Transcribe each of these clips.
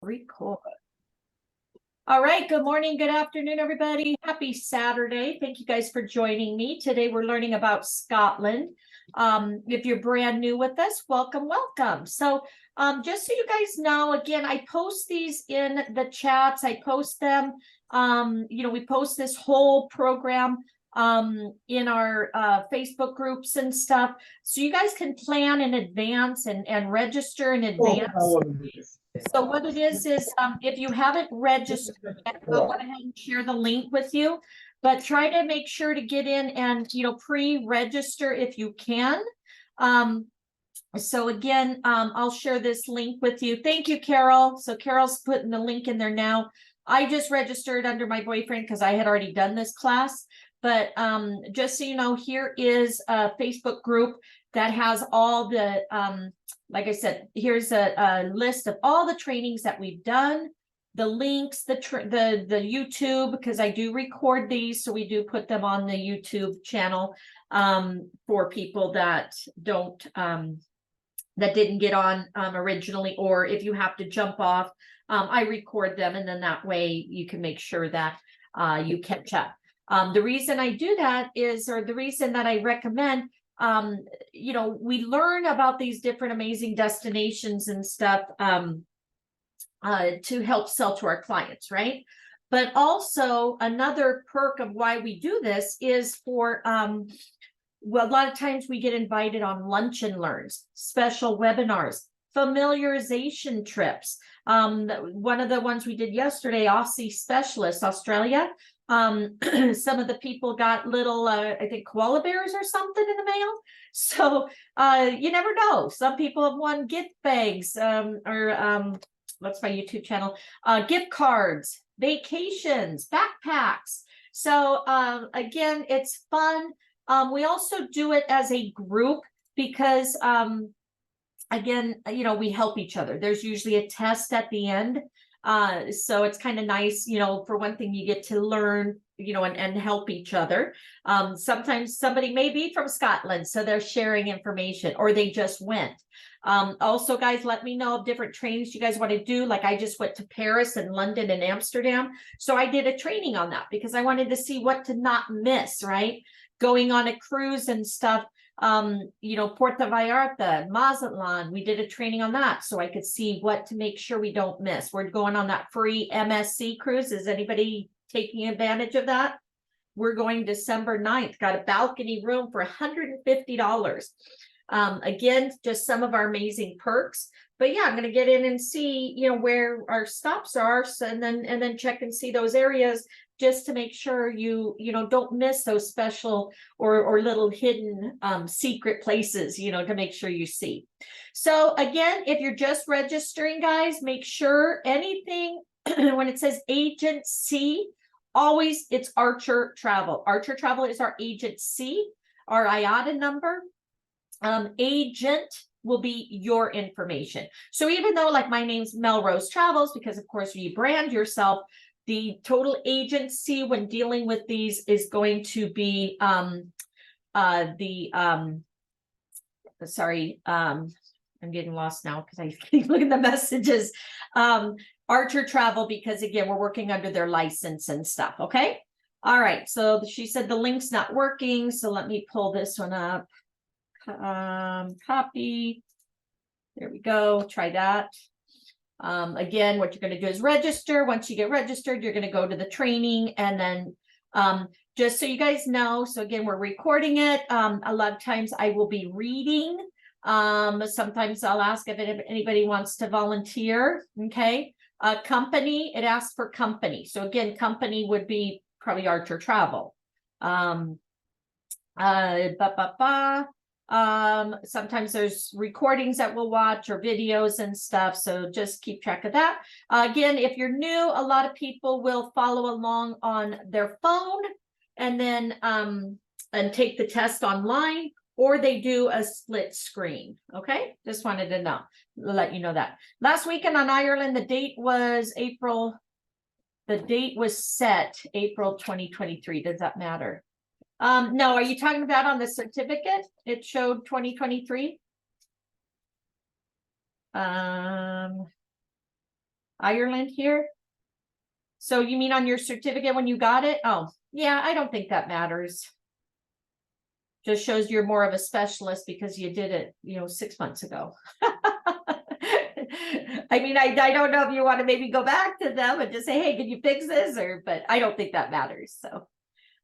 Record. All right. Good morning. Good afternoon, everybody. Happy Saturday. Thank you guys for joining me. Today we're learning about Scotland. If you're brand new with us, welcome, welcome. So just so you guys know, again, I post these in the chats. I post them. We post this whole program in our Facebook groups and stuff. So you guys can plan in advance and register in advance. So what it is if you haven't registered yet, I'll go ahead and share the link with you, but try to make sure to get in and, pre-register if you can. So again, I'll share this link with you. Thank you, Carol. So Carol's putting the link in there now. I just registered under my boyfriend because I had already done this class. But just so you know, here is a Facebook group that has all the, like I said, here's a list of all the trainings that we've done, the links, the YouTube, because I do record these. So we do put them on the YouTube channel for people that don't, that didn't get on originally, or if you have to jump off, I record them, and then that way you can make sure that you catch up. The reason I do that is, or the reason that I recommend, we learn about these different amazing destinations and stuff to help sell to our clients, right? But also another perk of why we do this is for, well, a lot of times we get invited on lunch and learns, special webinars, familiarization trips. One of the ones we did yesterday, Aussie Specialists, Australia. Some of the people got little, I think, koala bears or something in the mail. So you never know. Some people have won gift bags what's my YouTube channel? Gift cards, vacations, backpacks. So again, it's fun. We also do it as a group because again, we help each other. There's usually a test at the end. So it's kind of nice, for one thing, you get to learn, and help each other. Sometimes somebody may be from Scotland, so they're sharing information, or they just went. Also, guys, let me know of different trainings you guys want to do. Like I just went to Paris and London and Amsterdam. So I did a training on that because I wanted to see what to not miss, right? Going on a cruise and stuff. Puerto Vallarta, Mazatlan, we did a training on that so I could see what to make sure we don't miss. We're going on that free MSC cruise. Is anybody taking advantage of that? We're going December 9th, got a balcony room for $150. Again, just some of our amazing perks. But yeah, I'm going to get in and see, where our stops are, and then check and see those areas, just to make sure you don't miss those special or little hidden secret places, to make sure you see. So again, if you're just registering, guys, make sure anything when it says agency, always it's Archer Travel. Archer Travel is our agency, our IATA number. Agent will be your information. So even though, like, my name's Melrose Travels, because of course you brand yourself, the total agency when dealing with these is going to be I'm getting lost now because I keep looking at the messages. Archer Travel, because again, we're working under their license and stuff. Okay. All right. So she said the link's not working. So let me pull this one up. Copy. There we go. Try that. Again, what you're going to do is register. Once you get registered, you're going to go to the training, and then just so you guys know, so again, we're recording it. A lot of times I will be reading. Sometimes I'll ask if anybody wants to volunteer. Okay. Company, it asks for company. So again, company would be probably Archer Travel. Sometimes there's recordings that we'll watch or videos and stuff, so just keep track of that. Again, if you're new, a lot of people will follow along on their phone and then and take the test online, or they do a split screen. Okay, just wanted to let you know that. Last weekend on Ireland, the date was set April 2023. Does that matter? No, are you talking about on the certificate? It showed 2023. Ireland here. So you mean on your certificate when you got it? Oh, yeah, I don't think that matters. Just shows you're more of a specialist because you did it, 6 months ago. I mean, I don't know if you want to maybe go back to them and just say, hey, can you fix this? But I don't think that matters. So,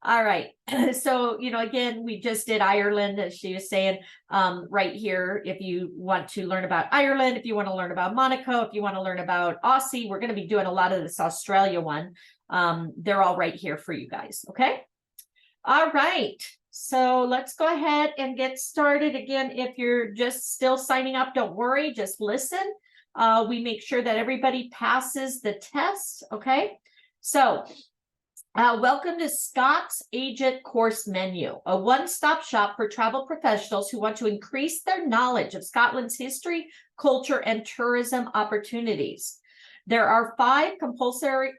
all right. So, again, we just did Ireland, as she was saying, right here. If you want to learn about Ireland, if you want to learn about Monaco, if you want to learn about Aussie, we're going to be doing a lot of this Australia one. They're all right here for you guys. Okay. All right. So let's go ahead and get started. Again, if you're just still signing up, don't worry, just listen. We make sure that everybody passes the test, okay? So welcome to Scott's Agent Course Menu, a one-stop shop for travel professionals who want to increase their knowledge of Scotland's history, culture, and tourism opportunities. There are 5 compulsory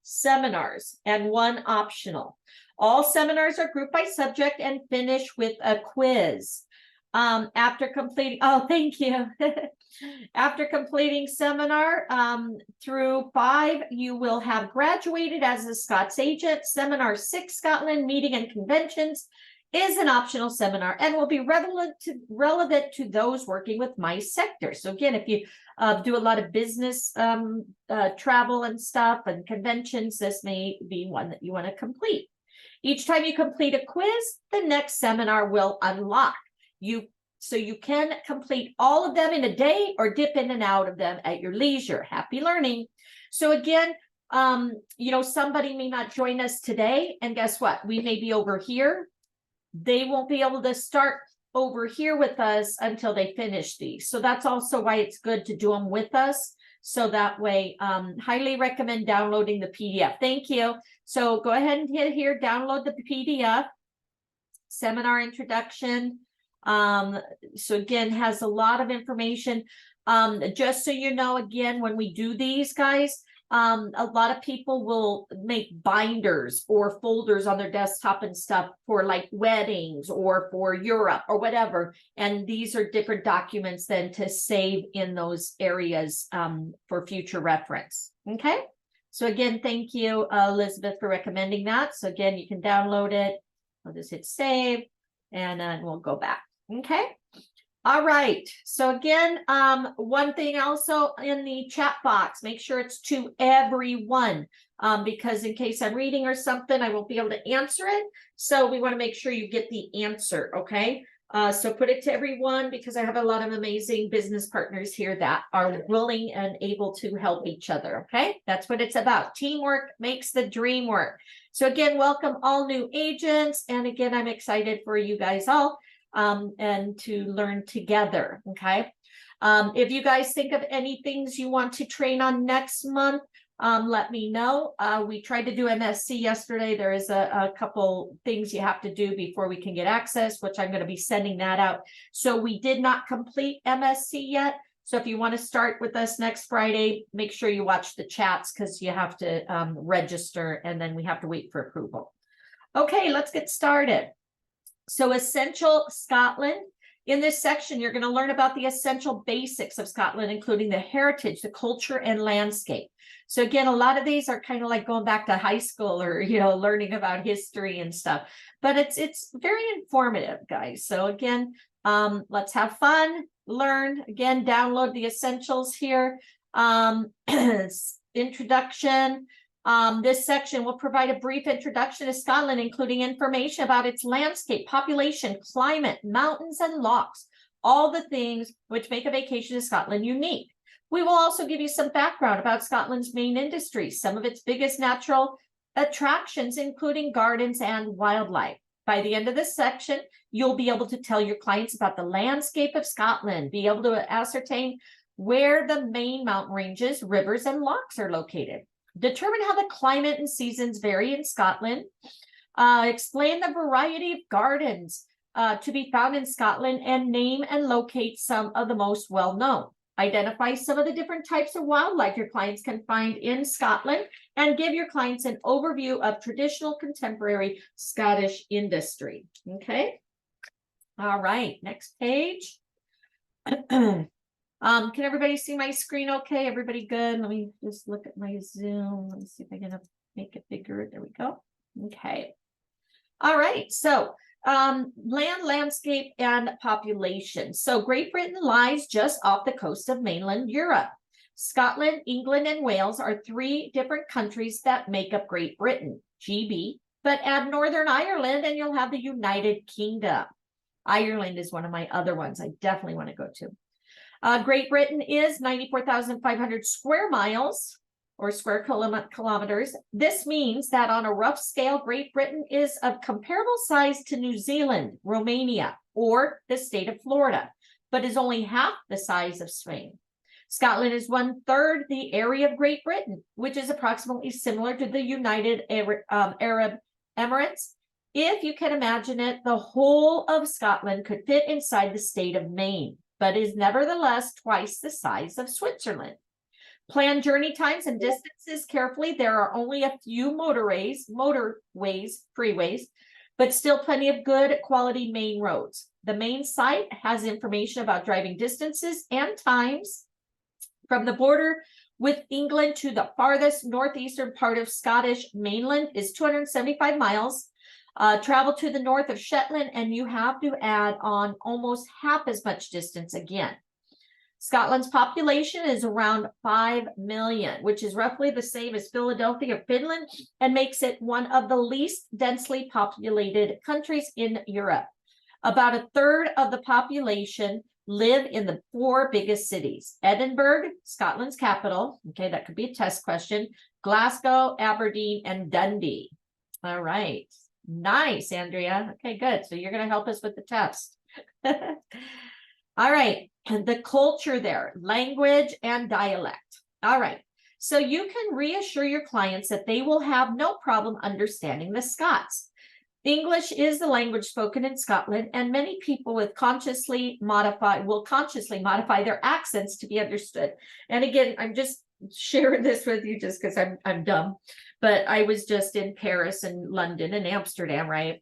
seminars and 1 optional. All seminars are grouped by subject and finish with a quiz. After completing, thank you. After completing seminar through 5, you will have graduated as a Scots agent. Seminar 6, Scotland Meeting and Conventions, is an optional seminar and will be relevant to those working with my sector. So again, if you do a lot of business travel and stuff and conventions, this may be one that you want to complete. Each time you complete a quiz, the next seminar will unlock you, so you can complete all of them in a day or dip in and out of them at your leisure. Happy learning. So again, somebody may not join us today, and guess what? We may be over here. They won't be able to start over here with us until they finish these. So that's also why it's good to do them with us. So that way, highly recommend downloading the PDF. Thank you. So go ahead and hit here, download the PDF, seminar introduction. So again, has a lot of information. Just so you know, again, when we do these guys, a lot of people will make binders or folders on their desktop and stuff for like weddings or for Europe or whatever. And these are different documents then to save in those areas for future reference. Okay. So again, thank you, Elizabeth, for recommending that. So again, you can download it. I'll just hit save and then we'll go back. Okay. All right. So again, one thing also in the chat box, make sure it's to everyone, because in case I'm reading or something, I won't be able to answer it. So we want to make sure you get the answer. Okay. So put it to everyone, because I have a lot of amazing business partners here that are willing and able to help each other. Okay. That's what it's about. Teamwork makes the dream work. So again, welcome all new agents. And again, I'm excited for you guys all. And to learn together. Okay. If you guys think of any things you want to train on next month, let me know. We tried to do MSC yesterday. There is a couple things you have to do before we can get access, which I'm going to be sending that out. So we did not complete MSC yet. So if you want to start with us next Friday, make sure you watch the chats, because you have to register and then we have to wait for approval. Okay, let's get started. So Essential Scotland. In this section, you're going to learn about the essential basics of Scotland, including the heritage, the culture, and landscape. So again, a lot of these are kind of like going back to high school or, learning about history and stuff. But it's very informative, guys. So again, let's have fun, learn. Again, download the essentials here. Introduction. This section will provide a brief introduction to Scotland, including information about its landscape, population, climate, mountains, and lochs, all the things which make a vacation to Scotland unique. We will also give you some background about Scotland's main industries, some of its biggest natural attractions, including gardens and wildlife. By the end of this section, you'll be able to tell your clients about the landscape of Scotland, be able to ascertain where the main mountain ranges, rivers, and lochs are located. Determine how the climate and seasons vary in Scotland. Explain the variety of gardens to be found in Scotland, and name and locate some of the most well-known. Identify some of the different types of wildlife your clients can find in Scotland, and give your clients an overview of traditional contemporary Scottish industry. Okay. All right, next page. Can everybody see my screen okay? Everybody good? Let me just look at my Zoom. Let me see if I can make it bigger. There we go. Okay. All right. So land, landscape, and population. So Great Britain lies just off the coast of mainland Europe. Scotland, England, and Wales are three different countries that make up Great Britain, GB, but add Northern Ireland and you'll have the United Kingdom. Ireland is one of my other ones I definitely want to go to. Great Britain is 94,500 square miles or square kilometers. This means that on a rough scale, Great Britain is of comparable size to New Zealand, Romania, or the state of Florida, but is only half the size of Spain. Scotland is 1/3 the area of Great Britain, which is approximately similar to the United Arab Emirates. If you can imagine it, the whole of Scotland could fit inside the state of Maine, but is nevertheless twice the size of Switzerland. Plan journey times and distances carefully. There are only a few motorways, freeways, but still plenty of good quality main roads. The main site has information about driving distances and times from the border with England to the farthest northeastern part of Scottish mainland is 275 miles. Travel to the north of Shetland, and you have to add on almost half as much distance again. Scotland's population is around 5 million, which is roughly the same as Philadelphia, Finland, and makes it one of the least densely populated countries in Europe. About 1/3 of the population live in the 4 biggest cities: Edinburgh, Scotland's capital. Okay, that could be a test question. Glasgow, Aberdeen, and Dundee. All right. Nice, Andrea. Okay, good. So you're going to help us with the test. All right. And the culture there, language and dialect. All right. So you can reassure your clients that they will have no problem understanding the Scots. English is the language spoken in Scotland, and many people will consciously modify their accents to be understood. And again, I'm just sharing this with you just because I'm dumb. But I was just in Paris and London and Amsterdam, right?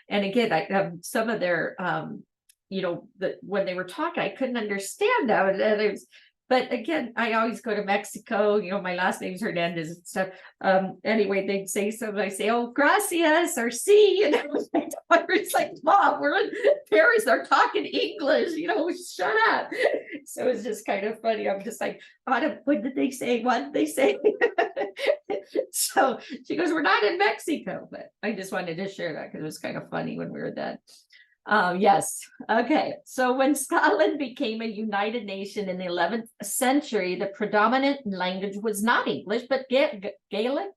And again, I some of their when they were talking, I couldn't understand that. And it was, but again, I always go to Mexico, my last name's Hernandez and stuff. Anyway, they'd say something, I say, oh, gracias, or si, and my daughter's like, Mom, we're in Paris, they're talking English, shut up. So it's just kind of funny. I'm just like, what did they say? What did they say? So she goes, we're not in Mexico, but I just wanted to share that because it was kind of funny when we were then. Yes. Okay. So when Scotland became a united nation in the 11th century, the predominant language was not English, but Gaelic,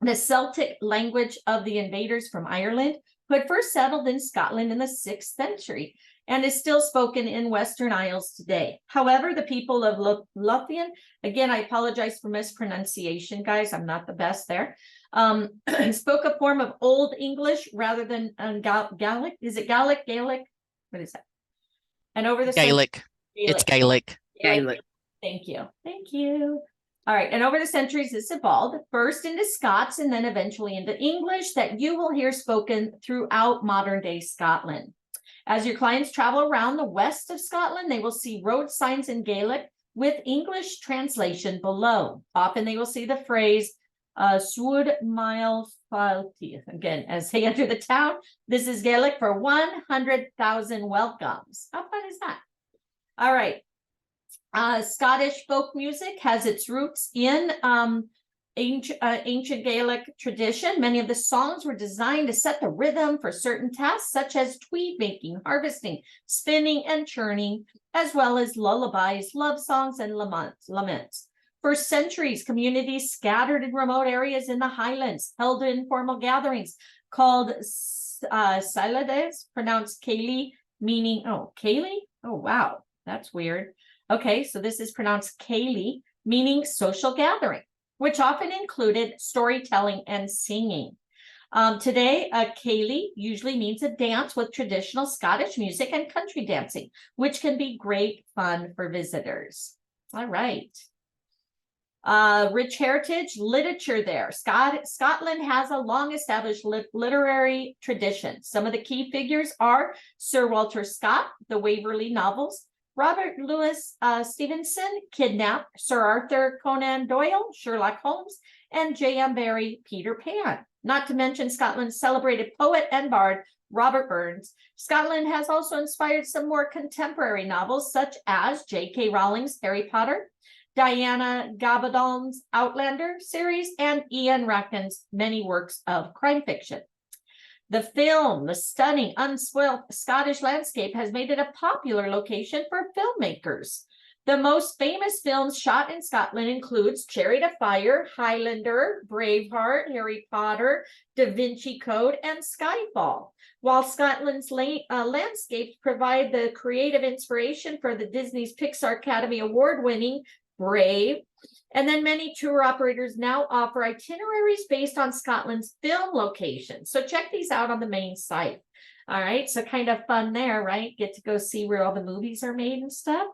the Celtic language of the invaders from Ireland, who had first settled in Scotland in the 6th century and is still spoken in Western Isles today. However, the people of Lothian, again, I apologize for mispronunciation, guys. I'm not the best there. Spoke a form of Old English rather than Gaelic. Is it Gaelic? What is that? And over the Gaelic. It's Gaelic. Gaelic. Thank you. All right. And over the centuries, this evolved first into Scots and then eventually into English that you will hear spoken throughout modern day Scotland. As your clients travel around the west of Scotland, they will see road signs in Gaelic with English translation below. Often they will see the phrase Sword Mile Falti. Again, as they enter the town, this is Gaelic for 100,000 welcomes. How fun is that? All right. Scottish folk music has its roots in ancient Gaelic tradition. Many of the songs were designed to set the rhythm for certain tasks, such as tweed making, harvesting, spinning, and churning, as well as lullabies, love songs, and laments. For centuries, communities scattered in remote areas in the Highlands held informal gatherings called Silades, pronounced Cayley, meaning, Cayley? Oh, wow, that's weird. Okay, so this is pronounced Cayley, meaning social gathering, which often included storytelling and singing. Today, a Cayley usually means a dance with traditional Scottish music and country dancing, which can be great fun for visitors. All right. Rich heritage, literature there. Scotland has a long-established literary tradition. Some of the key figures are Sir Walter Scott, the Waverley novels, Robert Louis Stevenson kidnapped Sir Arthur Conan Doyle, Sherlock Holmes, and J.M. Barrie, Peter Pan. Not to mention Scotland's celebrated poet and bard, Robert Burns. Scotland has also inspired some more contemporary novels, such as J.K. Rowling's Harry Potter, Diana Gabaldon's Outlander series, and Ian Rankin's many works of crime fiction. The film, the stunning, unspoiled Scottish landscape, has made it a popular location for filmmakers. The most famous films shot in Scotland includes Chariot of Fire, Highlander, Braveheart, Harry Potter, Da Vinci Code, and Skyfall. While Scotland's landscapes provide the creative inspiration for the Disney's Pixar Academy Award-winning Brave, and then many tour operators now offer itineraries based on Scotland's film locations. So check these out on the main site. All right, so kind of fun there, right? Get to go see where all the movies are made and stuff.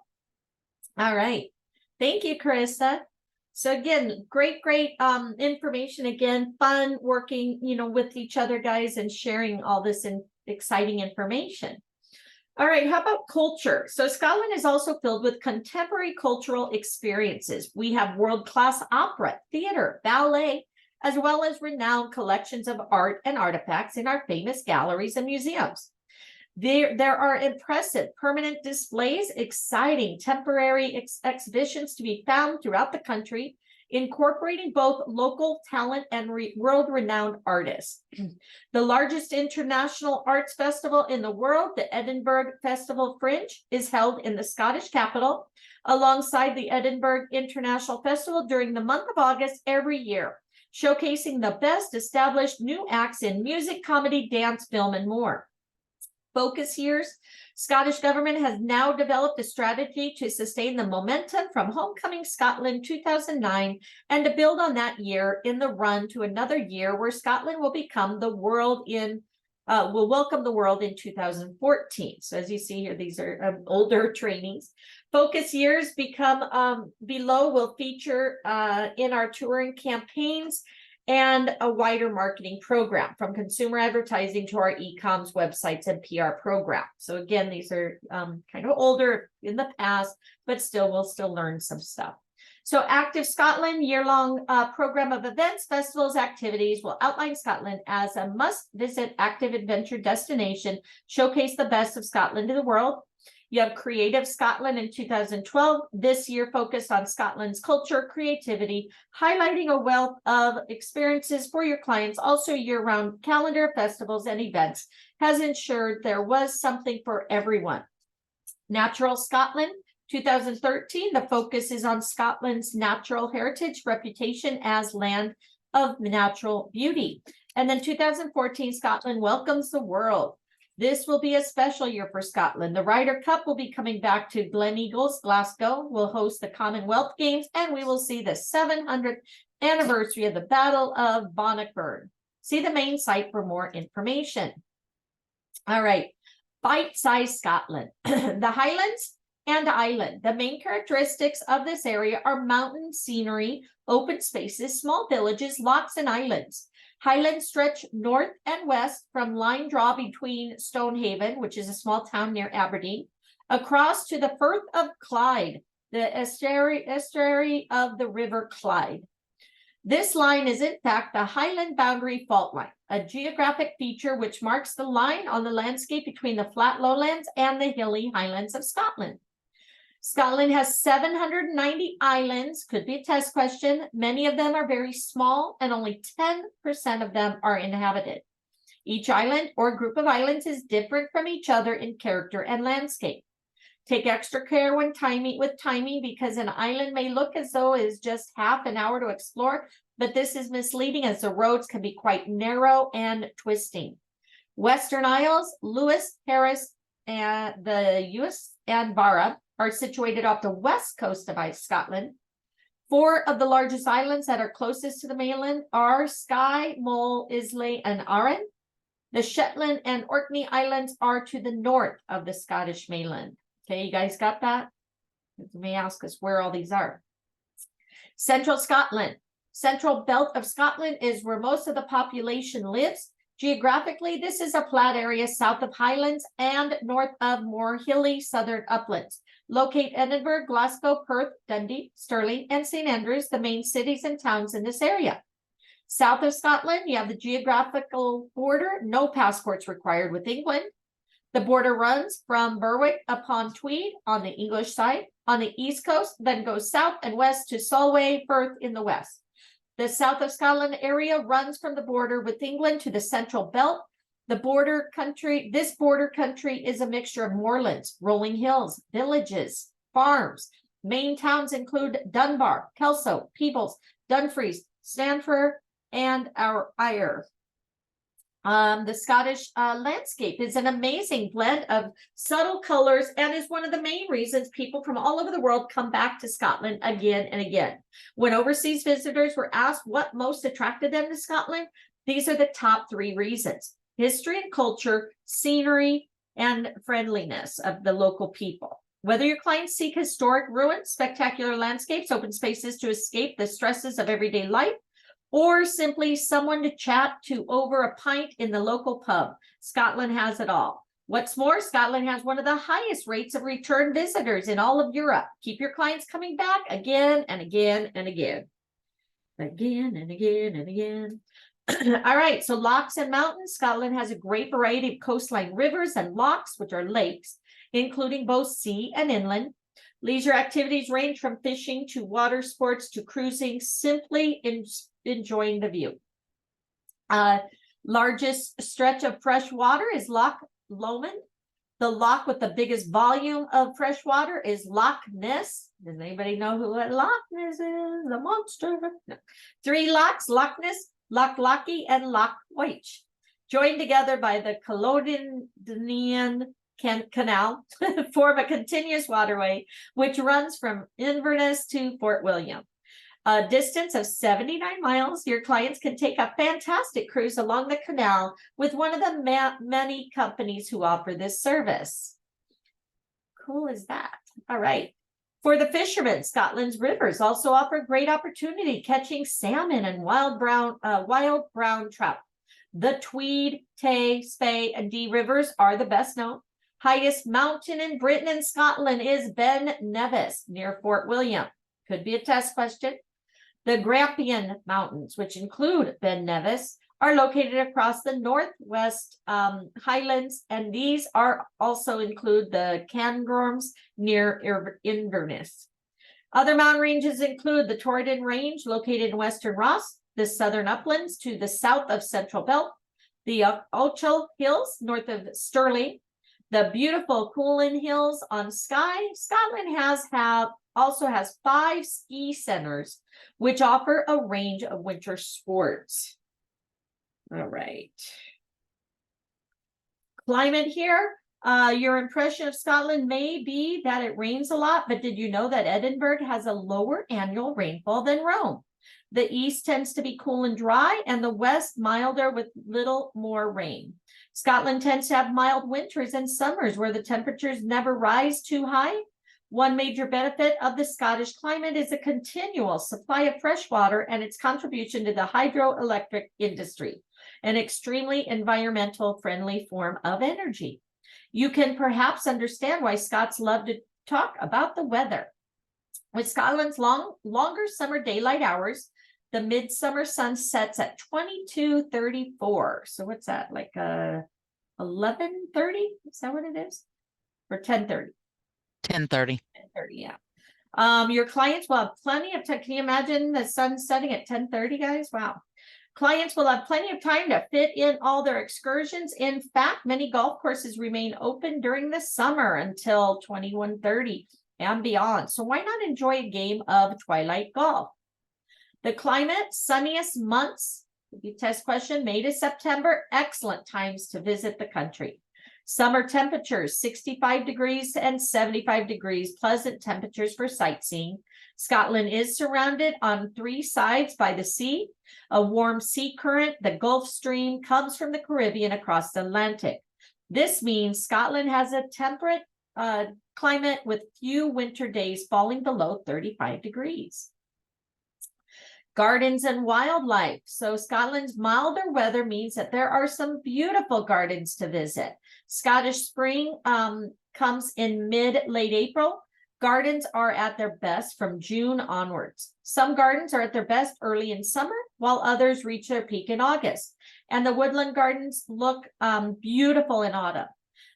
All right, thank you, Carissa. So again, great information. Again, fun working, with each other, guys, and sharing all this exciting information. All right, how about culture? So Scotland is also filled with contemporary cultural experiences. We have world-class opera, theater, ballet, as well as renowned collections of art and artifacts in our famous galleries and museums. There are impressive permanent displays, exciting temporary exhibitions to be found throughout the country, incorporating both local talent and world-renowned artists. The largest international arts festival in the world, the Edinburgh Festival Fringe, is held in the Scottish capital alongside the Edinburgh International Festival during the month of August every year, showcasing the best established new acts in music, comedy, dance, film, and more. Focus years. Scottish government has now developed a strategy to sustain the momentum from Homecoming Scotland 2009 and to build on that year in the run to another year where Scotland will become the world will welcome the world in 2014. So as you see here, these are older trainings. Focus years become below will feature in our touring campaigns and a wider marketing program from consumer advertising to our e-coms websites and PR program. So again, these are kind of older in the past, but we'll still learn some stuff. So Active Scotland, year-long program of events, festivals, activities will outline Scotland as a must-visit active adventure destination, showcase the best of Scotland to the world. You have Creative Scotland in 2012, this year focused on Scotland's culture, creativity, highlighting a wealth of experiences for your clients. Also, year-round calendar, festivals, and events has ensured there was something for everyone. Natural Scotland, 2013, the focus is on Scotland's natural heritage, reputation as land of natural beauty. And then 2014, Scotland welcomes the world. This will be a special year for Scotland. The Ryder Cup will be coming back to Gleneagles, Glasgow. We'll host the Commonwealth Games, and we will see the 700th anniversary of the Battle of Bannockburn. See the main site for more information. All right, bite-sized Scotland. The Highlands and Island. The main characteristics of this area are mountain scenery, open spaces, small villages, lochs, and islands. Highlands stretch north and west from line draw between Stonehaven, which is a small town near Aberdeen, across to the Firth of Clyde, the estuary of the River Clyde. This line is in fact the Highland Boundary Fault Line, a geographic feature which marks the line on the landscape between the flat lowlands and the hilly highlands of Scotland. Scotland has 790 islands, could be a test question. Many of them are very small and only 10% of them are inhabited. Each island or group of islands is different from each other in character and landscape. Take extra care when timing because an island may look as though it is just half an hour to explore, but this is misleading as the roads can be quite narrow and twisting. Western Isles, Lewis, Harris, and the Uist and Barra are situated off the west coast of Scotland. 4 of the largest islands that are closest to the mainland are Skye, Mull, Islay, and Arran. The Shetland and Orkney Islands are to the north of the Scottish mainland. Okay, you guys got that? You may ask us where all these are. Central Scotland. Central belt of Scotland is where most of the population lives. Geographically, this is a flat area south of Highlands and north of more hilly southern uplands. Locate Edinburgh, Glasgow, Perth, Dundee, Stirling, and St. Andrews, the main cities and towns in this area. South of Scotland, you have the geographical border, no passports required with England. The border runs from Berwick upon Tweed on the English side, on the east coast, then goes south and west to Solway, Perth in the west. The south of Scotland area runs from the border with England to the central belt. This border country is a mixture of moorlands, rolling hills, villages, farms. Main towns include Dunbar, Kelso, Peebles, Dumfries, Stanford, and our Ayr. The Scottish landscape is an amazing blend of subtle colors and is one of the main reasons people from all over the world come back to Scotland again and again. When overseas visitors were asked what most attracted them to Scotland, these are the top 3 reasons: history and culture, scenery, and friendliness of the local people. Whether your clients seek historic ruins, spectacular landscapes, open spaces to escape the stresses of everyday life, or simply someone to chat to over a pint in the local pub, Scotland has it all. What's more, Scotland has one of the highest rates of return visitors in all of Europe. Keep your clients coming back again and again and again. Again and again and again. All right, so lochs and mountains. Scotland has a great variety of coastline rivers and lochs, which are lakes, including both sea and inland. Leisure activities range from fishing to water sports to cruising, simply enjoying the view. Largest stretch of fresh water is Loch Lomond. The loch with the biggest volume of fresh water is Loch Ness. Does anybody know who Loch Ness is? The monster. No. 3 lochs, Loch Ness, Loch Lochy, and Loch Wyche, joined together by the Caledonian Canal, form a continuous waterway which runs from Inverness to Fort William. A distance of 79 miles, your clients can take a fantastic cruise along the canal with one of the many companies who offer this service. Cool is that? All right. For the fishermen, Scotland's rivers also offer great opportunity catching salmon and wild brown trout. The Tweed, Tay, Spey, and Dee rivers are the best known. Highest mountain in Britain and Scotland is Ben Nevis near Fort William. Could be a test question. The Grampian Mountains, which include Ben Nevis, are located across the northwest highlands, and these are also include the Cairngorms near Inverness. Other mountain ranges include the Torridon Range, located in western Ross, the southern uplands to the south of Central Belt, the Ochil Hills north of Stirling, the beautiful Coolin Hills on Skye. Scotland also has 5 ski centers, which offer a range of winter sports. All right. Climate here. Your impression of Scotland may be that it rains a lot, but did you know that Edinburgh has a lower annual rainfall than Rome? The east tends to be cool and dry, and the west milder with little more rain. Scotland tends to have mild winters and summers where the temperatures never rise too high. One major benefit of the Scottish climate is a continual supply of fresh water and its contribution to the hydroelectric industry, an extremely environmental friendly form of energy. You can perhaps understand why Scots love to talk about the weather. With Scotland's longer summer daylight hours, the midsummer sun sets at 22:34. So what's that, like 11:30? Is that what it is? Or 10:30? 10:30. 10:30, yeah. Your clients will have plenty of time. Can you imagine the sun setting at 10:30, guys? Wow. Clients will have plenty of time to fit in all their excursions. In fact, many golf courses remain open during the summer until 21:30 and beyond. So why not enjoy a game of twilight golf? The climate, sunniest months, test question, May to September, excellent times to visit the country. Summer temperatures, 65 degrees and 75 degrees, pleasant temperatures for sightseeing. Scotland is surrounded on 3 sides by the sea. A warm sea current, the Gulf Stream, comes from the Caribbean across the Atlantic. This means Scotland has a temperate climate with few winter days falling below 35 degrees. Gardens and wildlife. So Scotland's milder weather means that there are some beautiful gardens to visit. Scottish spring comes in mid-late April. Gardens are at their best from June onwards. Some gardens are at their best early in summer, while others reach their peak in August. And the woodland gardens look beautiful in autumn.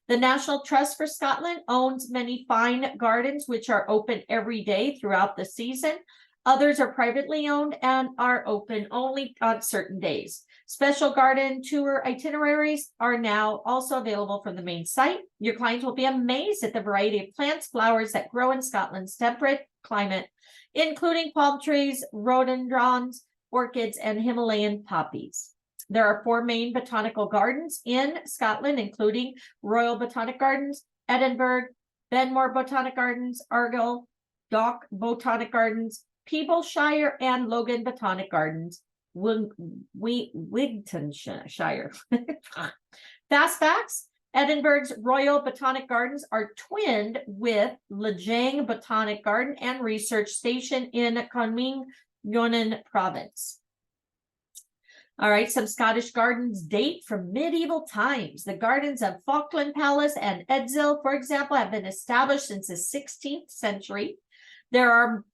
The National Trust for Scotland owns many fine gardens, which are open every day throughout the season. Others are privately owned and are open only on certain days. Special garden tour itineraries are now also available from the main site. Your clients will be amazed at the variety of plants, flowers that grow in Scotland's temperate climate, including palm trees, rhododendrons, orchids, and Himalayan poppies. There are 4 main botanical gardens in Scotland, including Royal Botanic Gardens, Edinburgh, Benmore Botanic Gardens, Argyll, Dock Botanic Gardens, Peeblesshire, and Logan Botanic Gardens, Wigtonshire. Fast facts: Edinburgh's Royal Botanic Gardens are twinned with Lejang Botanic Garden and Research Station in Kunming, Yunnan Province. All right, some Scottish gardens date from medieval times. The gardens of Falkland Palace and Edzell, for example, have been established since the 16th century. There are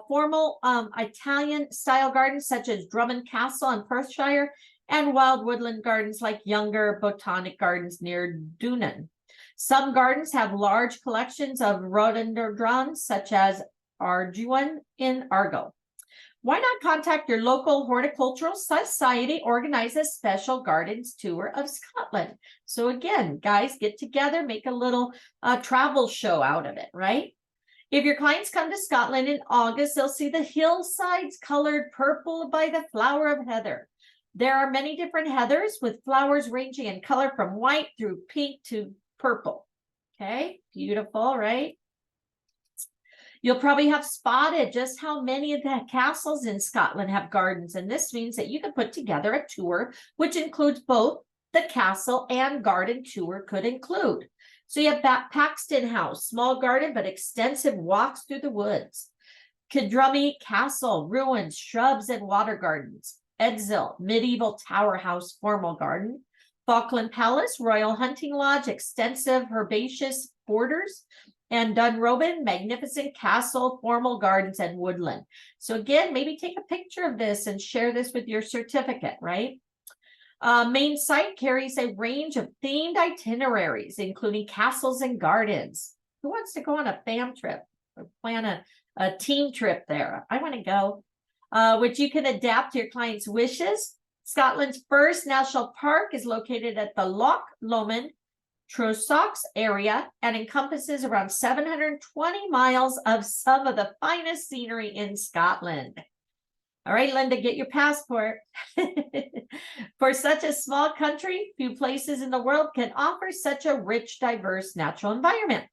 formal Italian-style gardens such as Drummond Castle in Perthshire, and wild woodland gardens like Younger Botanic Gardens near Dunan. Some gardens have large collections of rhododendrons, such as Arduin in Argyll. Why not contact your local horticultural society, organize a special gardens tour of Scotland? So again, guys, get together, make a little travel show out of it, right? If your clients come to Scotland in August, they'll see the hillsides colored purple by the flower of heather. There are many different heathers with flowers ranging in color from white through pink to purple. Okay, beautiful, right? You'll probably have spotted just how many of the castles in Scotland have gardens, and this means that you can put together a tour which includes both the castle and garden tour could include. So you have Paxton House, small garden but extensive walks through the woods. Kildrummy Castle, ruins, shrubs, and water gardens. Edzell, medieval tower house, formal garden. Falkland Palace, royal hunting lodge, extensive herbaceous borders. And Dunrobin, magnificent castle, formal gardens, and woodland. So again, maybe take a picture of this and share this with your certificate, right? Main site carries a range of themed itineraries, including castles and gardens. Who wants to go on a fam trip or plan a team trip there? I want to go, which you can adapt to your client's wishes. Scotland's first national park is located at the Loch Lomond Trossachs area and encompasses around 720 miles of some of the finest scenery in Scotland. All right, Linda, get your passport. For such a small country, few places in the world can offer such a rich, diverse natural environment.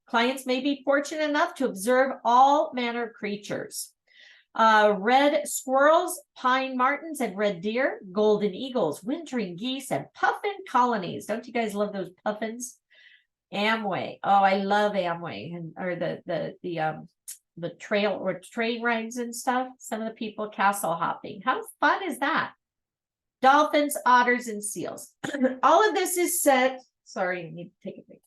Clients may be fortunate enough to observe all manner of creatures. Red squirrels, pine martens, and red deer, golden eagles, wintering geese, and puffin colonies. Don't you guys love those puffins? Amway. Oh, I love Amway, and or the trail or train rides and stuff. Some of the people castle hopping. How fun is that? Dolphins, otters, and seals. All of this is set. Sorry, I need to take a picture.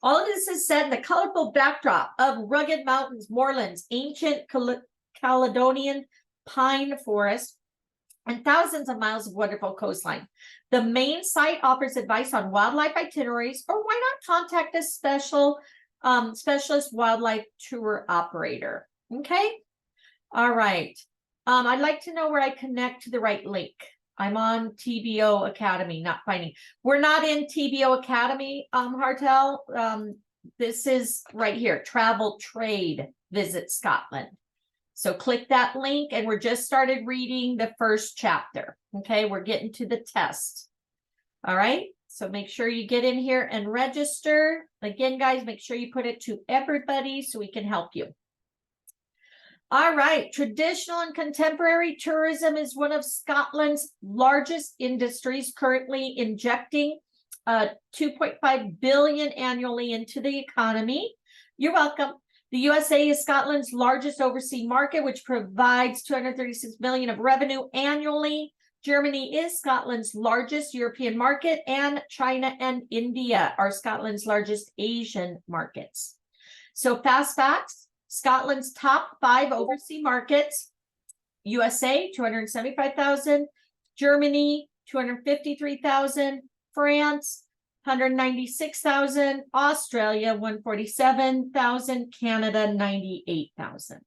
All of this is set in the colorful backdrop of rugged mountains, moorlands, ancient Caledonian pine forest, and thousands of miles of wonderful coastline. The main site offers advice on wildlife itineraries, or why not contact a specialist wildlife tour operator. Okay. All right. I'd like to know where I connect to the right link. I'm on TBO Academy, not finding. We're not in TBO Academy, Hartel. This is right here, Travel Trade Visit Scotland. So click that link, and we're just started reading the first chapter. Okay, we're getting to the test. All right, so make sure you get in here and register. Again, guys, make sure you put it to everybody so we can help you. All right, traditional and contemporary tourism is one of Scotland's largest industries, currently injecting 2.5 billion annually into the economy. You're welcome. The USA is Scotland's largest overseas market, which provides 236 million of revenue annually. Germany is Scotland's largest European market, and China and India are Scotland's largest Asian markets. So fast facts, Scotland's top 5 overseas markets: USA, 275,000, Germany, 253,000, France, 196,000, Australia, 147,000, Canada, 98,000.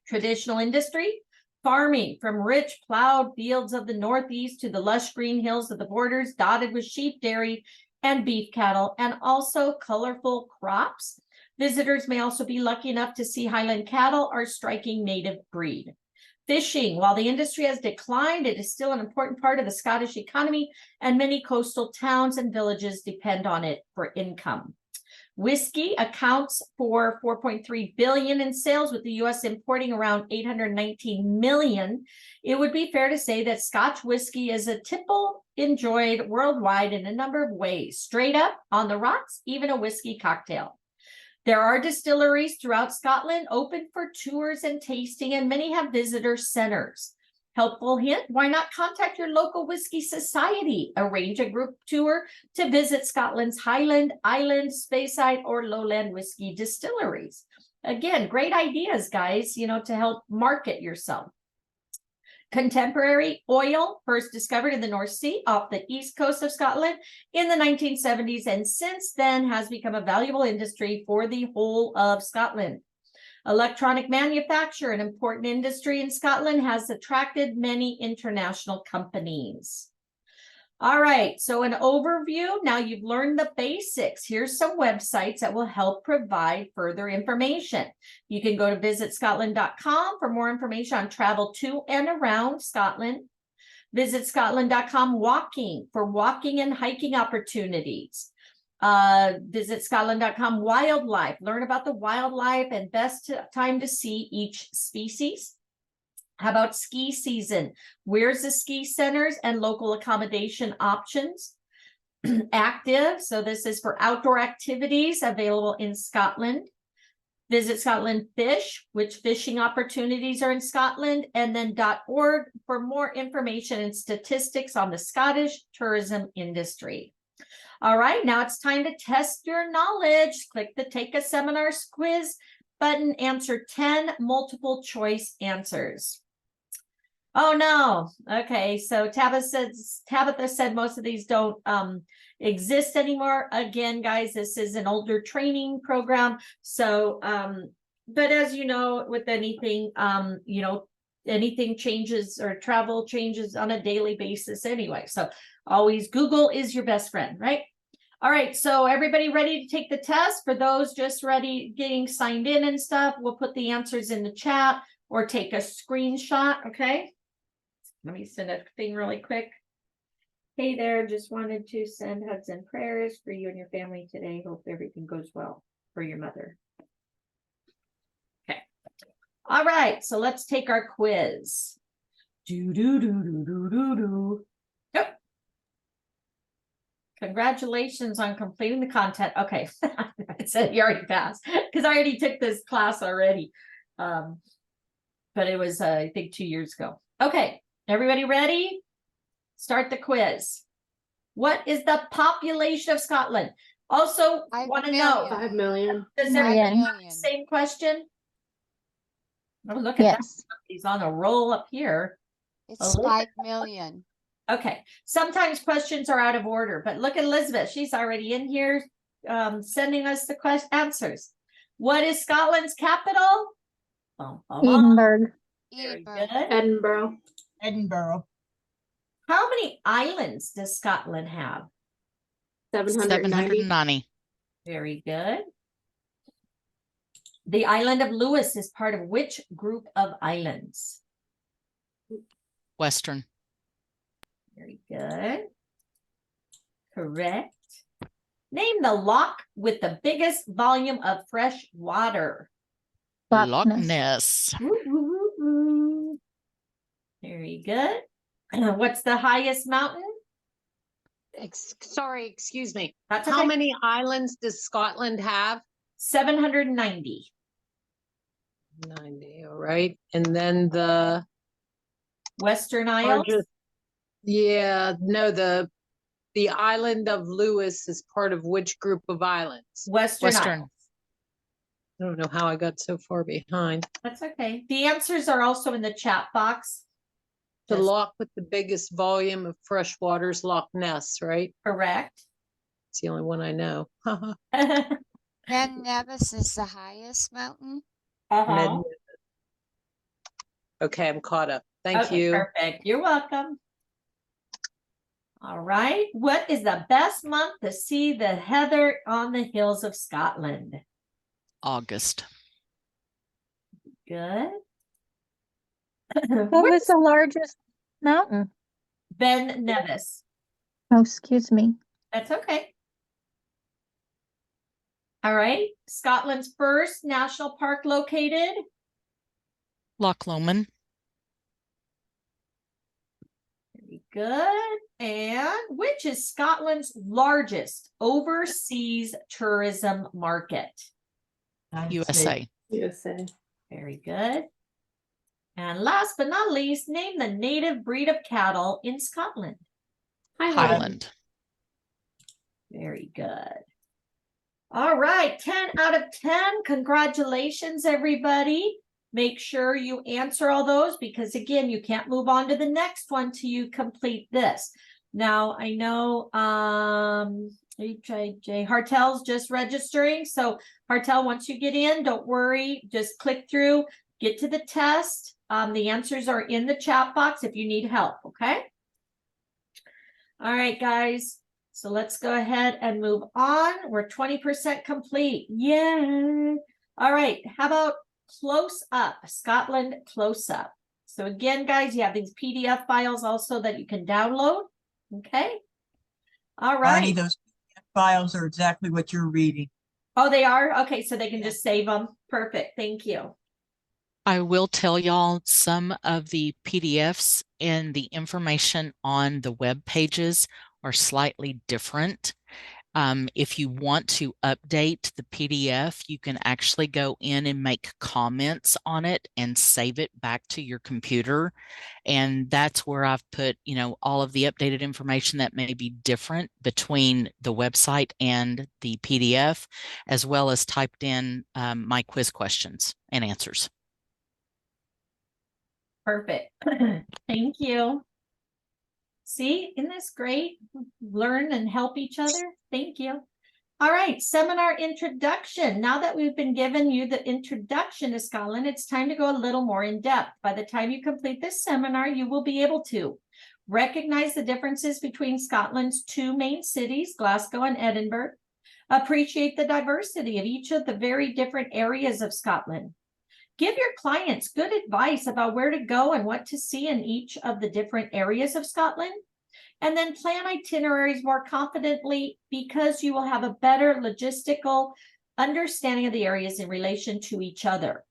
Traditional industry, farming, from rich plowed fields of the Northeast to the lush green hills of the borders, dotted with sheep, dairy, and beef cattle, and also colorful crops. Visitors may also be lucky enough to see Highland cattle, our striking native breed. Fishing, while the industry has declined, it is still an important part of the Scottish economy, and many coastal towns and villages depend on it for income. Whiskey accounts for 4.3 billion in sales, with the US importing around 819 million. It would be fair to say that Scotch whiskey is a tipple enjoyed worldwide in a number of ways: straight up, on the rocks, even a whiskey cocktail. There are distilleries throughout Scotland open for tours and tasting, and many have visitor centers. Helpful hint, why not contact your local whiskey society? Arrange a group tour to visit Scotland's Highland, Island, Speyside, or Lowland whiskey distilleries. Again, great ideas, guys, to help market yourself. Contemporary oil, first discovered in the North Sea off the east coast of Scotland in the 1970s, and since then has become a valuable industry for the whole of Scotland. Electronic manufacture, an important industry in Scotland, has attracted many international companies. All right, so an overview. Now you've learned the basics. Here's some websites that will help provide further information. You can go to visitscotland.com for more information on travel to and around Scotland. Visitscotland.com walking for walking and hiking opportunities. Visitscotland.com wildlife, learn about the wildlife and best time to see each species. How about ski season? Where's the ski centers and local accommodation options? Active, so this is for outdoor activities available in Scotland. Visit Scotland Fish, which fishing opportunities are in Scotland, and then .org for more information and statistics on the Scottish tourism industry. All right, now it's time to test your knowledge. Click the Take a Seminar quiz button, answer 10 multiple choice answers. Oh no. Okay, so Tabitha said most of these don't exist anymore. Again, guys, this is an older training program. So but as you know, with anything, anything changes or travel changes on a daily basis anyway. So always Google is your best friend, right? All right, so everybody ready to take the test? For those just ready, getting signed in and stuff, we'll put the answers in the chat or take a screenshot, okay? Let me send a thing really quick. Hey there, just wanted to send hugs and prayers for you and your family today. Hope everything goes well for your mother. Okay. All right, so let's take our quiz. Yep. Congratulations on completing the content. Okay, I said you already passed because I already took this class already. But it was, I think, 2 years ago. Okay, everybody ready? Start the quiz. What is the population of Scotland? Also, want to know 5 million. Does everybody have the same question? Oh, look at that. He's on a roll up here. It's 5 million. Okay, sometimes questions are out of order, but look at Elizabeth. She's already in here sending us the answers. What is Scotland's capital? Edinburgh. Very good. Edinburgh. Edinburgh. How many islands does Scotland have? 790. 790. Very good. The island of Lewis is part of which group of islands? Western. Very good. Correct. Name the loch with the biggest volume of fresh water. Loch Ness. Very good. What's the highest mountain? Sorry, excuse me. That's How okay. many islands does Scotland have? 790. 90, all right. And then the Western Isles, largest, yeah, no, the island of Lewis is part of which group of islands? Western Western. Isles. I don't know how I got so far behind. That's okay. The answers are also in the chat box. The Just loch with the biggest volume of fresh water is Loch Ness, right? correct. It's the only one I know. Ben Nevis is the highest mountain. Uh-huh. Okay, I'm caught up. Thank Okay, you. perfect. You're welcome. All right. What is the best month to see the heather on the hills of Scotland? August. Good. What was the largest mountain? Ben Nevis. Oh, excuse me. That's okay. All right. Scotland's first national park located. Loch Lomond. Very good. And which is Scotland's largest overseas tourism market? USA. USA. Very good. And last but not least, name the native breed of cattle in Scotland. Highland. Very good. All right, 10 out of 10. Congratulations, everybody. Make sure you answer all those because, again, you can't move on to the next one till you complete this. Now, I know HIJ Hartel's just registering. So, Hartel, once you get in, don't worry. Just click through, get to the test. The answers are in the chat box if you need help, okay? All right, guys. So let's go ahead and move on. We're 20% complete. Yay. All right. How about close up? Scotland close up. So again, guys, you have these PDF files also that you can download. Okay. All right. Barney, those PDF files are exactly what you're reading. Oh, they are? Okay. So they can just save them. Perfect. Thank you. I will tell y'all some of the PDFs and the information on the web pages are slightly different. If you want to update the PDF, you can actually go in and make comments on it and save it back to your computer. And that's where I've put, you know, all of the updated information that may be different between the website and the PDF, as well as typed in my quiz questions and answers. Perfect. Thank you. See, isn't this great? Learn and help each other. Thank you. All right, seminar introduction. Now that we've been given you the introduction to Scotland, it's time to go a little more in depth. By the time you complete this seminar, you will be able to recognize the differences between Scotland's two main cities, Glasgow and Edinburgh, appreciate the diversity of each of the very different areas of Scotland, give your clients good advice about where to go and what to see in each of the different areas of Scotland, and then plan itineraries more confidently because you will have a better logistical understanding of the areas in relation to each other.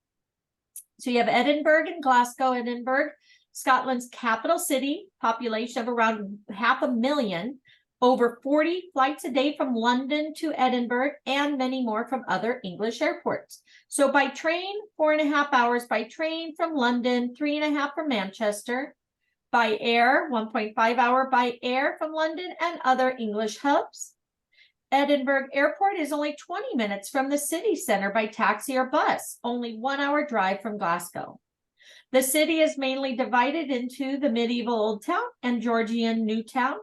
So you have Edinburgh and Glasgow. Edinburgh, Scotland's capital city, population of around 500,000, over 40 flights a day from London to Edinburgh, and many more from other English airports. So by train, 4.5 hours by train from London, 3.5 from Manchester. By air, 1.5 hour by air from London and other English hubs. Edinburgh Airport is only 20 minutes from the city center by taxi or bus, only 1 hour drive from Glasgow. The city is mainly divided into the medieval Old Town and Georgian New Town.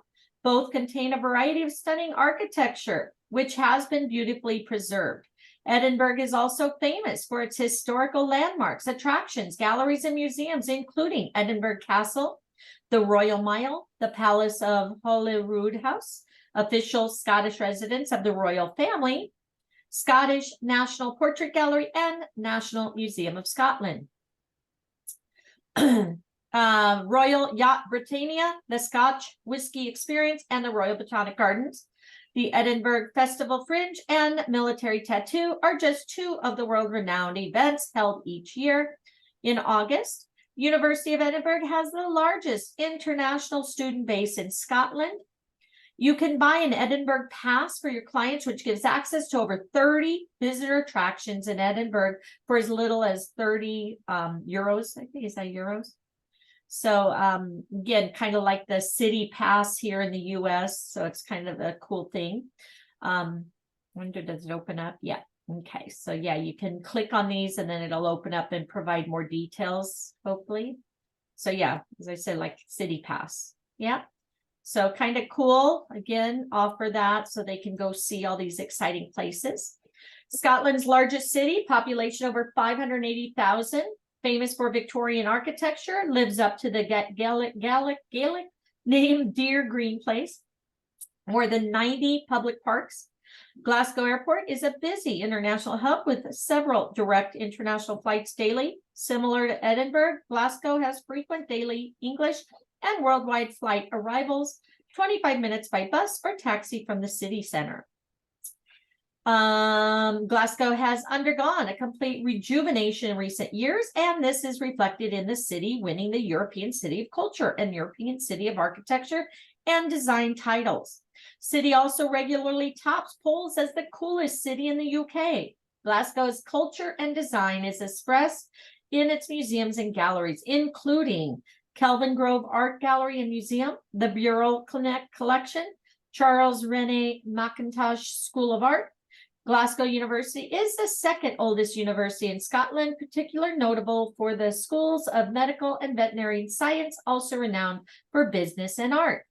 Both contain a variety of stunning architecture, which has been beautifully preserved. Edinburgh is also famous for its historical landmarks, attractions, galleries, and museums, including Edinburgh Castle, the Royal Mile, the Palace of Holyrood House, official Scottish residence of the royal family, Scottish National Portrait Gallery, and National Museum of Scotland. Royal Yacht Britannia, the Scotch Whisky Experience, and the Royal Botanic Gardens. The Edinburgh Festival Fringe and Military Tattoo are just two of the world-renowned events held each year. In August, University of Edinburgh has the largest international student base in Scotland. You can buy an Edinburgh pass for your clients, which gives access to over 30 visitor attractions in Edinburgh for as little as 30 euros. I think, is that euros? So again, kind of like the city pass here in the US. So it's kind of a cool thing. When does it open up? Yeah. Okay. So yeah, you can click on these and then it'll open up and provide more details, hopefully. So yeah, as I said, like city pass. Yeah. So kind of cool. Again, offer that so they can go see all these exciting places. Scotland's largest city, population over 580,000, famous for Victorian architecture, lives up to the Gaelic name Deer Green Place. More than 90 public parks. Glasgow Airport is a busy international hub with several direct international flights daily. Similar to Edinburgh, Glasgow has frequent daily English and worldwide flight arrivals, 25 minutes by bus or taxi from the city center. Glasgow has undergone a complete rejuvenation in recent years, and this is reflected in the city winning the European City of Culture and European City of Architecture and Design titles. City also regularly tops polls as the coolest city in the UK. Glasgow's culture and design is expressed in its museums and galleries, including Kelvin Grove Art Gallery and Museum, the Bureau Collection, Charles René Mackintosh School of Art. Glasgow University is the second oldest university in Scotland, particularly notable for the schools of medical and veterinary science, also renowned for business and art.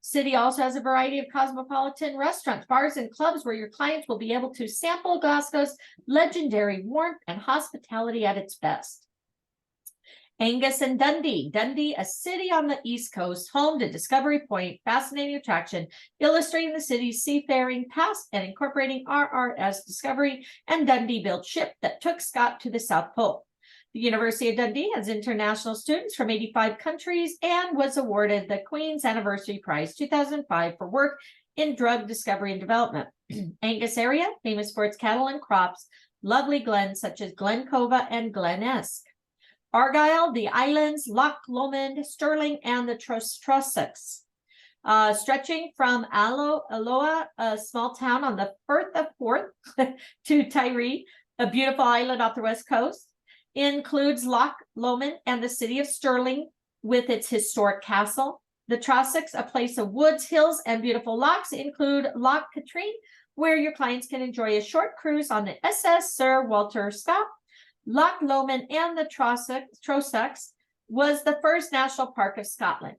City also has a variety of cosmopolitan restaurants, bars, and clubs where your clients will be able to sample Glasgow's legendary warmth and hospitality at its best. Angus and Dundee. Dundee, a city on the East Coast, home to Discovery Point, fascinating attraction, illustrating the city's seafaring past and incorporating RRS Discovery and Dundee-built ship that took Scott to the South Pole. The University of Dundee has international students from 85 countries and was awarded the Queen's Anniversary Prize 2005 for work in drug discovery and development. Angus area, famous for its cattle and crops, lovely glens such as Glen Cova and Glen Esk. Argyll, the islands, Loch Lomond, Stirling, and the Trossachs. Stretching from Alloa, a small town on the Firth of Forth, to Tiree, a beautiful island off the west coast, includes Loch Lomond and the city of Stirling with its historic castle. The Trossachs, a place of woods, hills, and beautiful lochs, include Loch Katrine, where your clients can enjoy a short cruise on the SS Sir Walter Scott. Loch Lomond and the Trossachs was the first national park of Scotland.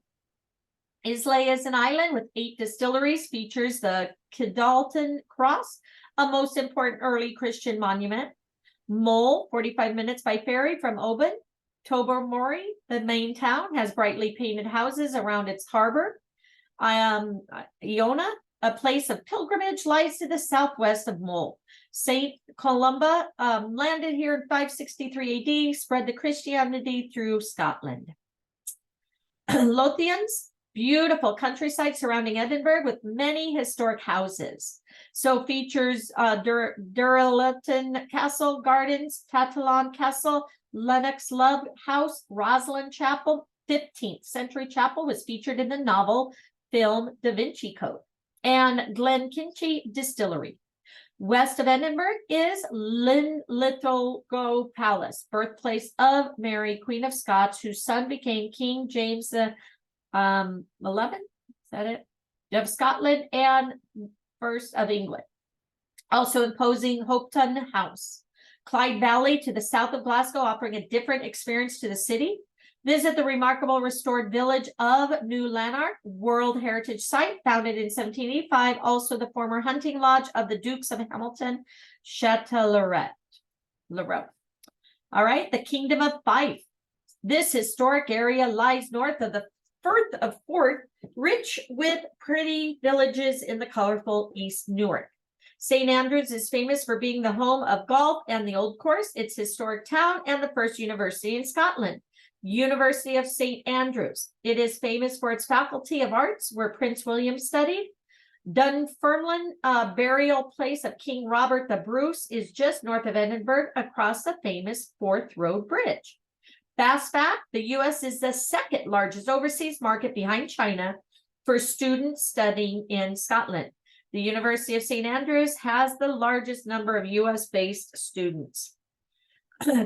Islay is an island with 8 distilleries, features the Kidalton Cross, a most important early Christian monument. Mull, 45 minutes by ferry from Oban. Tobermory, the main town, has brightly painted houses around its harbor. Iona, a place of pilgrimage, lies to the southwest of Mull. Saint Columba landed here in 563 AD, spread the Christianity through Scotland. Lothians, beautiful countryside surrounding Edinburgh with many historic houses. So features Durleton Castle Gardens, Tatalon Castle, Lennox Love House, Rosslyn Chapel. 15th century chapel was featured in the novel film Da Vinci Code. And Glenkinchie Distillery. West of Edinburgh is Linlithgow Palace, birthplace of Mary, Queen of Scots, whose son became King James XI, is that it? Of Scotland and first of England. Also imposing Hopetoun House. Clyde Valley to the south of Glasgow, offering a different experience to the city. Visit the remarkable restored village of New Lanark, World Heritage Site, founded in 1785, also the former hunting lodge of the Dukes of Hamilton, Châtellerault. All right, the Kingdom of Fife. This historic area lies north of the Firth of Forth, rich with pretty villages in the colorful East Newark. St. Andrews is famous for being the home of golf and the Old Course, its historic town, and the first university in Scotland. University of St. Andrews. It is famous for its Faculty of Arts, where Prince William studied. Dunfermline, burial place of King Robert the Bruce, is just north of Edinburgh, across the famous Forth Road Bridge. Fast fact, the U.S. is the second largest overseas market behind China, for students studying in Scotland. The University of St. Andrews has the largest number of US-based students.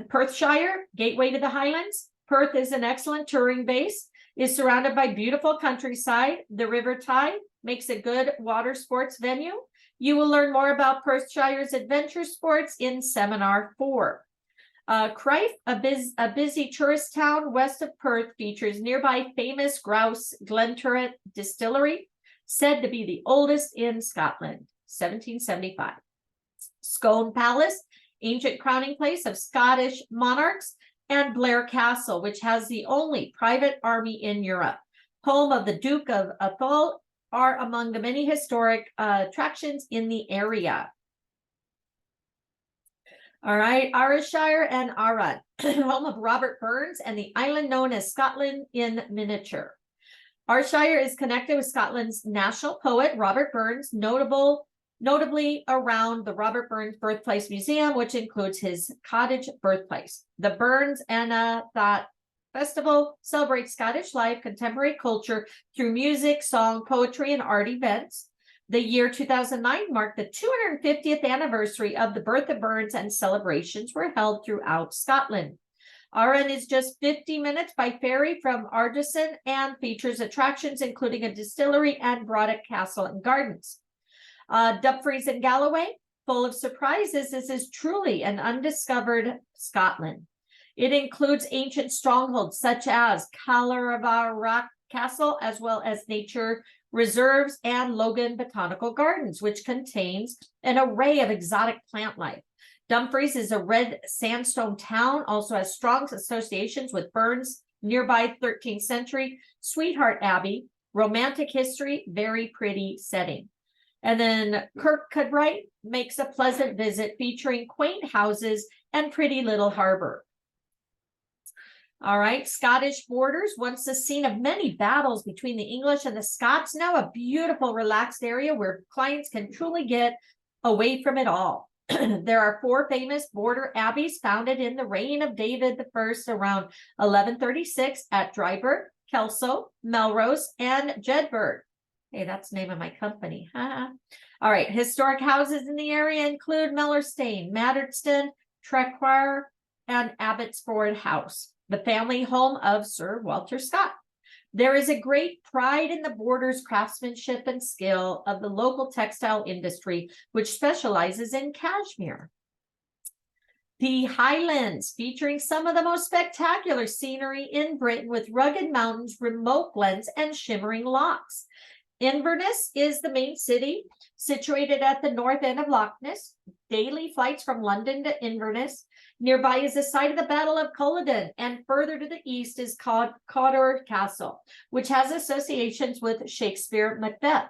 Perthshire, gateway to the Highlands. Perth is an excellent touring base, is surrounded by beautiful countryside. The River Tide makes a good water sports venue. You will learn more about Perthshire's adventure sports in Seminar 4. Crife, a busy tourist town west of Perth, features nearby famous grouse Glenturret distillery, said to be the oldest in Scotland, 1775. Scone Palace, ancient crowning place of Scottish monarchs, and Blair Castle, which has the only private army in Europe. Home of the Duke of Atholl, are among the many historic attractions in the area. All right, Ayrshire and Arran, home of Robert Burns and the island known as Scotland in miniature. Ayrshire is connected with Scotland's national poet, Robert Burns, notably around the Robert Burns Birthplace Museum, which includes his cottage birthplace. The Burns Anathat Festival celebrates Scottish life, contemporary culture through music, song, poetry, and art events. The year 2009 marked the 250th anniversary of the birth of Burns, and celebrations were held throughout Scotland. Arran is just 50 minutes by ferry from Ardisson and features attractions including a distillery and Broddick Castle and Gardens. Dumfries and Galloway, full of surprises. This is truly an undiscovered Scotland. It includes ancient strongholds such as Calaravarak Castle, as well as nature reserves and Logan Botanical Gardens, which contains an array of exotic plant life. Dumfries is a red sandstone town, also has strong associations with Burns, nearby 13th century Sweetheart Abbey, romantic history, very pretty setting. And then Kirkcudbright makes a pleasant visit featuring quaint houses and pretty little harbor. All right, Scottish borders, once the scene of many battles between the English and the Scots, now a beautiful, relaxed area where clients can truly get away from it all. There are 4 famous border abbeys founded in the reign of David I around 1136 at Dryburgh, Kelso, Melrose, and Jedburgh. Hey, that's the name of my company. All right, historic houses in the area include Mellerstain, Matterston, Trequar, and Abbotsford House, the family home of Sir Walter Scott. There is a great pride in the borders craftsmanship and skill of the local textile industry, which specializes in cashmere. The Highlands, featuring some of the most spectacular scenery in Britain with rugged mountains, remote glens, and shimmering lochs. Inverness is the main city, situated at the north end of Loch Ness. Daily flights from London to Inverness. Nearby is the site of the Battle of Culloden, and further to the east is Cawdor Castle, which has associations with Shakespeare Macbeth.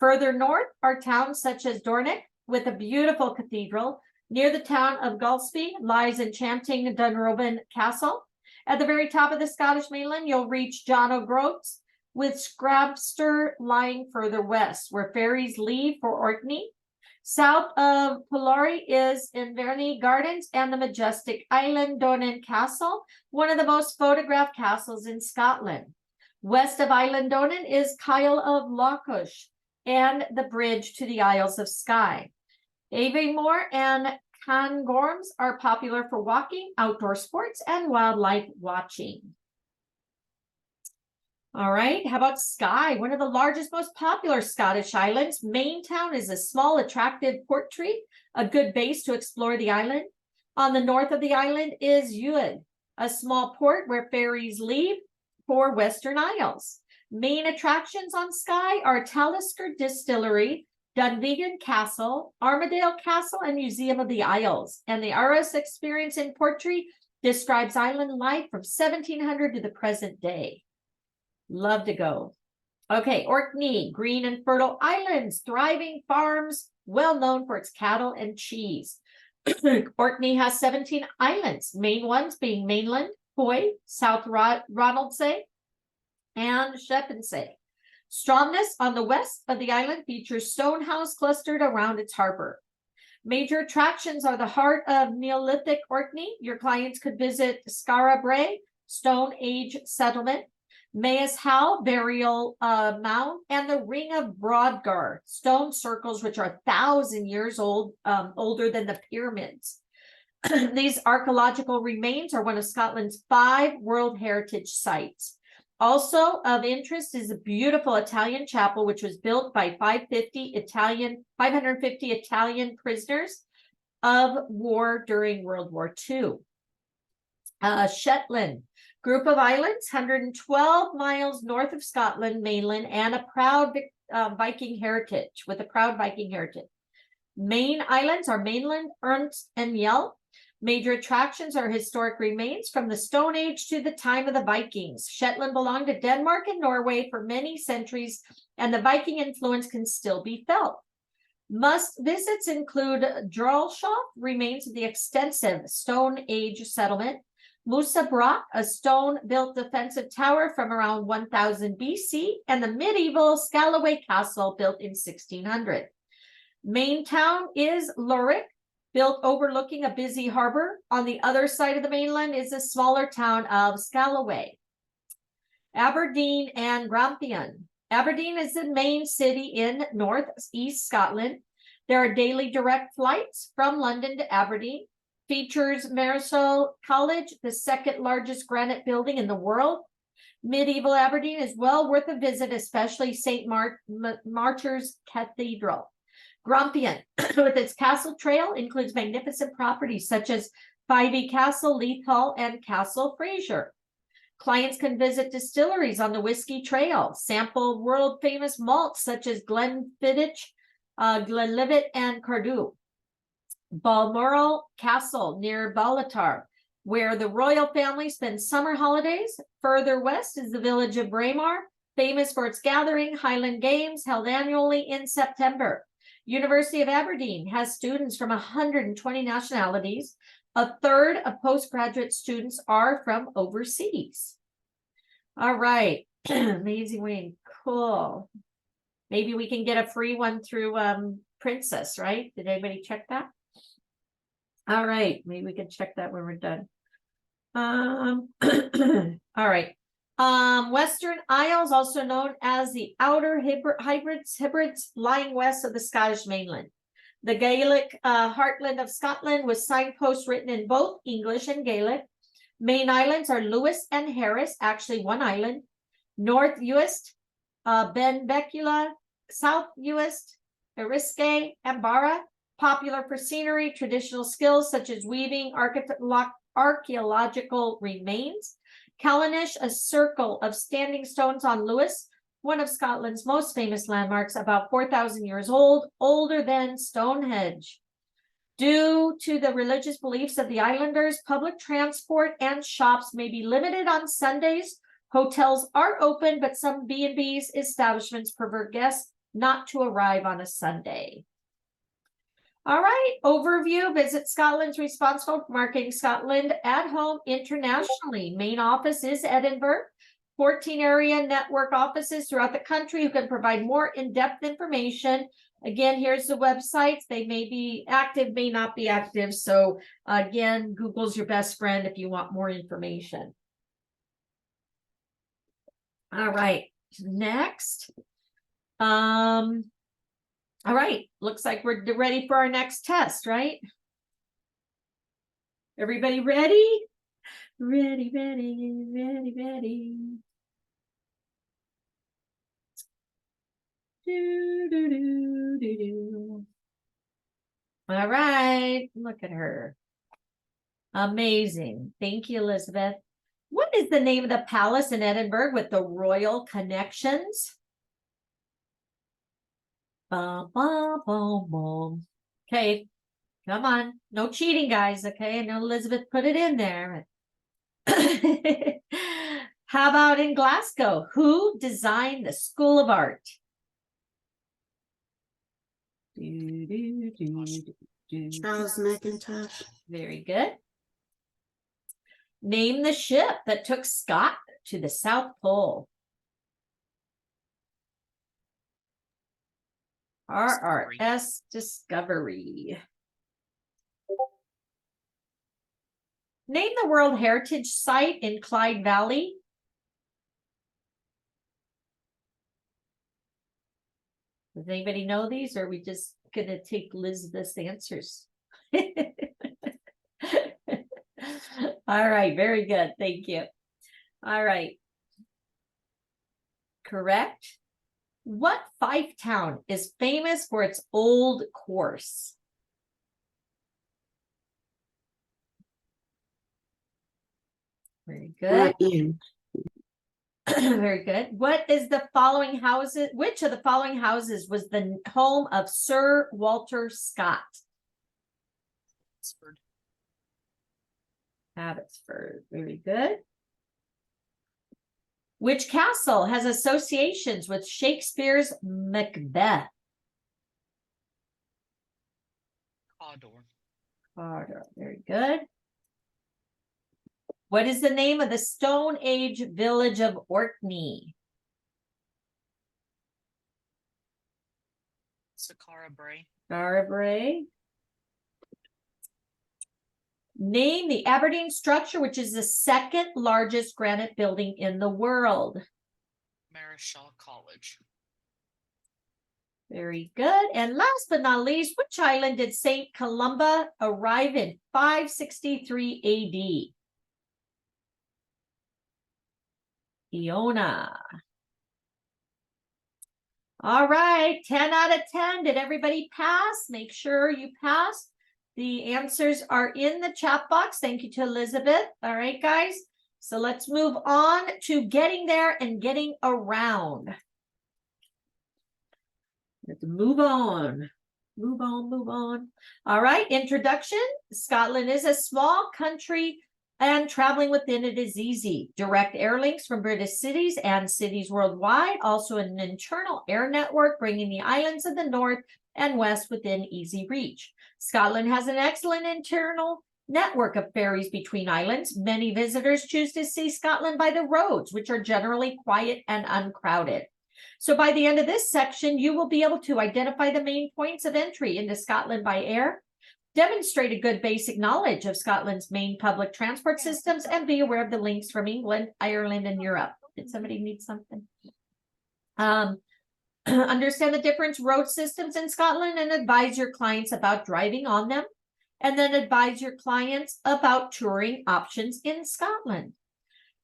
Further north are towns such as Dornoch, with a beautiful cathedral. Near the town of Gulspie lies enchanting Dunrobin Castle. At the very top of the Scottish mainland, you'll reach John O'Groats, with Scrabster lying further west, where ferries leave for Orkney. South of Polari is Inverness Gardens and the majestic Islandonan Castle, one of the most photographed castles in Scotland. West of Islandonan is Kyle of Lochush and the bridge to the Isles of Skye. Aviemore and Cairngorms are popular for walking, outdoor sports, and wildlife watching. All right, how about Skye? One of the largest, most popular Scottish islands. Maintown is a small, attractive port tree, a good base to explore the island. On the north of the island is Uid, a small port where ferries leave for Western Isles. Main attractions on Skye are Talisker Distillery, Dunvegan Castle, Armadale Castle, and Museum of the Isles. And the RS experience in Portree describes island life from 1700 to the present day. Love to go. Okay, Orkney, green and fertile islands, thriving farms, well known for its cattle and cheese. Orkney has 17 islands, main ones being Mainland, Hoy, South Ronaldsay, and Shepensay. Stromness on the west of the island features Stonehouse clustered around its harbor. Major attractions are the heart of Neolithic Orkney. Your clients could visit Skara Brae, Stone Age settlement, Mayes Howe burial mound, and the Ring of Brodgar, stone circles which are 1,000 years old, older than the pyramids. These archaeological remains are one of Scotland's 5 World Heritage Sites. Also of interest is a beautiful Italian chapel, which was built by 550 Italian prisoners of war during World War II. Shetland, group of islands, 112 miles north of Scotland mainland, and a proud Viking heritage, with a proud Viking heritage. Main islands are mainland, Ernst and Mjell. Major attractions are historic remains from the Stone Age to the time of the Vikings. Shetland belonged to Denmark and Norway for many centuries, and the Viking influence can still be felt. Must visits include Drolshof, remains of the extensive Stone Age settlement, Musa Brock, a stone-built defensive tower from around 1000 BC, and the medieval Scalloway Castle built in 1600. Main town is Lerwick, built overlooking a busy harbor. On the other side of the mainland is a smaller town of Scalloway. Aberdeen and Grampian. Aberdeen is the main city in northeast Scotland. There are daily direct flights from London to Aberdeen. Features Marisol College, the second largest granite building in the world. Medieval Aberdeen is well worth a visit, especially St. Martyr's Cathedral. Grampian, with its castle trail, includes magnificent properties such as Fyvie Castle, Leith Hall, and Castle Fraser. Clients can visit distilleries on the Whiskey Trail, sample world-famous malts such as Glenfiddich, Glenlivet, and Cardew. Balmoral Castle near Ballatar, where the royal family spends summer holidays. Further west is the village of Braemar, famous for its gathering Highland Games held annually in September. University of Aberdeen has students from 120 nationalities. A third of postgraduate students are from overseas. All right, Amazing Wing, cool. Maybe we can get a free one through Princess, right? Did anybody check that? All right, maybe we can check that when we're done. All right. Western Isles, also known as the Outer Hebrides, lying west of the Scottish mainland. The Gaelic heartland of Scotland, with signposts written in both English and Gaelic. Main islands are Lewis and Harris, actually one island. North Uist, Benbecula, South Uist, Eriskay, and Barra. Popular for scenery, traditional skills such as weaving, archaeological remains. Callanish, a circle of standing stones on Lewis, one of Scotland's most famous landmarks, about 4,000 years old, older than Stonehenge. Due to the religious beliefs of the islanders, public transport and shops may be limited on Sundays. Hotels are open, but some B&B's establishments prefer guests not to arrive on a Sunday. All right, overview. Visit Scotland's responsible for marketing Scotland at home internationally. Main office is Edinburgh. 14 area network offices throughout the country who can provide more in-depth information. Again, here's the websites. They may be active, may not be active. So again, Google's your best friend if you want more information. All right, next. All right, looks like we're ready for our next test, right? Everybody ready? Ready, ready, ready, ready. Do, do, do, do, do. All right, look at her. Amazing. Thank you, Elizabeth. What is the name of the palace in Edinburgh with the royal connections? Bum, bum, bum, bum. Okay, come on. No cheating, guys. Okay, I know Elizabeth put it in there. How about in Glasgow? Who designed the School of Art? Charles McIntosh. Very good. Name the ship that took Scott to the South Pole. RRS Discovery. Name the World Heritage Site in Clyde Valley. Does anybody know these, or are we just gonna take Elizabeth's answers? All right, very good. Thank you. All right. Correct. What Fife town is famous for its old course? Very good. Ian. Very good. What is the following houses? Which of the following houses was the home of Sir Walter Scott? Oxford. Abbotsford. Very good. Which castle has associations with Shakespeare's Macbeth? Cawdor. Carter. Very good. What is the name of the Stone Age village of Orkney? Saqqara Bray. Barbary. Name the Aberdeen structure, which is the second largest granite building in the world. Marischal College. Very good. And last but not least, which island did St. Columba arrive in 563 AD? Iona. All right, 10 out of 10. Did everybody pass? Make sure you pass. The answers are in the chat box. Thank you to Elizabeth. All right, guys. So let's move on to getting there and getting around. Let's move on. Move on, move on. All right, introduction. Scotland is a small country and traveling within it is easy. Direct air links from British cities and cities worldwide. Also an internal air network bringing the islands of the north and west within easy reach. Scotland has an excellent internal network of ferries between islands. Many visitors choose to see Scotland by the roads, which are generally quiet and uncrowded. So by the end of this section, you will be able to identify the main points of entry into Scotland by air, demonstrate a good basic knowledge of Scotland's main public transport systems, and be aware of the links from England, Ireland, and Europe. Did somebody need something? Understand the different road systems in Scotland and advise your clients about driving on them, and then advise your clients about touring options in Scotland.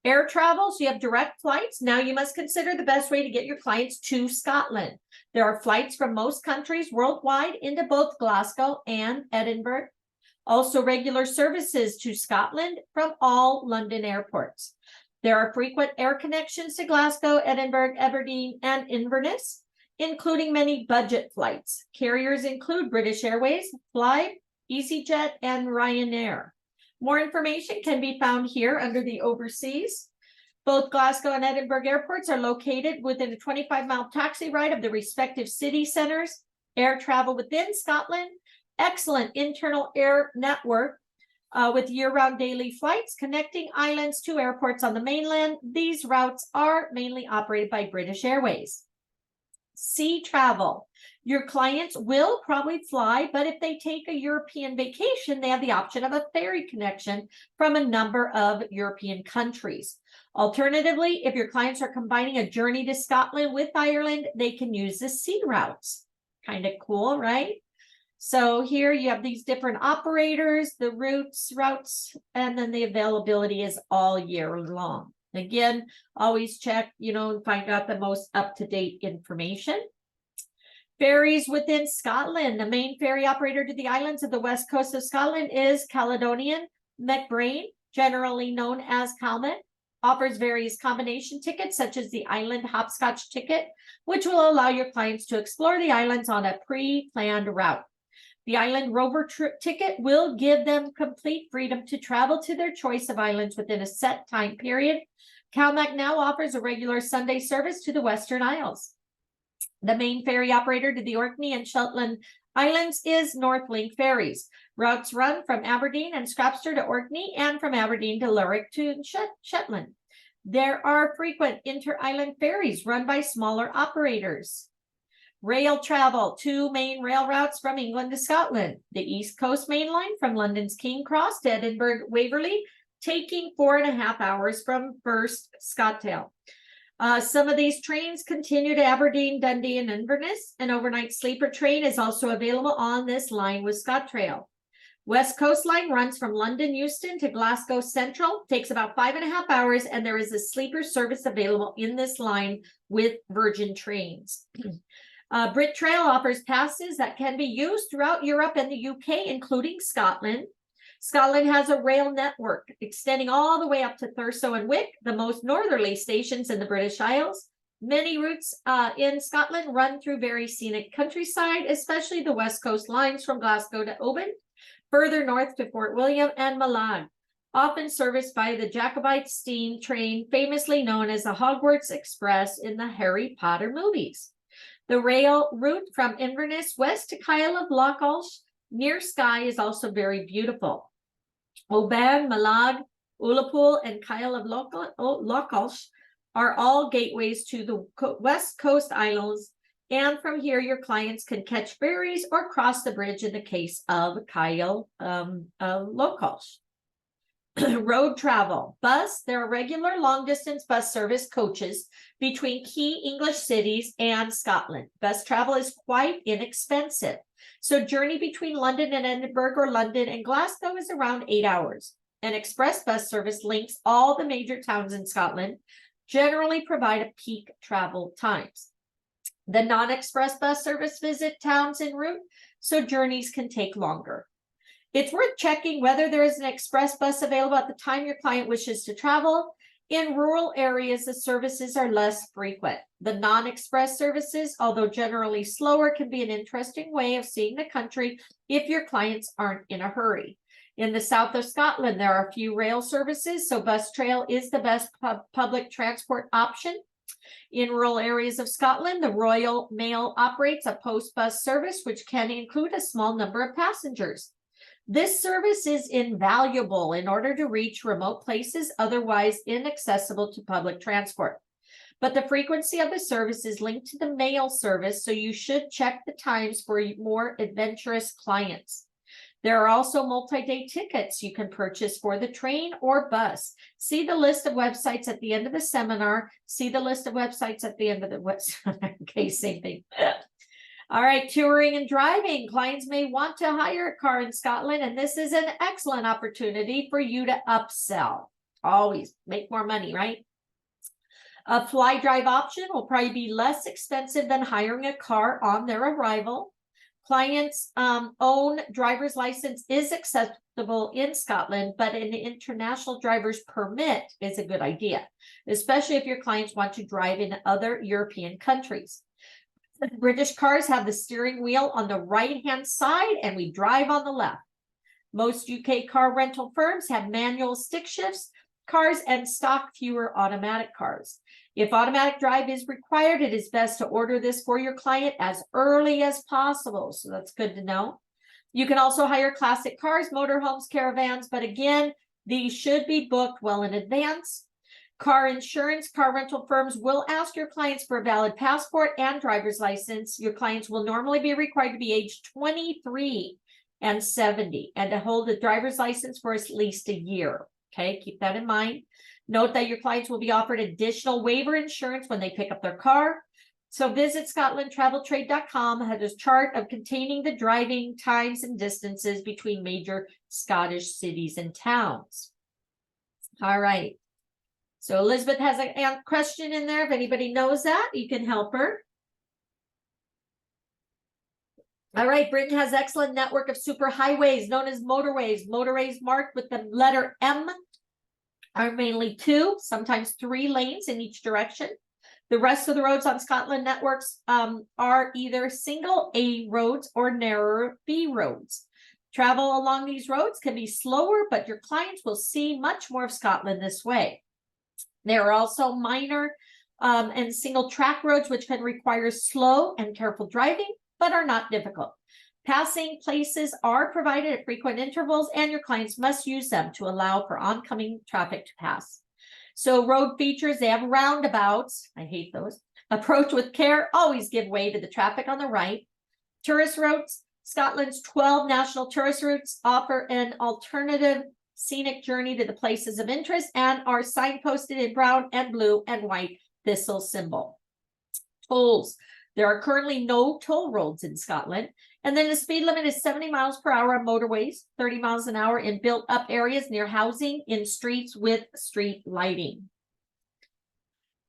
Air travel, so you have direct flights. Now you must consider the best way to get your clients to Scotland. There are flights from most countries worldwide into both Glasgow and Edinburgh. Also regular services to Scotland from all London airports. There are frequent air connections to Glasgow, Edinburgh, Aberdeen, and Inverness, including many budget flights. Carriers include British Airways, Fly, EasyJet, and Ryanair. More information can be found here under the overseas. Both Glasgow and Edinburgh airports are located within a 25-mile taxi ride of the respective city centers. Air travel within Scotland, excellent internal air network with year-round daily flights connecting islands to airports on the mainland. These routes are mainly operated by British Airways. Sea travel. Your clients will probably fly, but if they take a European vacation, they have the option of a ferry connection from a number of European countries. Alternatively, if your clients are combining a journey to Scotland with Ireland, they can use the sea routes. Kind of cool, right? So here you have these different operators, the routes, and then the availability is all year long. Again, always check, and find out the most up-to-date information. Ferries within Scotland. The main ferry operator to the islands of the west coast of Scotland is Caledonian MacBrayne, generally known as Calmet. Offers various combination tickets, such as the Island Hopscotch ticket, which will allow your clients to explore the islands on a pre-planned route. The Island Rover ticket will give them complete freedom to travel to their choice of islands within a set time period. CalMac now offers a regular Sunday service to the Western Isles. The main ferry operator to the Orkney and Shetland Islands is Northlink Ferries. Routes run from Aberdeen and Scrapster to Orkney and from Aberdeen to Lerwick to Shetland. There are frequent inter-island ferries run by smaller operators. Rail travel, 2 main rail routes from England to Scotland. The East Coast Main Line from London's King's Cross to Edinburgh Waverley, taking 4.5 hours from First Scottail. Some of these trains continue to Aberdeen, Dundee, and Inverness. An overnight sleeper train is also available on this line with ScotRail. West Coast Line runs from London Euston to Glasgow Central, takes about 5.5 hours, and there is a sleeper service available in this line with Virgin Trains. Brit Trail offers passes that can be used throughout Europe and the UK, including Scotland. Scotland has a rail network extending all the way up to Thurso and Wick, the most northerly stations in the British Isles. Many routes in Scotland run through very scenic countryside, especially the West Coast lines from Glasgow to Oban, further north to Fort William and Mallaig, often serviced by the Jacobite steam train, famously known as the Hogwarts Express in the Harry Potter movies. The rail route from Inverness west to Kyle of Lochalsh near Skye is also very beautiful. Oban, Mallaig, Ullapool, and Kyle of Lochalsh are all gateways to the West Coast Islands, and from here your clients can catch ferries or cross the bridge in the case of Kyle Lochalsh. Road travel. Bus. There are regular long-distance bus service coaches between key English cities and Scotland. Bus travel is quite inexpensive. So journey between London and Edinburgh or London and Glasgow is around 8 hours. An express bus service links all the major towns in Scotland, generally provide a peak travel times. The non-express bus service visit towns en route, so journeys can take longer. It's worth checking whether there is an express bus available at the time your client wishes to travel. In rural areas, the services are less frequent. The non-express services, although generally slower, can be an interesting way of seeing the country if your clients aren't in a hurry. In the south of Scotland, there are a few rail services, so bus trail is the best public transport option. In rural areas of Scotland, the Royal Mail operates a post bus service, which can include a small number of passengers. This service is invaluable in order to reach remote places otherwise inaccessible to public transport. But the frequency of the service is linked to the mail service, so you should check the times for more adventurous clients. There are also multi-day tickets you can purchase for the train or bus. See the list of websites at the end of the seminar. See the list of websites at the end of the website. Okay, same thing. All right, touring and driving. Clients may want to hire a car in Scotland, and this is an excellent opportunity for you to upsell. Always make more money, right? A fly drive option will probably be less expensive than hiring a car on their arrival. Clients' own driver's license is acceptable in Scotland, but an international driver's permit is a good idea, especially if your clients want to drive in other European countries. British cars have the steering wheel on the right-hand side and we drive on the left. Most UK car rental firms have manual stick shifts cars and stock fewer automatic cars. If automatic drive is required, it is best to order this for your client as early as possible. So that's good to know. You can also hire classic cars, motorhomes, caravans, but again, these should be booked well in advance. Car insurance, car rental firms will ask your clients for a valid passport and driver's license. Your clients will normally be required to be aged 23 and 70 and to hold a driver's license for at least a year. Okay, keep that in mind. Note that your clients will be offered additional waiver insurance when they pick up their car. So visit scotlandtraveltrade.com, has a chart of containing the driving times and distances between major Scottish cities and towns. All right. So Elizabeth has a question in there. If anybody knows that, you can help her. All right, Britain has excellent network of superhighways known as motorways. Motorways marked with the letter M are mainly 2, sometimes 3 lanes in each direction. The rest of the roads on Scotland networks are either single A roads or narrower B roads. Travel along these roads can be slower, but your clients will see much more of Scotland this way. There are also minor and single track roads, which can require slow and careful driving, but are not difficult. Passing places are provided at frequent intervals, and your clients must use them to allow for oncoming traffic to pass. So road features, they have roundabouts. I hate those. Approach with care, always give way to the traffic on the right. Tourist routes, Scotland's 12 national tourist routes offer an alternative scenic journey to the places of interest and are signposted in brown and blue and white thistle symbol. Tolls. There are currently no toll roads in Scotland. And then the speed limit is 70 miles per hour on motorways, 30 miles an hour in built up areas near housing, in streets with street lighting.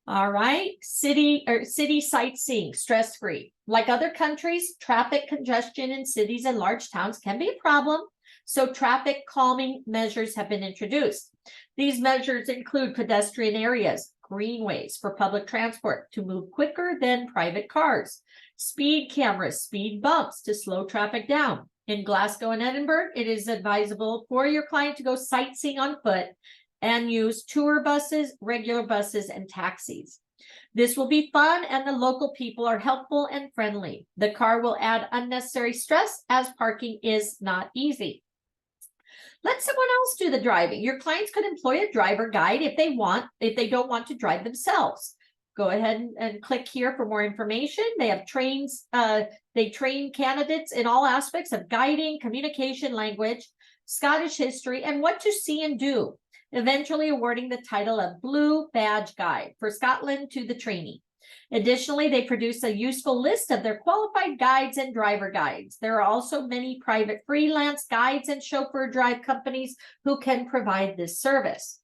All right, city sightseeing, stress-free. Like other countries, traffic congestion in cities and large towns can be a problem. So traffic calming measures have been introduced. These measures include pedestrian areas, greenways for public transport to move quicker than private cars, speed cameras, speed bumps to slow traffic down. In Glasgow and Edinburgh, it is advisable for your client to go sightseeing on foot and use tour buses, regular buses, and taxis. This will be fun, and the local people are helpful and friendly. The car will add unnecessary stress as parking is not easy. Let someone else do the driving. Your clients could employ a driver guide if they don't want to drive themselves. Go ahead and click here for more information. They have they train candidates in all aspects of guiding, communication, language, Scottish history, and what to see and do, eventually awarding the title of Blue Badge Guide for Scotland to the trainee. Additionally, they produce a useful list of their qualified guides and driver guides. There are also many private freelance guides and chauffeur drive companies who can provide this service.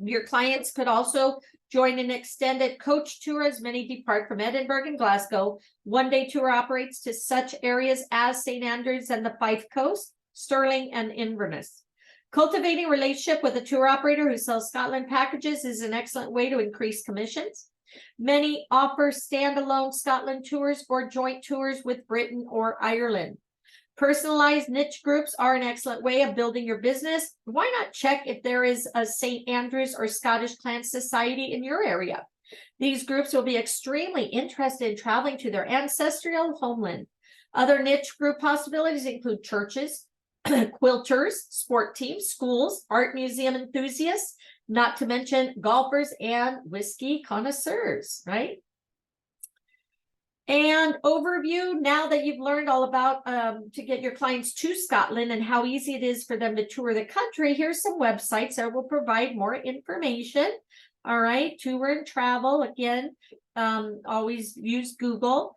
Your clients could also join an extended coach tour, as many depart from Edinburgh and Glasgow. One-day tour operates to such areas as St. Andrews and the Fife Coast, Stirling and Inverness. Cultivating a relationship with a tour operator who sells Scotland packages is an excellent way to increase commissions. Many offer standalone Scotland tours or joint tours with Britain or Ireland. Personalized niche groups are an excellent way of building your business. Why not check if there is a St. Andrews or Scottish Clan Society in your area? These groups will be extremely interested in traveling to their ancestral homeland. Other niche group possibilities include churches, quilters, sport teams, schools, art museum enthusiasts, not to mention golfers and whiskey connoisseurs, right? And overview, now that you've learned all about to get your clients to Scotland and how easy it is for them to tour the country, here's some websites that will provide more information. All right, tour and travel, again, always use Google.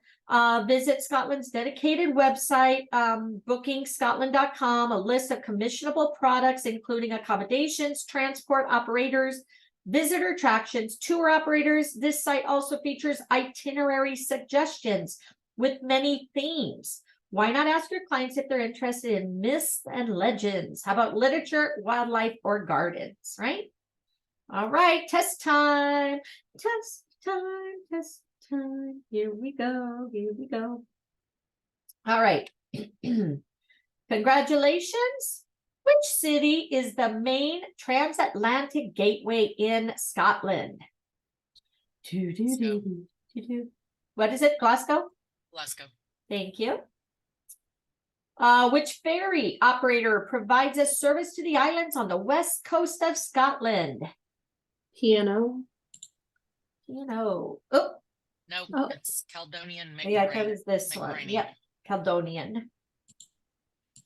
Visit Scotland's dedicated website, bookingscotland.com, a list of commissionable products, including accommodations, transport operators, visitor attractions, tour operators. This site also features itinerary suggestions with many themes. Why not ask your clients if they're interested in myths and legends? How about literature, wildlife, or gardens, right? All right, test time, test time, test time. Here we go, here we go. All right. Congratulations. Which city is the main transatlantic gateway in Scotland? What is it? Glasgow? Glasgow. Thank you. Which ferry operator provides a service to the islands on the west coast of Scotland? Piano. Oh, No, Oh. it's Caledonian. yeah, that is this one. McGrady. Yep, Caledonian.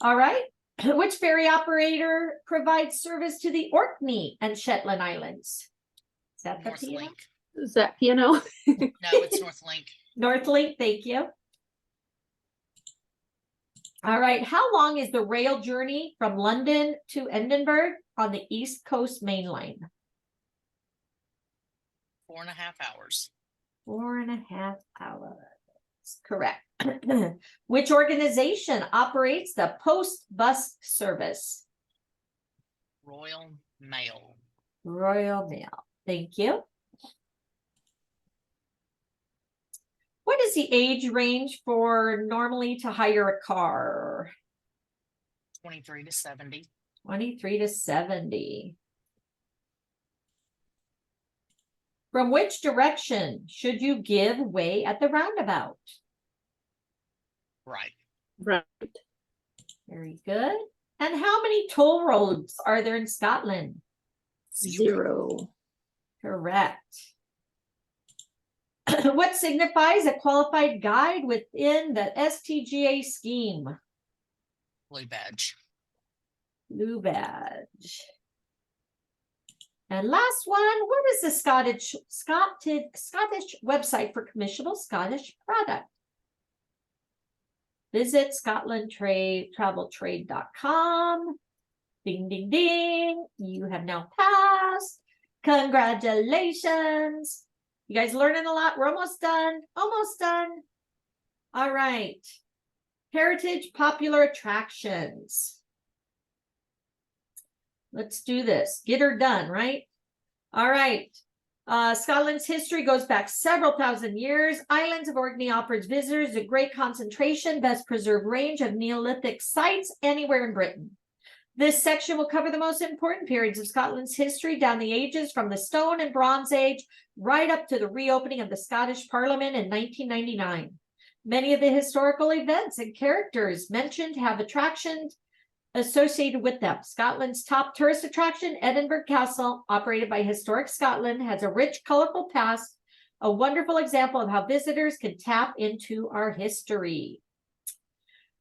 All right. Which ferry operator provides service to the Orkney and Shetland Islands? Is that the piano? Northlink. Is that piano? No, it's Northlink. Northlink, thank you. All right, how long is the rail journey from London to Edinburgh on the East Coast Main Line? 4.5 hours. 4.5 hours. Correct. Which organization operates the post bus service? Royal Mail. Royal Mail. Thank you. What is the age range for normally to hire a car? 23 to 70. 23 to 70. From which direction should you give way at the roundabout? Right. Right. Very good. And how many toll roads are there in Scotland? 0. Correct. What signifies a qualified guide within the STGA scheme? Blue badge. Blue badge. And last one, what is the Scottish website for commissionable Scottish product? Visit scotlandtraveltrade.com. Ding, ding, ding. You have now passed. Congratulations. You guys learning a lot. We're almost done. Almost done. All right. Heritage popular attractions. Let's do this. Get her done, right? All right. Scotland's history goes back several thousand years. Islands of Orkney offers visitors a great concentration, best preserved range of Neolithic sites anywhere in Britain. This section will cover the most important periods of Scotland's history down the ages from the Stone and Bronze Age right up to the reopening of the Scottish Parliament in 1999. Many of the historical events and characters mentioned have attractions associated with them. Scotland's top tourist attraction, Edinburgh Castle, operated by Historic Scotland, has a rich, colorful past, a wonderful example of how visitors can tap into our history.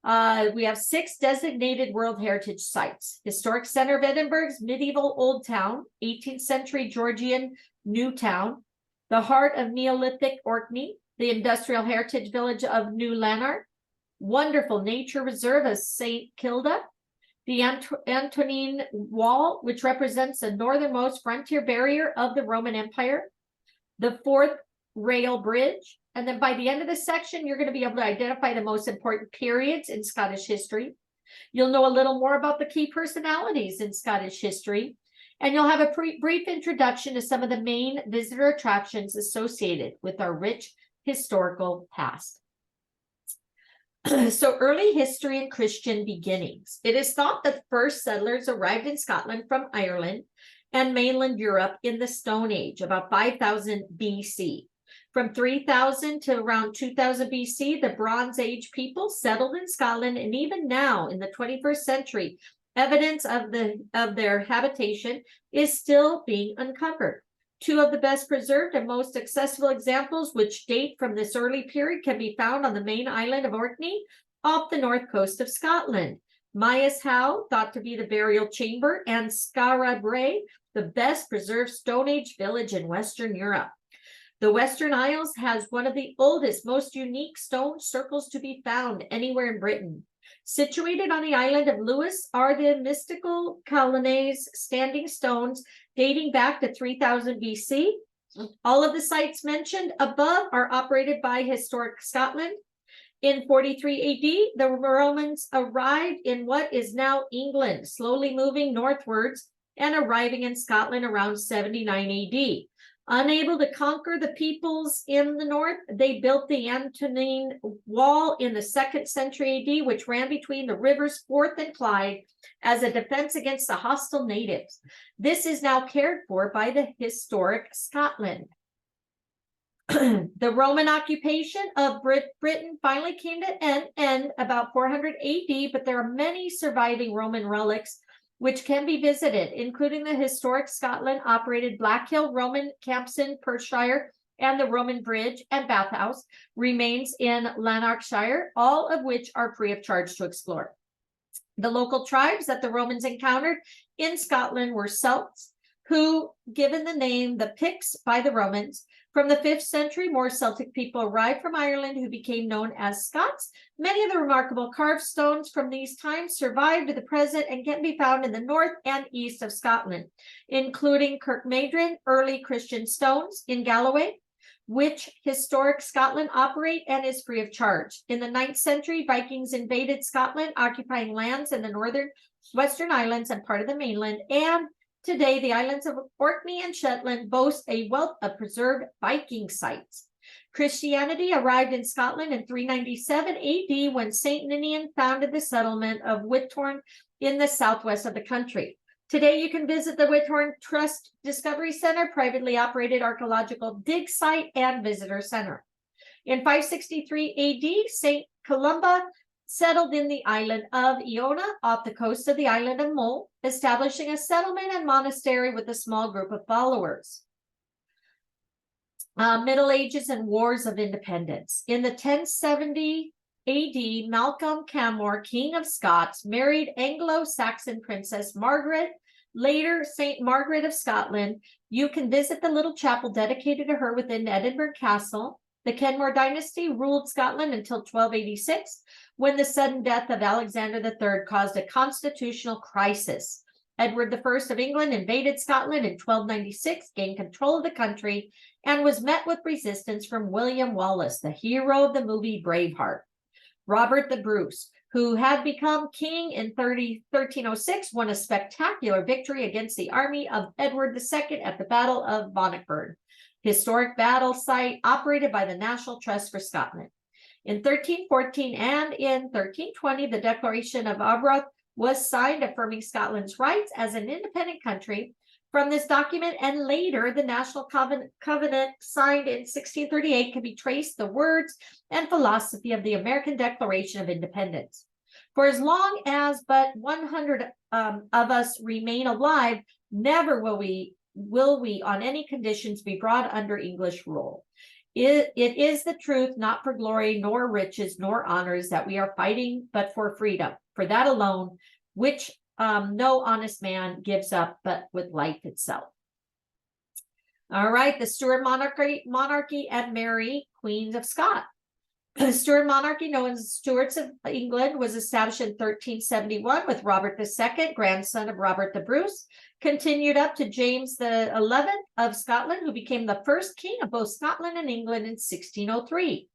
We have 6 designated World Heritage Sites. Historic Center of Edinburgh's medieval Old Town, 18th century Georgian New Town, the heart of Neolithic Orkney, the Industrial Heritage Village of New Lanark, wonderful nature reserve of St. Kilda, the Antonine Wall, which represents the northernmost frontier barrier of the Roman Empire, the 4th Rail Bridge, and then by the end of this section, you're going to be able to identify the most important periods in Scottish history. You'll know a little more about the key personalities in Scottish history, and you'll have a brief introduction to some of the main visitor attractions associated with our rich historical past. So early history and Christian beginnings. It is thought that the first settlers arrived in Scotland from Ireland and mainland Europe in the Stone Age, about 5000 BC. From 3000 to around 2000 BC, the Bronze Age people settled in Scotland, and even now in the 21st century, evidence of their habitation is still being uncovered. 2 of the best preserved and most accessible examples, which date from this early period, can be found on the main island of Orkney off the north coast of Scotland. Myas Howe, thought to be the burial chamber, and Skara Brae, the best preserved Stone Age village in Western Europe. The Western Isles has one of the oldest, most unique stone circles to be found anywhere in Britain. Situated on the island of Lewis are the mystical colonnades, standing stones dating back to 3000 BC. All of the sites mentioned above are operated by Historic Scotland. In 43 AD, the Romans arrived in what is now England, slowly moving northwards and arriving in Scotland around 79 AD. Unable to conquer the peoples in the north, they built the Antonine Wall in the 2nd century AD, which ran between the rivers Forth and Clyde as a defense against the hostile natives. This is now cared for by the Historic Scotland. The Roman occupation of Britain finally came to an end about 400 AD, but there are many surviving Roman relics which can be visited, including the Historic Scotland operated Black Hill Roman camps in Perthshire and the Roman Bridge and Bathhouse remains in Lanarkshire, all of which are free of charge to explore. The local tribes that the Romans encountered in Scotland were Celts, who, given the name the Picts by the Romans. From the 5th century, more Celtic people arrived from Ireland who became known as Scots. Many of the remarkable carved stones from these times survive to the present and can be found in the north and east of Scotland, including Kirkmadrin, early Christian stones in Galloway, which Historic Scotland operate and is free of charge. In the 9th century, Vikings invaded Scotland, occupying lands in the northern Western Islands and part of the mainland, and today, the islands of Orkney and Shetland boast a wealth of preserved Viking sites. Christianity arrived in Scotland in 397 AD when St. Ninian founded the settlement of Whithorn in the southwest of the country. Today, you can visit the Whithorn Trust Discovery Center, privately operated archaeological dig site and visitor center. In 563 AD, St. Columba settled in the island of Iona off the coast of the island of Mull, establishing a settlement and monastery with a small group of followers. Middle Ages and Wars of Independence. In the 1070 AD, Malcolm Canmore, King of Scots, married Anglo-Saxon Princess Margaret later Saint Margaret of Scotland. You can visit the little chapel dedicated to her within Edinburgh Castle. The Kenmore dynasty ruled Scotland until 1286, when the sudden death of Alexander III caused a constitutional crisis. Edward I of England invaded Scotland in 1296, gained control of the country, and was met with resistance from William Wallace, the hero of the movie Braveheart. Robert the Bruce, who had become king in 1306, won a spectacular victory against the army of Edward II at the Battle of Bannockburn, historic battle site operated by the National Trust for Scotland. In 1314 and in 1320, the Declaration of Arbroath was signed, affirming Scotland's rights as an independent country. From this document and later the National Covenant signed in 1638 can be traced the words and philosophy of the American Declaration of Independence. For as long as but 100 of us remain alive, never will we on any conditions be brought under English rule. It is the truth, not for glory, nor riches, nor honors, that we are fighting, but for freedom, for that alone, which no honest man gives up, but with life itself. All right, the Stuart monarchy and Mary, Queen of Scots. The Stuart monarchy, known as the Stuarts of England, was established in 1371 with Robert II, grandson of Robert the Bruce, continued up to James XI of Scotland, who became the first king of both Scotland and England in 1603.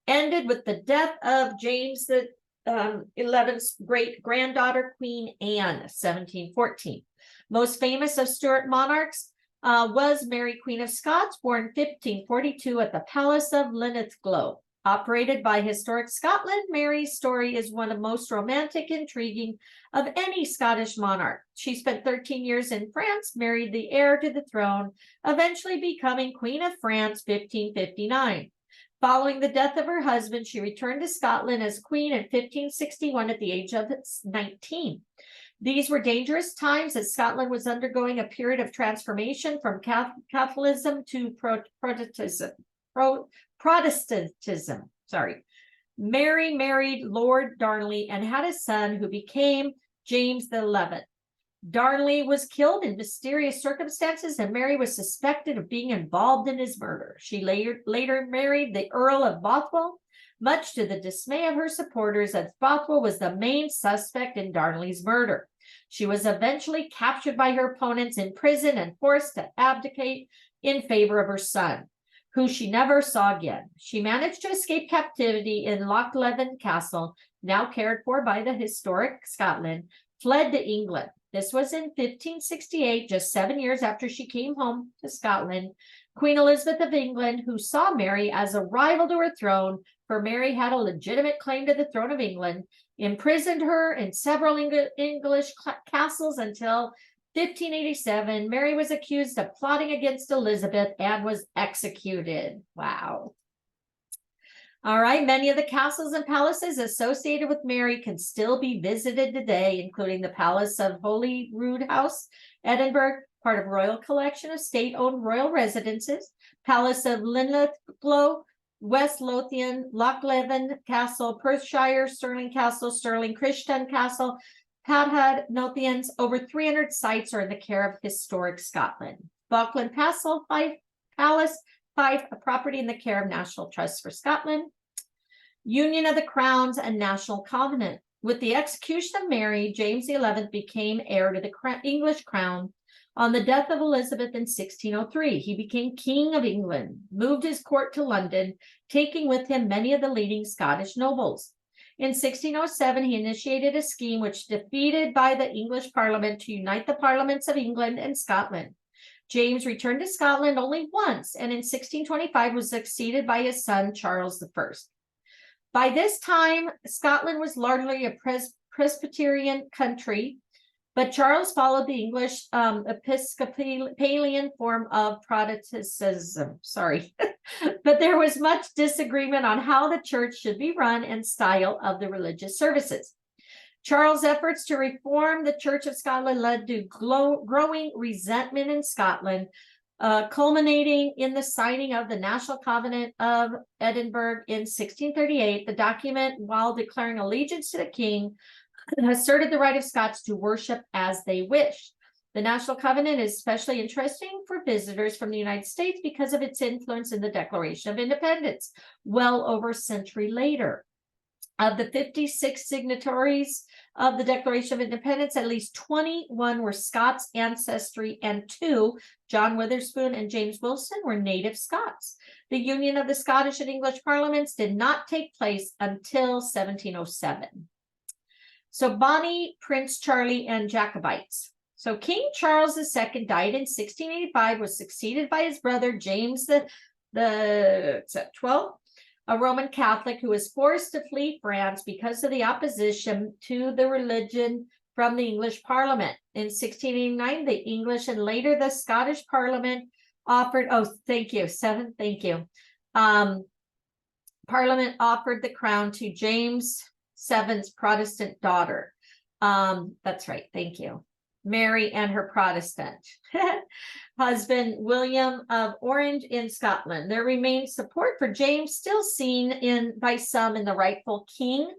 Ended with the death of James XI's great-granddaughter, Queen Anne, 1714. Most famous of Stuart monarchs was Mary, Queen of Scots, born 1542 at the Palace of Linlithgow. Operated by Historic Scotland, Mary's story is one of most romantic, intriguing of any Scottish monarch. She spent 13 years in France, married the heir to the throne, eventually becoming Queen of France 1559. Following the death of her husband, she returned to Scotland as queen in 1561 at the age of 19. These were dangerous times as Scotland was undergoing a period of transformation from Catholicism to Protestantism. Mary married Lord Darnley and had a son who became James XI. Darnley was killed in mysterious circumstances, and Mary was suspected of being involved in his murder. She later married the Earl of Bothwell, much to the dismay of her supporters, as Bothwell was the main suspect in Darnley's murder. She was eventually captured by her opponents, imprisoned, and forced to abdicate in favor of her son, who she never saw again. She managed to escape captivity in Loch Leven Castle, now cared for by the Historic Scotland, fled to England. This was in 1568, just 7 years after she came home to Scotland. Queen Elizabeth of England, who saw Mary as a rival to her throne, for Mary had a legitimate claim to the throne of England, imprisoned her in several English castles until 1587. Mary was accused of plotting against Elizabeth and was executed. Wow. All right, many of the castles and palaces associated with Mary can still be visited today, including the Palace of Holyrood House, Edinburgh, part of Royal Collection of state-owned royal residences, Palace of Linlithgow, West Lothian, Loch Leven Castle, Perthshire, Stirling Castle, Stirling Crichton Castle, Padhad, Nothians. Over 300 sites are in the care of Historic Scotland. Falkland Castle, Palace, Fife, a property in the care of National Trust for Scotland. Union of the Crowns and National Covenant. With the execution of Mary, James XI became heir to the English crown. On the death of Elizabeth in 1603, he became King of England, moved his court to London, taking with him many of the leading Scottish nobles. In 1607, he initiated a scheme which defeated by the English Parliament to unite the parliaments of England and Scotland. James returned to Scotland only once, and in 1625 was succeeded by his son, Charles I. By this time, Scotland was largely a Presbyterian country, but Charles followed the English Episcopalian form of Protestantism. But there was much disagreement on how the church should be run and style of the religious services. Charles' efforts to reform the Church of Scotland led to growing resentment in Scotland, culminating in the signing of the National Covenant of Edinburgh in 1638. The document, while declaring allegiance to the king, asserted the right of Scots to worship as they wished. The National Covenant is especially interesting for visitors from the United States because of its influence in the Declaration of Independence, well over a century later. Of the 56 signatories of the Declaration of Independence, at least 21 were Scots ancestry, and 2, John Witherspoon and James Wilson, were native Scots. The union of the Scottish and English parliaments did not take place until 1707. So Bonnie, Prince Charlie, and Jacobites. So King Charles II died in 1685, was succeeded by his brother James the 12th, a Roman Catholic who was forced to flee France because of the opposition to the religion from the English Parliament. In 1689, the English and later the Scottish Parliament offered, Parliament offered the crown to James VII's Protestant daughter. That's right, thank you. Mary and her Protestant husband, William of Orange in Scotland. There remains support for James, still seen by some in the rightful king,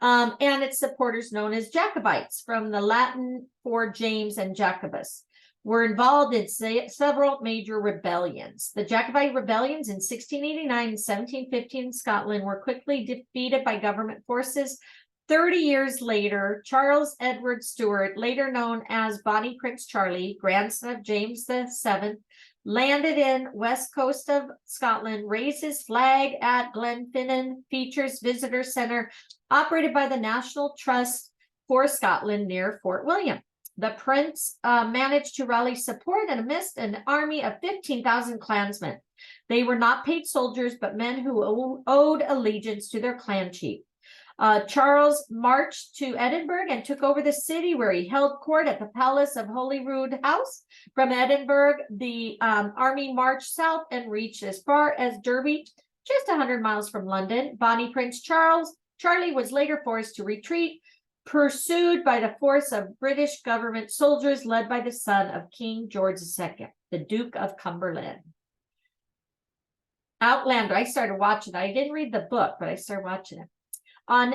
and its supporters known as Jacobites, from the Latin for James and Jacobus, were involved in several major rebellions. The Jacobite rebellions in 1689 and 1715 in Scotland were quickly defeated by government forces. 30 years later, Charles Edward Stuart, later known as Bonnie Prince Charlie, grandson of James VII, landed in west coast of Scotland, raised his flag at Glenfinnan Features Visitor Centre, operated by the National Trust for Scotland near Fort William. The prince managed to rally support and amassed an army of 15,000 clansmen. They were not paid soldiers, but men who owed allegiance to their clan chief. Charles marched to Edinburgh and took over the city, where he held court at the Palace of Holyrood House. From Edinburgh, the army marched south and reached as far as Derby, just 100 miles from London. Bonnie Prince Charlie was later forced to retreat, pursued by the force of British government soldiers led by the son of King George II, the Duke of Cumberland. Outlander, I started watching it. I didn't read the book, but I started watching it. On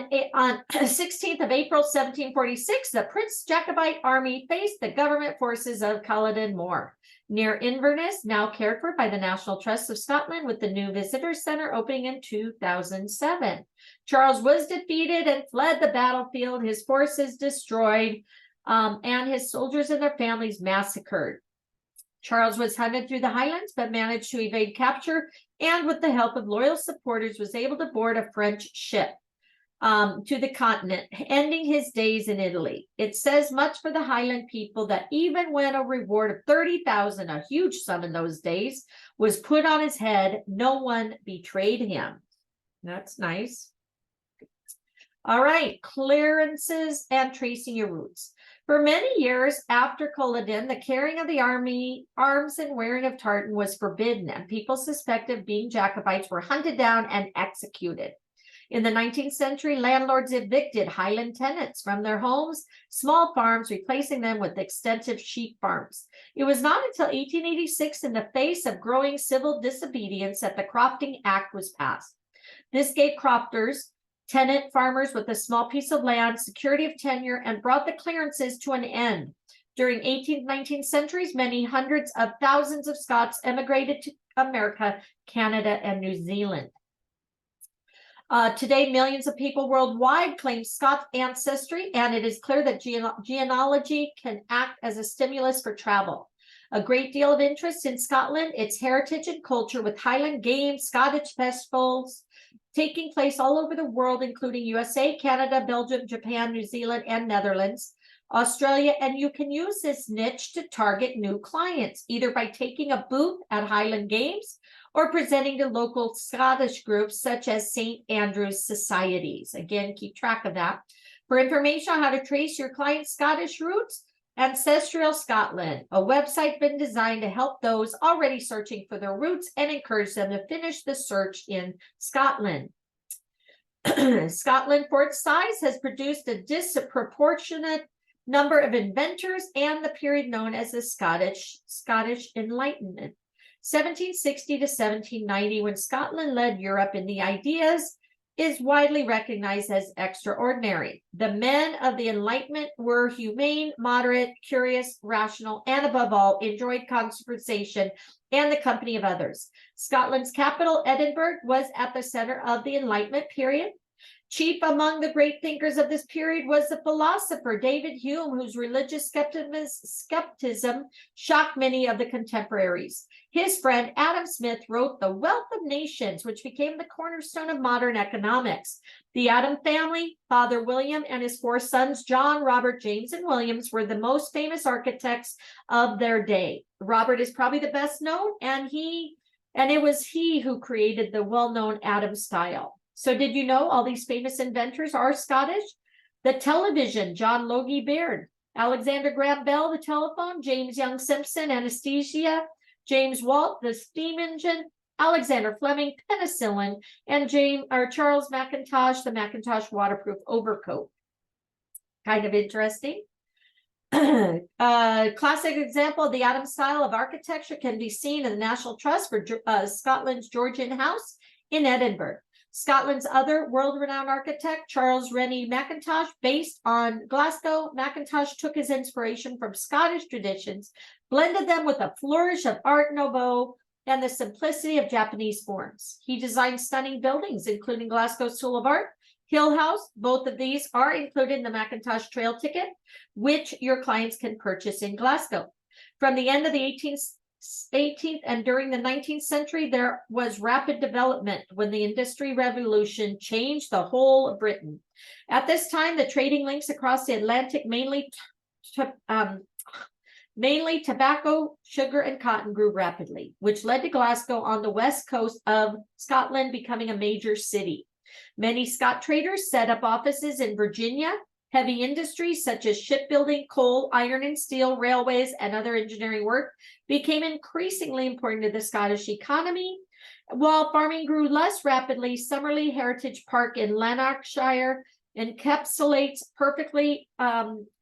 16th of April, 1746, the Prince Jacobite army faced the government forces of Culloden Moor near Inverness, now cared for by the National Trust of Scotland, with the new visitor center opening in 2007. Charles was defeated and fled the battlefield, his forces destroyed, and his soldiers and their families massacred. Charles was hunted through the Highlands, but managed to evade capture, and with the help of loyal supporters was able to board a French ship to the continent, ending his days in Italy. It says much for the Highland people that even when a reward of 30,000, a huge sum in those days, was put on his head, no one betrayed him. That's nice. All right, clearances and tracing your roots. For many years after Culloden, the carrying of the army, arms, and wearing of tartan was forbidden, and people suspected of being Jacobites were hunted down and executed. In the 19th century, landlords evicted Highland tenants from their homes, small farms, replacing them with extensive sheep farms. It was not until 1886, in the face of growing civil disobedience, that the Crofting Act was passed. This gave crofters, tenant farmers with a small piece of land, security of tenure, and brought the clearances to an end. During 18th and 19th centuries, many hundreds of thousands of Scots emigrated to America, Canada, and New Zealand. Today, millions of people worldwide claim Scots ancestry, and it is clear that genealogy can act as a stimulus for travel. A great deal of interest in Scotland, its heritage and culture, with Highland games, Scottish festivals taking place all over the world, including USA, Canada, Belgium, Japan, New Zealand, and Netherlands, Australia, and you can use this niche to target new clients, either by taking a booth at Highland Games or presenting to local Scottish groups such as St. Andrew's Societies. Again, keep track of that. For information on how to trace your client's Scottish roots, Ancestral Scotland, a website been designed to help those already searching for their roots and encourage them to finish the search in Scotland. Scotland, for its size, has produced a disproportionate number of inventors and the period known as the Scottish Enlightenment. 1760 to 1790, when Scotland led Europe in the ideas is widely recognized as extraordinary. The men of the Enlightenment were humane, moderate, curious, rational, and above all, enjoyed conversation and the company of others. Scotland's capital, Edinburgh, was at the center of the Enlightenment period. Chief among the great thinkers of this period was the philosopher David Hume, whose religious skepticism shocked many of the contemporaries. His friend Adam Smith wrote The Wealth of Nations, which became the cornerstone of modern economics. The Adam family, Father William and his 4 sons, John, Robert, James, and Williams, were the most famous architects of their day. Robert is probably the best known, and it was he who created the well-known Adam style. So did you know all these famous inventors are Scottish? The television, John Logie Baird, Alexander Graham Bell, the telephone, James Young Simpson, anesthesia, James Watt, the steam engine, Alexander Fleming, penicillin, and Charles Macintosh, the Macintosh waterproof overcoat. Kind of interesting. Classic example of the Adam style of architecture can be seen in the National Trust for Scotland's Georgian House in Edinburgh. Scotland's other world-renowned architect, Charles Rennie Macintosh, based on Glasgow, Macintosh took his inspiration from Scottish traditions, blended them with a flourish of Art Nouveau and the simplicity of Japanese forms. He designed stunning buildings, including Glasgow School of Art, Hill House. Both of these are included in the Macintosh Trail ticket, which your clients can purchase in Glasgow. From the end of the 18th and during the 19th century, there was rapid development when the Industry Revolution changed the whole of Britain. At this time, the trading links across the Atlantic, mainly tobacco, sugar, and cotton, grew rapidly, which led to Glasgow on the west coast of Scotland becoming a major city. Many Scot traders set up offices in Virginia. Heavy industries such as shipbuilding, coal, iron and steel, railways, and other engineering work became increasingly important to the Scottish economy. While farming grew less rapidly, Summerley Heritage Park in Lanarkshire encapsulates perfectly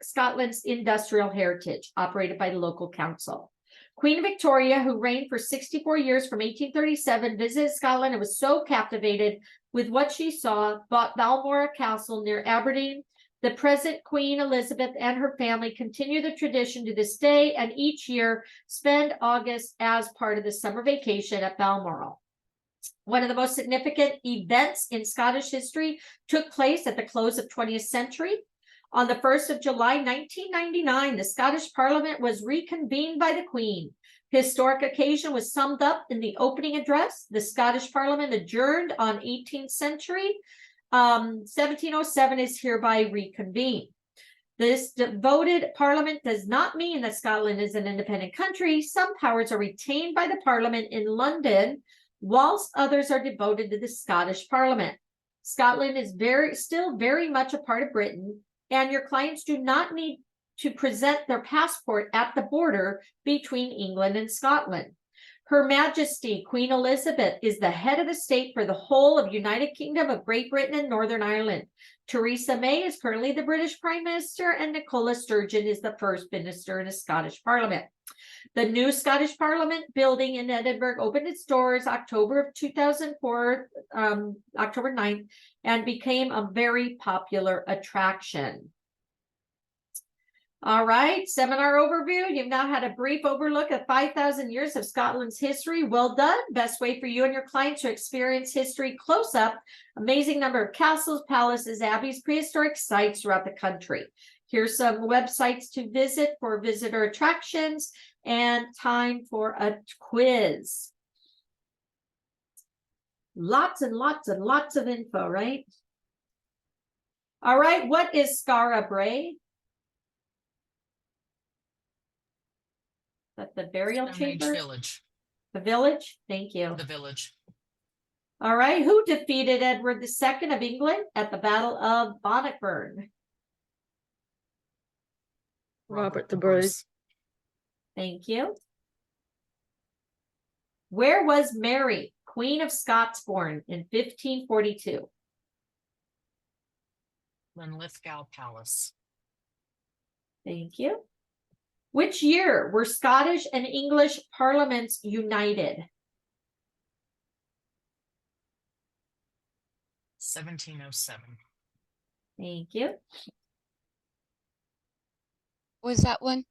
Scotland's industrial heritage, operated by the local council. Queen Victoria, who reigned for 64 years from 1837, visited Scotland and was so captivated with what she saw, bought Balmoral Castle near Aberdeen. The present Queen Elizabeth and her family continue the tradition to this day, and each year spend August as part of the summer vacation at Balmoral. One of the most significant events in Scottish history took place at the close of 20th century. On the 1st of July, 1999, the Scottish Parliament was reconvened by the Queen. Historic occasion was summed up in the opening address. The Scottish Parliament adjourned on 18th century. 1707 is hereby reconvened. This devoted parliament does not mean that Scotland is an independent country. Some powers are retained by the parliament in London, whilst others are devoted to the Scottish Parliament. Scotland is still very much a part of Britain, and your clients do not need to present their passport at the border between England and Scotland. Her Majesty, Queen Elizabeth, is the head of the state for the whole of United Kingdom of Great Britain and Northern Ireland. Theresa May is currently the British Prime Minister, and Nicola Sturgeon is the first minister in the Scottish Parliament. The new Scottish Parliament building in Edinburgh opened its doors October of 2004, October 9th, and became a very popular attraction. All right, seminar overview. You've now had a brief overlook of 5,000 years of Scotland's history. Well done. Best way for you and your clients to experience history close up. Amazing number of castles, palaces, abbeys, prehistoric sites throughout the country. Here's some websites to visit for visitor attractions and time for a quiz. Lots and lots and lots of info, right? All right, what is Skara Brae? That the burial Stone Age chamber? Village. The village? Thank you. The village. All right, who defeated Edward II of England at the Battle of Bannockburn? Robert the Bruce. Thank you. Where was Mary, Queen of Scots, born in 1542? Linlithgow Palace. Thank you. Which year were Scottish and English parliaments united? 1707. Thank you. Was that one?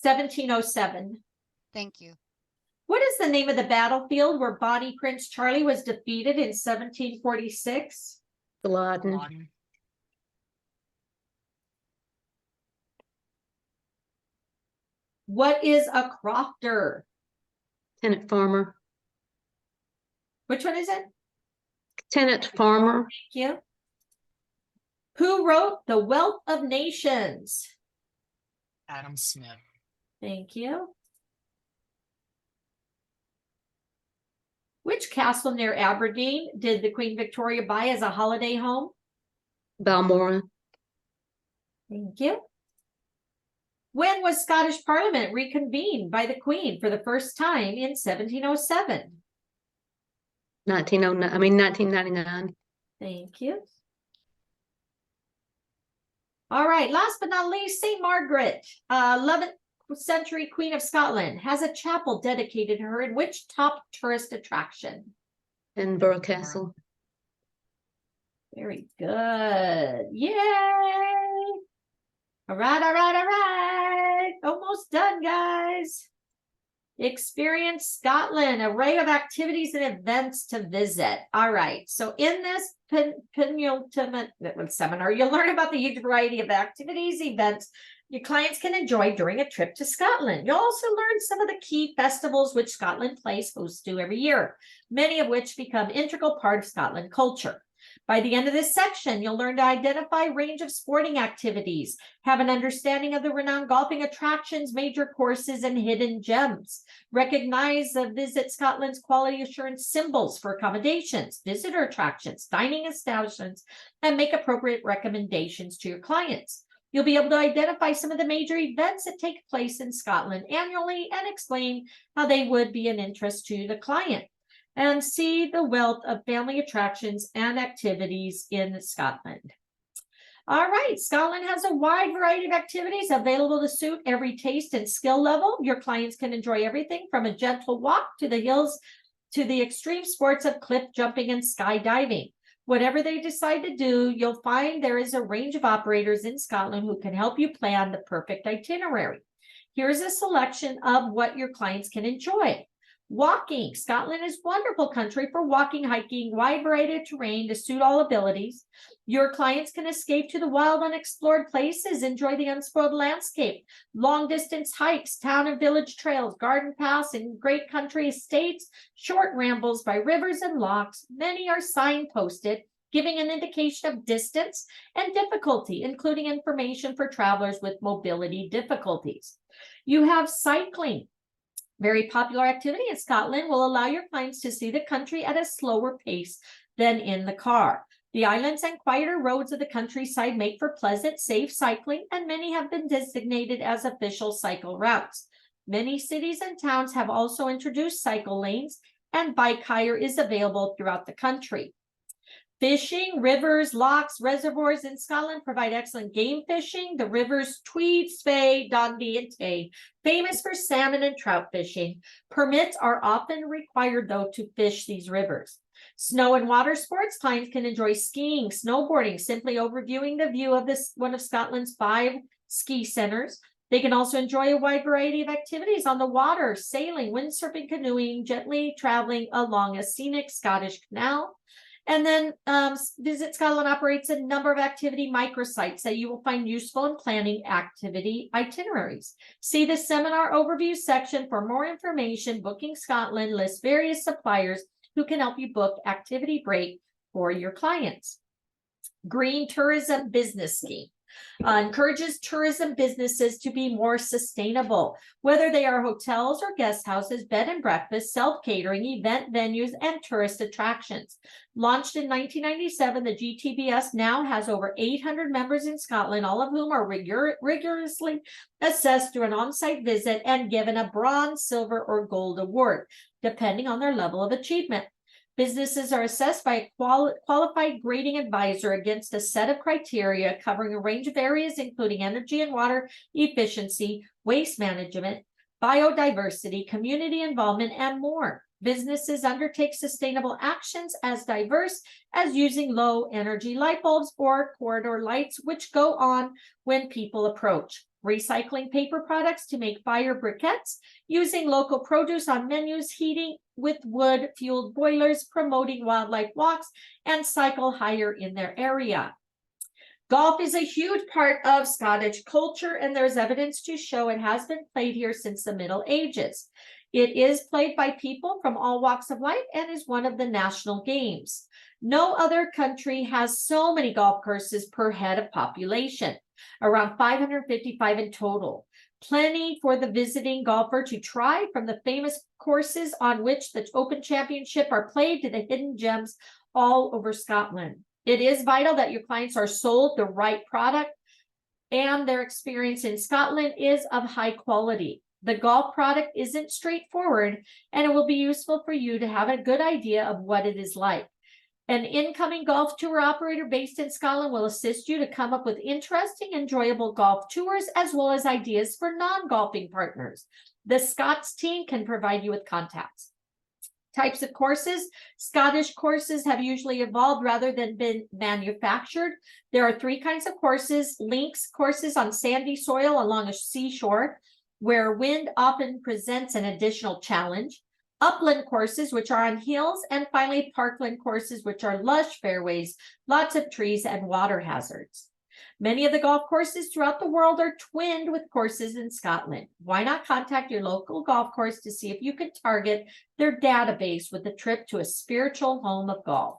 1707. Thank you. What is the name of the battlefield where Bonnie Prince Charlie was defeated in 1746? Gladden. Laden. What is a crofter? Tenant farmer. Which one is it? Tenant farmer. Thank you. Who wrote The Wealth of Nations? Adam Smith. Thank you. Which castle near Aberdeen did the Queen Victoria buy as a holiday home? Balmoral. Thank you. When was Scottish Parliament reconvened by the Queen for the first time in 1707? 1999. Thank you. All right, last but not least, St. Margaret, 11th century Queen of Scotland, has a chapel dedicated to her in which top tourist attraction? Edinburgh Castle. Very good. Yay! All right, all right, all right. Almost done, guys. Experience Scotland, array of activities and events to visit. All right, so in this penultimate seminar, you'll learn about the huge variety of activities, events your clients can enjoy during a trip to Scotland. You'll also learn some of the key festivals which Scotland plays host to every year, many of which become an integral part of Scotland culture. By the end of this section, you'll learn to identify a range of sporting activities, have an understanding of the renowned golfing attractions, major courses, and hidden gems. Recognize Visit Scotland's quality assurance symbols for accommodations, visitor attractions, dining establishments, and make appropriate recommendations to your clients. You'll be able to identify some of the major events that take place in Scotland annually and explain how they would be an interest to the client. And see the wealth of family attractions and activities in Scotland. All right, Scotland has a wide variety of activities available to suit every taste and skill level. Your clients can enjoy everything from a gentle walk to the hills to the extreme sports of cliff jumping and skydiving. Whatever they decide to do, you'll find there is a range of operators in Scotland who can help you plan the perfect itinerary. Here's a selection of what your clients can enjoy. Walking. Scotland is a wonderful country for walking, hiking, wide variety of terrain to suit all abilities. Your clients can escape to the wild, unexplored places, enjoy the unspoiled landscape, long distance hikes, town and village trails, garden paths, and great country estates, short rambles by rivers and lochs. Many are signposted, giving an indication of distance and difficulty, including information for travelers with mobility difficulties. You have cycling. Very popular activity in Scotland will allow your clients to see the country at a slower pace than in the car. The islands and quieter roads of the countryside make for pleasant, safe cycling, and many have been designated as official cycle routes. Many cities and towns have also introduced cycle lanes, and bike hire is available throughout the country. Fishing, rivers, lochs, reservoirs in Scotland provide excellent game fishing. The rivers Tweed, Spey, Dundee, and Tay, famous for salmon and trout fishing. Permits are often required, though, to fish these rivers. Snow and water sports, clients can enjoy skiing, snowboarding, simply overviewing the view of one of Scotland's 5 ski centers. They can also enjoy a wide variety of activities on the water, sailing, windsurfing, canoeing, gently traveling along a scenic Scottish canal. And then Visit Scotland operates a number of activity microsites that you will find useful in planning activity itineraries. See the seminar overview section for more information. Booking Scotland lists various suppliers who can help you book activity break for your clients. Green Tourism Business Scheme. Encourages tourism businesses to be more sustainable, whether they are hotels or guest houses, bed and breakfast, self-catering, event venues, and tourist attractions. Launched in 1997, the GTBS now has over 800 members in Scotland, all of whom are rigorously assessed through an on-site visit and given a bronze, silver, or gold award, depending on their level of achievement. Businesses are assessed by a qualified grading advisor against a set of criteria covering a range of areas, including energy and water efficiency, waste management, biodiversity, community involvement, and more. Businesses undertake sustainable actions as diverse as using low energy light bulbs or corridor lights, which go on when people approach. Recycling paper products to make fire briquettes, using local produce on menus, heating with wood-fueled boilers, promoting wildlife walks, and cycle higher in their area. Golf is a huge part of Scottish culture, and there's evidence to show it has been played here since the Middle Ages. It is played by people from all walks of life and is one of the national games. No other country has so many golf courses per head of population, around 555 in total. Plenty for the visiting golfer to try, from the famous courses on which the Open Championship are played to the hidden gems all over Scotland. It is vital that your clients are sold the right product and their experience in Scotland is of high quality. The golf product isn't straightforward, and it will be useful for you to have a good idea of what it is like. An incoming golf tour operator based in Scotland will assist you to come up with interesting, enjoyable golf tours, as well as ideas for non-golfing partners. The Scots team can provide you with contacts. Types of courses. Scottish courses have usually evolved rather than been manufactured. There are three kinds of courses. Links courses on sandy soil along a seashore, where wind often presents an additional challenge. Upland courses, which are on hills, and finally parkland courses, which are lush fairways, lots of trees, and water hazards. Many of the golf courses throughout the world are twinned with courses in Scotland. Why not contact your local golf course to see if you can target their database with a trip to a spiritual home of golf?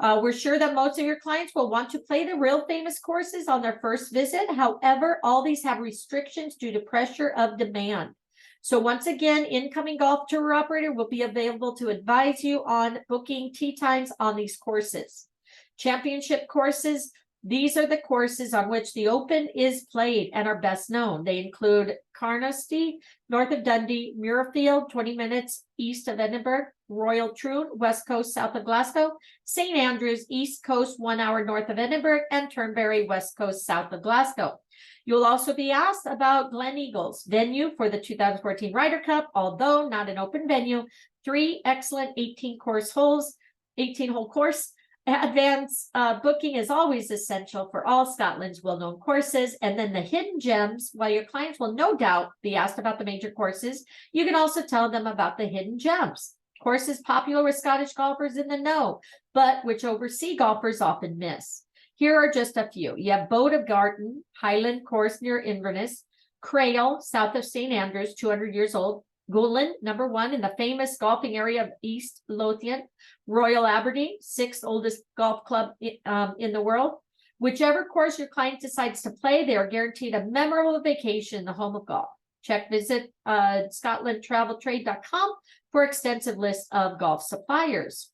We're sure that most of your clients will want to play the real famous courses on their first visit. However, all these have restrictions due to pressure of demand. So once again, incoming golf tour operator will be available to advise you on booking tee times on these courses. Championship courses. These are the courses on which the Open is played and are best known. They include Carnoustie, north of Dundee, Muirfield, 20 minutes east of Edinburgh, Royal Troon, west coast south of Glasgow, St. Andrews, east coast 1 hour north of Edinburgh, and Turnberry, west coast south of Glasgow. You'll also be asked about Gleneagles, venue for the 2014 Ryder Cup, although not an open venue. 3 excellent 18-hole course. Advance booking is always essential for all Scotland's well-known courses. And then the hidden gems, while your clients will no doubt be asked about the major courses, you can also tell them about the hidden gems. Courses popular with Scottish golfers in the know, but which overseas golfers often miss. Here are just a few. You have Boat of Garten, Highland Course near Inverness, Crail, south of St. Andrews, 200 years old, Goulin, number 1 in the famous golfing area of East Lothian, Royal Aberdeen, 6th oldest golf club in the world. Whichever course your client decides to play, they are guaranteed a memorable vacation in the home of golf. Visit scotlandtraveltrade.com for extensive list of golf suppliers.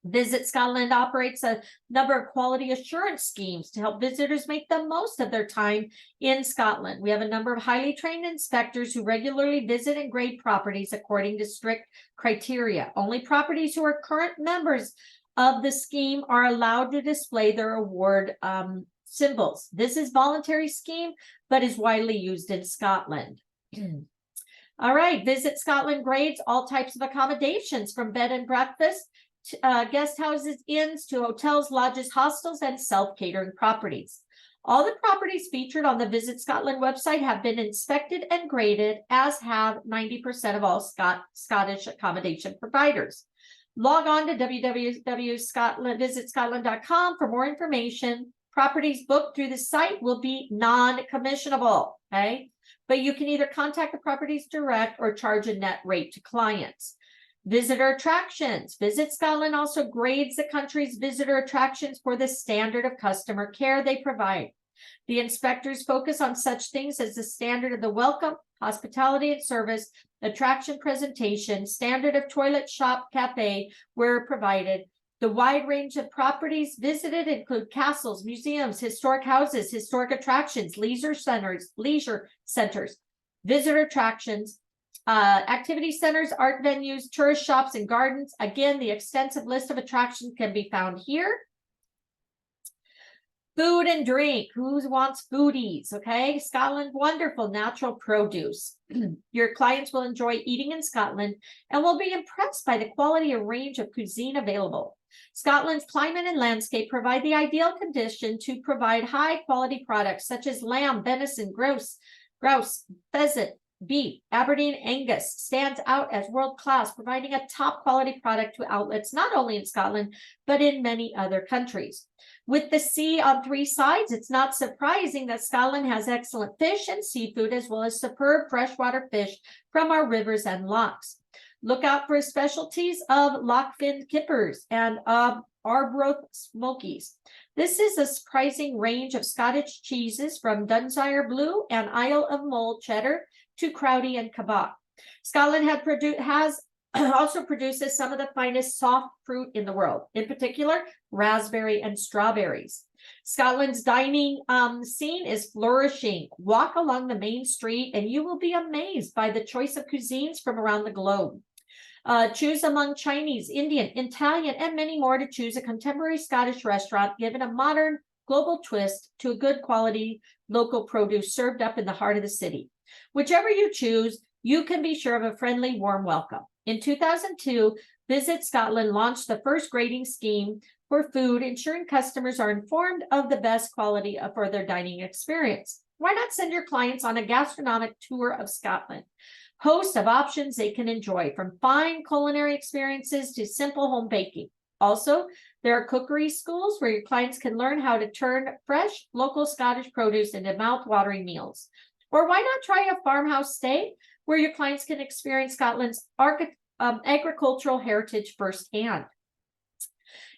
Visit Scotland operates a number of quality assurance schemes to help visitors make the most of their time in Scotland. We have a number of highly trained inspectors who regularly visit and grade properties according to strict criteria. Only properties who are current members of the scheme are allowed to display their award symbols. This is a voluntary scheme, but is widely used in Scotland. All right, Visit Scotland grades all types of accommodations, from bed and breakfast, guest houses, inns, to hotels, lodges, hostels, and self-catering properties. All the properties featured on the Visit Scotland website have been inspected and graded, as have 90% of all Scottish accommodation providers. Log on to www.visitscotland.com for more information. Properties booked through the site will be non-commissionable, okay? But you can either contact the properties direct or charge a net rate to clients. Visitor attractions. Visit Scotland also grades the country's visitor attractions for the standard of customer care they provide. The inspectors focus on such things as the standard of the welcome, hospitality and service, attraction presentation, standard of toilet, shop, cafe where provided. The wide range of properties visited include castles, museums, historic houses, historic attractions, leisure centers, visitor attractions, activity centers, art venues, tourist shops, and gardens. Again, the extensive list of attractions can be found here. Food and drink. Who wants foodies? Okay. Scotland, wonderful natural produce. Your clients will enjoy eating in Scotland and will be impressed by the quality and range of cuisine available. Scotland's climate and landscape provide the ideal condition to provide high quality products such as lamb, venison, grouse, pheasant, beef. Aberdeen Angus stands out as world-class, providing a top quality product to outlets not only in Scotland, but in many other countries. With the sea on three sides, it's not surprising that Scotland has excellent fish and seafood, as well as superb freshwater fish from our rivers and lochs. Look out for specialties of Lochfin kippers and Arbroath smokies. This is a surprising range of Scottish cheeses from Dunsire Blue and Isle of Mull cheddar to Crowdy and Cabot. Scotland has also produces some of the finest soft fruit in the world, in particular, raspberry and strawberries. Scotland's dining scene is flourishing. Walk along the main street and you will be amazed by the choice of cuisines from around the globe. Choose among Chinese, Indian, Italian, and many more to choose a contemporary Scottish restaurant, given a modern global twist to a good quality local produce served up in the heart of the city. Whichever you choose, you can be sure of a friendly, warm welcome. In 2002, Visit Scotland launched the first grading scheme for food, ensuring customers are informed of the best quality for their dining experience. Why not send your clients on a gastronomic tour of Scotland? Host of options they can enjoy, from fine culinary experiences to simple home baking. Also, there are cookery schools where your clients can learn how to turn fresh local Scottish produce into mouth-watering meals. Or why not try a farmhouse stay where your clients can experience Scotland's agricultural heritage firsthand.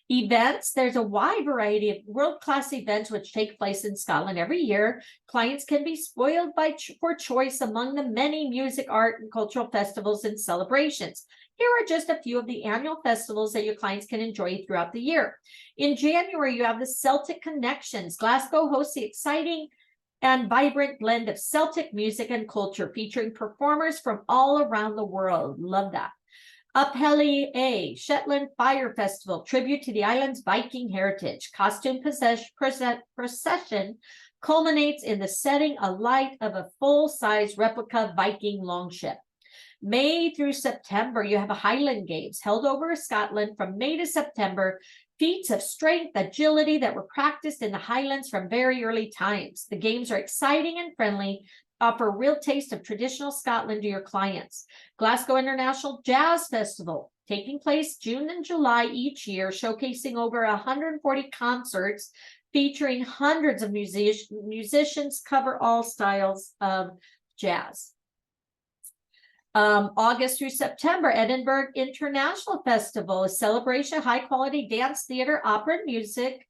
Events, there's a wide variety of world-class events which take place in Scotland every year. Clients can be spoiled for choice among the many music, art, and cultural festivals and celebrations. Here are just a few of the annual festivals that your clients can enjoy throughout the year. In January, you have the Celtic Connections. Glasgow hosts the exciting and vibrant blend of Celtic music and culture, featuring performers from all around the world. Love that. Upheli A, Shetland Fire Festival, tribute to the island's Viking heritage. Costume procession culminates in the setting alight of a full-size replica Viking longship. May through September, you have a Highland Games held over Scotland from May to September. Feats of strength, agility that were practiced in the Highlands from very early times. The games are exciting and friendly, offer a real taste of traditional Scotland to your clients. Glasgow International Jazz Festival, taking place June and July each year, showcasing over 140 concerts, featuring hundreds of musicians, cover all styles of jazz. August through September, Edinburgh International Festival, a celebration of high-quality dance, theater, opera, and music.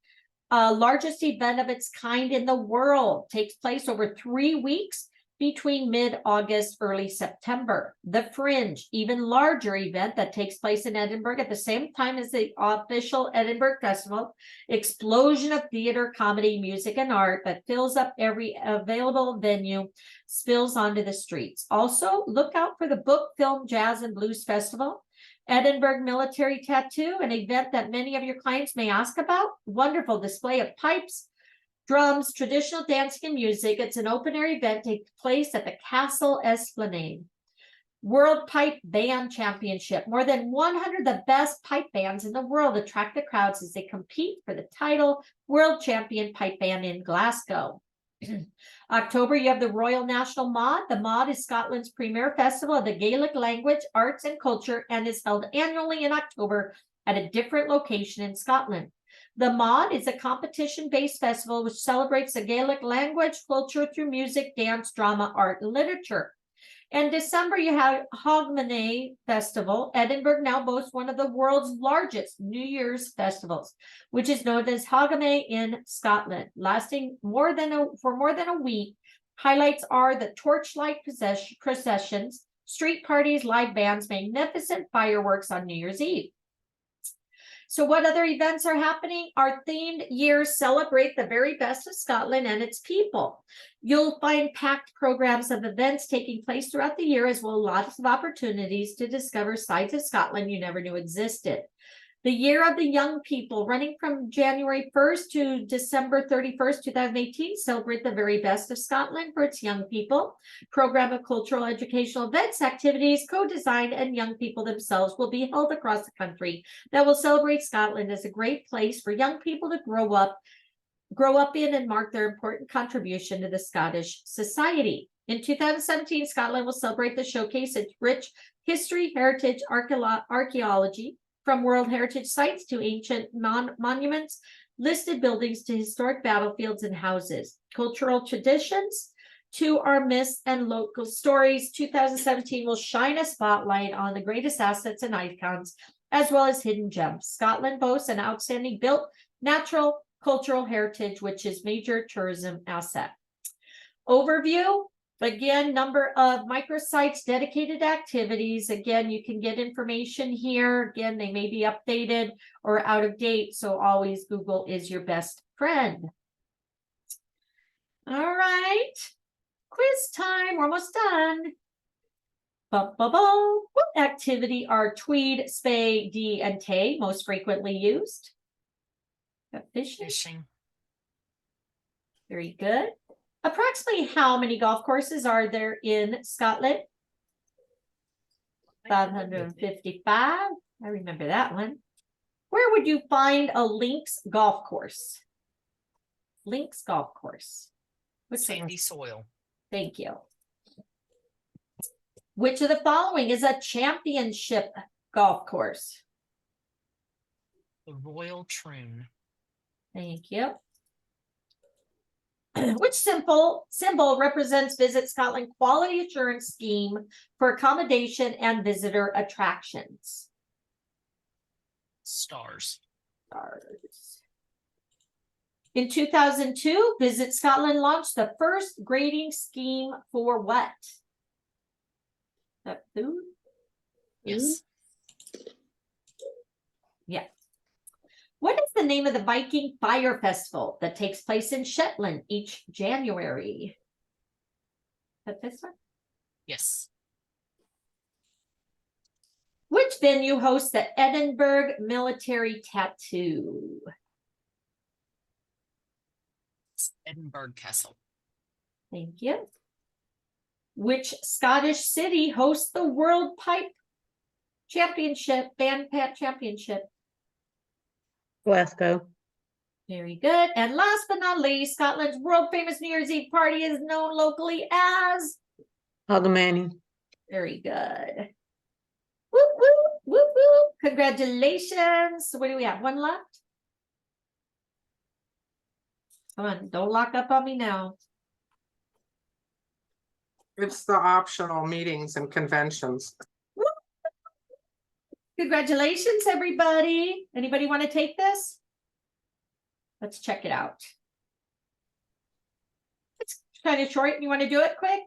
Largest event of its kind in the world, takes place over 3 weeks between mid-August, early September. The Fringe, even larger event that takes place in Edinburgh at the same time as the official Edinburgh Festival. Explosion of theater, comedy, music, and art that fills up every available venue, spills onto the streets. Also, look out for the Book, Film, Jazz, and Blues Festival. Edinburgh Military Tattoo, an event that many of your clients may ask about. Wonderful display of pipes, drums, traditional dancing, and music. It's an open-air event taking place at the Castle Esplanade. World Pipe Band Championship. More than 100 of the best pipe bands in the world attract the crowds as they compete for the title World Champion Pipe Band in Glasgow. October, you have the Royal National Mod. The Mod is Scotland's premier festival of the Gaelic language, arts, and culture, and is held annually in October at a different location in Scotland. The Mod is a competition-based festival which celebrates the Gaelic language, culture through music, dance, drama, art, and literature. In December, you have Hogmanay Festival. Edinburgh now boasts one of the world's largest New Year's festivals, which is known as Hogmanay in Scotland, lasting for more than a week. Highlights are the torchlight processions, street parties, live bands, magnificent fireworks on New Year's Eve. So what other events are happening? Our themed years celebrate the very best of Scotland and its people. You'll find packed programs of events taking place throughout the year, as well as lots of opportunities to discover sides of Scotland you never knew existed. The Year of the Young People, running from January 1st to December 31st, 2018, celebrate the very best of Scotland for its young people. Program of cultural, educational events, activities, co-designed, and young people themselves will be held across the country that will celebrate Scotland as a great place for young people to grow up in and mark their important contribution to the Scottish society. In 2017, Scotland will celebrate the showcase its rich history, heritage, archaeology, from World Heritage Sites to ancient monuments, listed buildings to historic battlefields and houses, cultural traditions to our myths and local stories. 2017 will shine a spotlight on the greatest assets and icons, as well as hidden gems. Scotland boasts an outstanding built natural cultural heritage, which is major tourism asset. Overview. Again, number of microsites, dedicated activities. Again, you can get information here. Again, they may be updated or out of date, so always Google is your best friend. All right, quiz time. We're almost done. What activity are tweed, spay, dee, and tay most frequently used? Fishing. Fishing. Very good. Approximately how many golf courses are there in Scotland? 555. I remember that one. Where would you find a links golf course? Links golf course. Which one? Sandy soil. Thank you. Which of the following is a championship golf course? The Royal Troon. Thank you. Which symbol represents Visit Scotland quality assurance scheme for accommodation and visitor attractions? Stars. Stars. In 2002, Visit Scotland launched the first grading scheme for what? Food? Yes. Yeah. What is the name of the Viking Fire Festival that takes place in Shetland each January? That this one? Yes. Which venue hosts the Edinburgh Military Tattoo? It's Edinburgh Castle. Thank you. Which Scottish city hosts the World Pipe Championship, Bandpat Championship? Glasgow. Very good. And last but not least, Scotland's world famous New Year's Eve party is known locally as? Hogmanay. Very good. Whoop, whoop, whoop, whoop. Congratulations. So what do we have? One left? Come on, don't lock up on me now. It's the optional meetings and conventions. Congratulations, everybody. Anybody want to take this? Let's check it out. It's kind of short. You want to do it quick?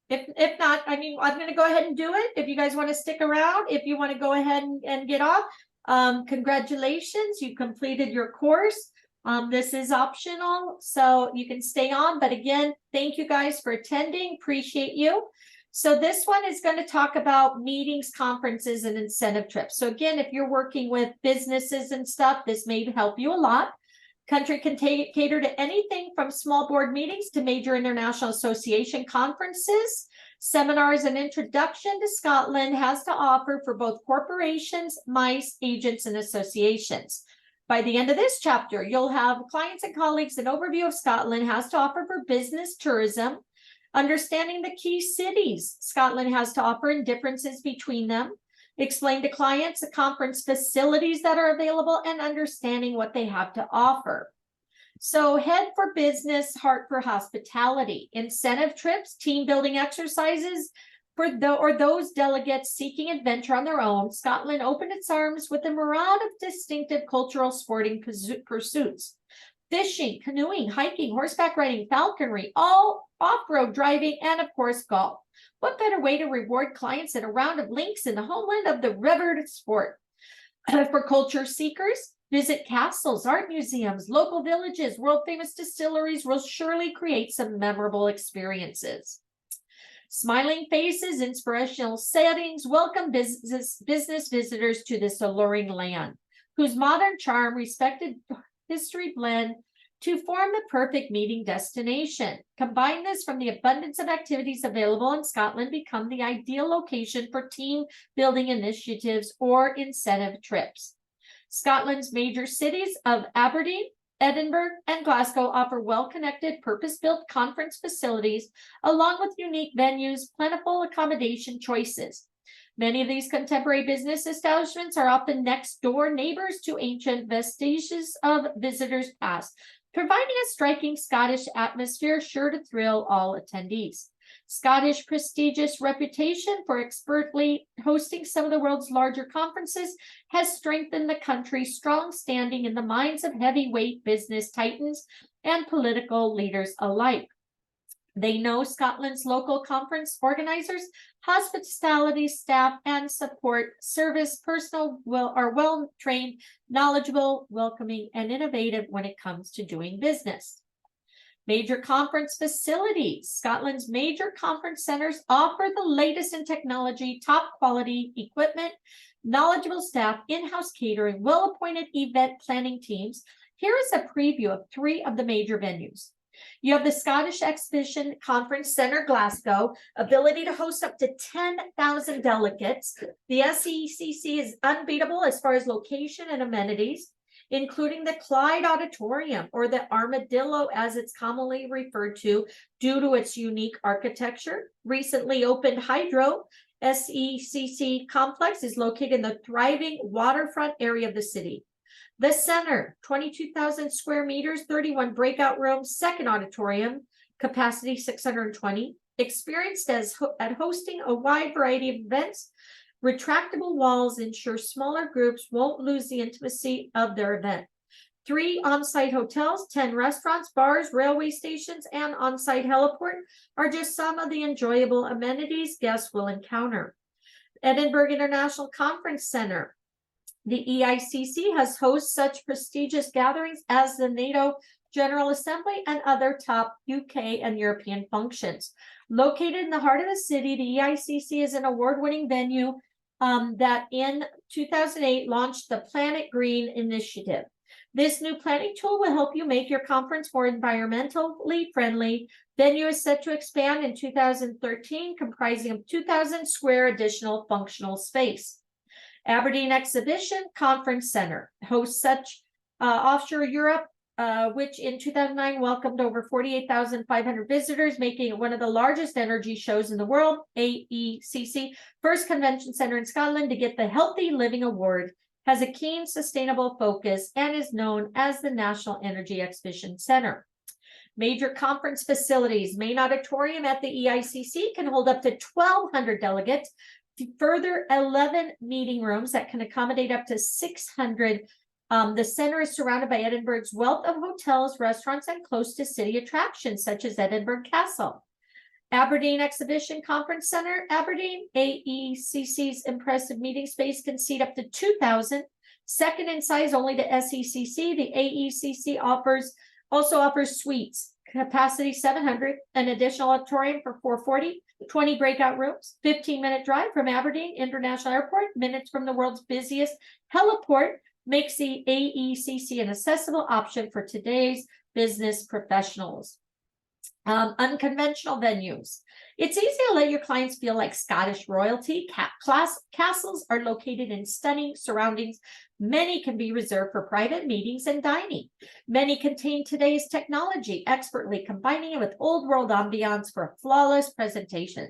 If not, I mean, I'm going to go ahead and do it. If you guys want to stick around, if you want to go ahead and get off, congratulations. You completed your course. This is optional, so you can stay on. But again, thank you guys for attending. Appreciate you. So this one is going to talk about meetings, conferences, and incentive trips. So again, if you're working with businesses and stuff, this may help you a lot. Country can cater to anything from small board meetings to major international association conferences. Seminars and introduction to Scotland has to offer for both corporations, MICE, agents, and associations. By the end of this chapter, you'll have clients and colleagues an overview of Scotland has to offer for business tourism, understanding the key cities Scotland has to offer and differences between them, explain to clients the conference facilities that are available, and understanding what they have to offer. So head for business, heart for hospitality, incentive trips, team building exercises for those delegates seeking adventure on their own. Scotland opened its arms with a myriad of distinctive cultural sporting pursuits. Fishing, canoeing, hiking, horseback riding, falconry, all off-road driving, and of course, golf. What better way to reward clients than a round of links in the homeland of the revered sport? For culture seekers, visit castles, art museums, local villages, world-famous distilleries will surely create some memorable experiences. Smiling faces, inspirational settings, welcome business visitors to this alluring land. whose modern charm, respected history blend to form the perfect meeting destination. Combine this from the abundance of activities available in Scotland, become the ideal location for team building initiatives or incentive trips. Scotland's major cities of Aberdeen, Edinburgh, and Glasgow offer well-connected, purpose-built conference facilities, along with unique venues, plentiful accommodation choices. Many of these contemporary business establishments are often next-door neighbors to ancient vestiges of visitors' past, providing a striking Scottish atmosphere sure to thrill all attendees. Scottish prestigious reputation for expertly hosting some of the world's larger conferences has strengthened the country's strong standing in the minds of heavyweight business titans and political leaders alike. They know Scotland's local conference organizers, hospitality staff, and support service personnel are well-trained, knowledgeable, welcoming, and innovative when it comes to doing business. Major conference facilities. Scotland's major conference centers offer the latest in technology, top quality equipment, knowledgeable staff, in-house catering, well-appointed event planning teams. Here is a preview of 3 of the major venues. You have the Scottish Exhibition Conference Centre, Glasgow, ability to host up to 10,000 delegates. The SECC is unbeatable as far as location and amenities, including the Clyde Auditorium, or the Armadillo as it's commonly referred to due to its unique architecture. Recently opened Hydro SECC complex is located in the thriving waterfront area of the city. The center, 22,000 square meters, 31 breakout rooms, second auditorium, capacity 620, experienced at hosting a wide variety of events. Retractable walls ensure smaller groups won't lose the intimacy of their event. 3 on-site hotels, 10 restaurants, bars, railway stations, and on-site heliport are just some of the enjoyable amenities guests will encounter. Edinburgh International Conference Centre. The EICC has hosted such prestigious gatherings as the NATO General Assembly and other top UK and European functions. Located in the heart of the city, the EICC is an award-winning venue that in 2008 launched the Planet Green initiative. This new planning tool will help you make your conference more environmentally friendly. Venue is set to expand in 2013, comprising of 2,000 square additional functional space. Aberdeen Exhibition Conference Center hosts such offshore Europe, which in 2009 welcomed over 48,500 visitors, making it one of the largest energy shows in the world. AECC, first convention center in Scotland to get the Healthy Living Award, has a keen sustainable focus and is known as the National Energy Exhibition Center. Major conference facilities. Main auditorium at the EICC can hold up to 1,200 delegates. Further 11 meeting rooms that can accommodate up to 600. The center is surrounded by Edinburgh's wealth of hotels, restaurants, and close to city attractions such as Edinburgh Castle. Aberdeen Exhibition Conference Center, Aberdeen. AECC's impressive meeting space can seat up to 2,000. Second in size only to SECC. The AECC also offers suites, capacity 700, an additional auditorium for 440. 20 breakout rooms, 15-minute drive from Aberdeen International Airport, minutes from the world's busiest heliport, makes the AECC an accessible option for today's business professionals. Unconventional venues. It's easy to let your clients feel like Scottish royalty. Castles are located in stunning surroundings. Many can be reserved for private meetings and dining. Many contain today's technology, expertly combining it with old world ambiance for a flawless presentation.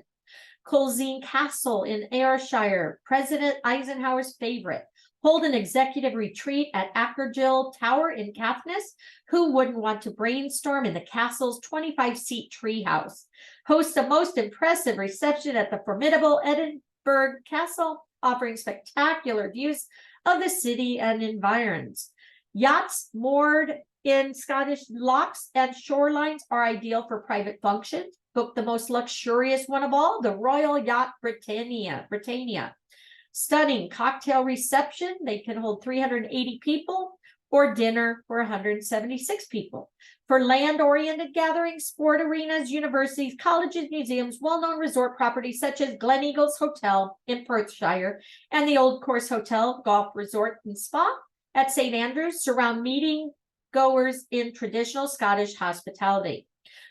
Colzine Castle in Ayrshire, President Eisenhower's favorite. Hold an executive retreat at Akergill Tower in Caithness. Who wouldn't want to brainstorm in the castle's 25-seat treehouse? Host a most impressive reception at the formidable Edinburgh Castle, offering spectacular views of the city and environs. Yachts moored in Scottish locks and shorelines are ideal for private functions. Book the most luxurious one of all, the Royal Yacht Britannia. Stunning cocktail reception. They can hold 380 people, or dinner for 176 people. For land-oriented gatherings, sport arenas, universities, colleges, museums, well-known resort properties such as Glen Eagles Hotel in Perthshire and the Old Course Hotel, Golf Resort and Spa at St. Andrews surround meeting goers in traditional Scottish hospitality.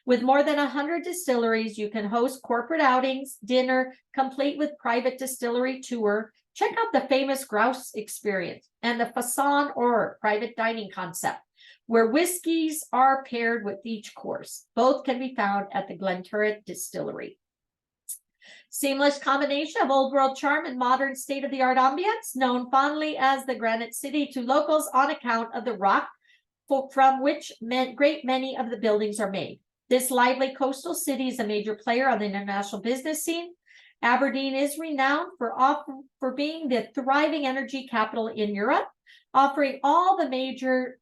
With more than 100 distilleries, you can host corporate outings, dinner, complete with private distillery tour. Check out the famous grouse experience and the Façon or private dining concept, where whiskeys are paired with each course. Both can be found at the Glenturret Distillery. Seamless combination of old world charm and modern state-of-the-art ambience, known fondly as the Granite City to locals on account of the rock from which great many of the buildings are made. This lively coastal city is a major player on the international business scene. Aberdeen is renowned for being the thriving energy capital in Europe, offering all the major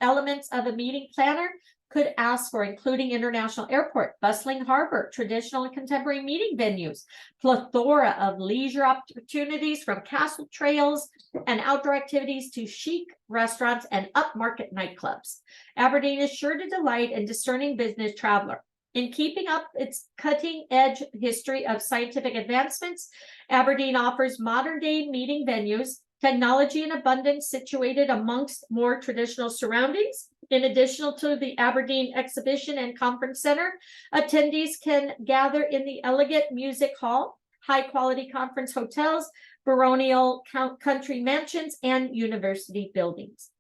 elements of a meeting planner could ask for, including international airport, bustling harbor, traditional and contemporary meeting venues, plethora of leisure opportunities from castle trails and outdoor activities to chic restaurants and upmarket nightclubs. Aberdeen is sure to delight a discerning business traveler. In keeping up its cutting-edge history of scientific advancements, Aberdeen offers modern-day meeting venues, technology in abundance situated amongst more traditional surroundings. In addition to the Aberdeen Exhibition and Conference Center, attendees can gather in the elegant music hall, high-quality conference hotels, baronial country mansions, and university buildings.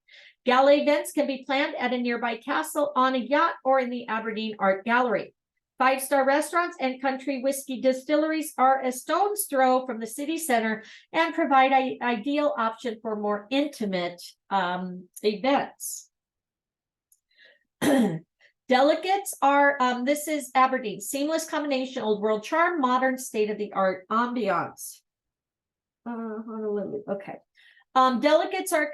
Gala events can be planned at a nearby castle, on a yacht, or in the Aberdeen Art Gallery. Five-star restaurants and country whiskey distilleries are a stone's throw from the city center and provide an ideal option for more intimate events. Delegates are, this is Aberdeen, seamless combination, old world charm, modern state-of-the-art ambiance. Okay. Delegates are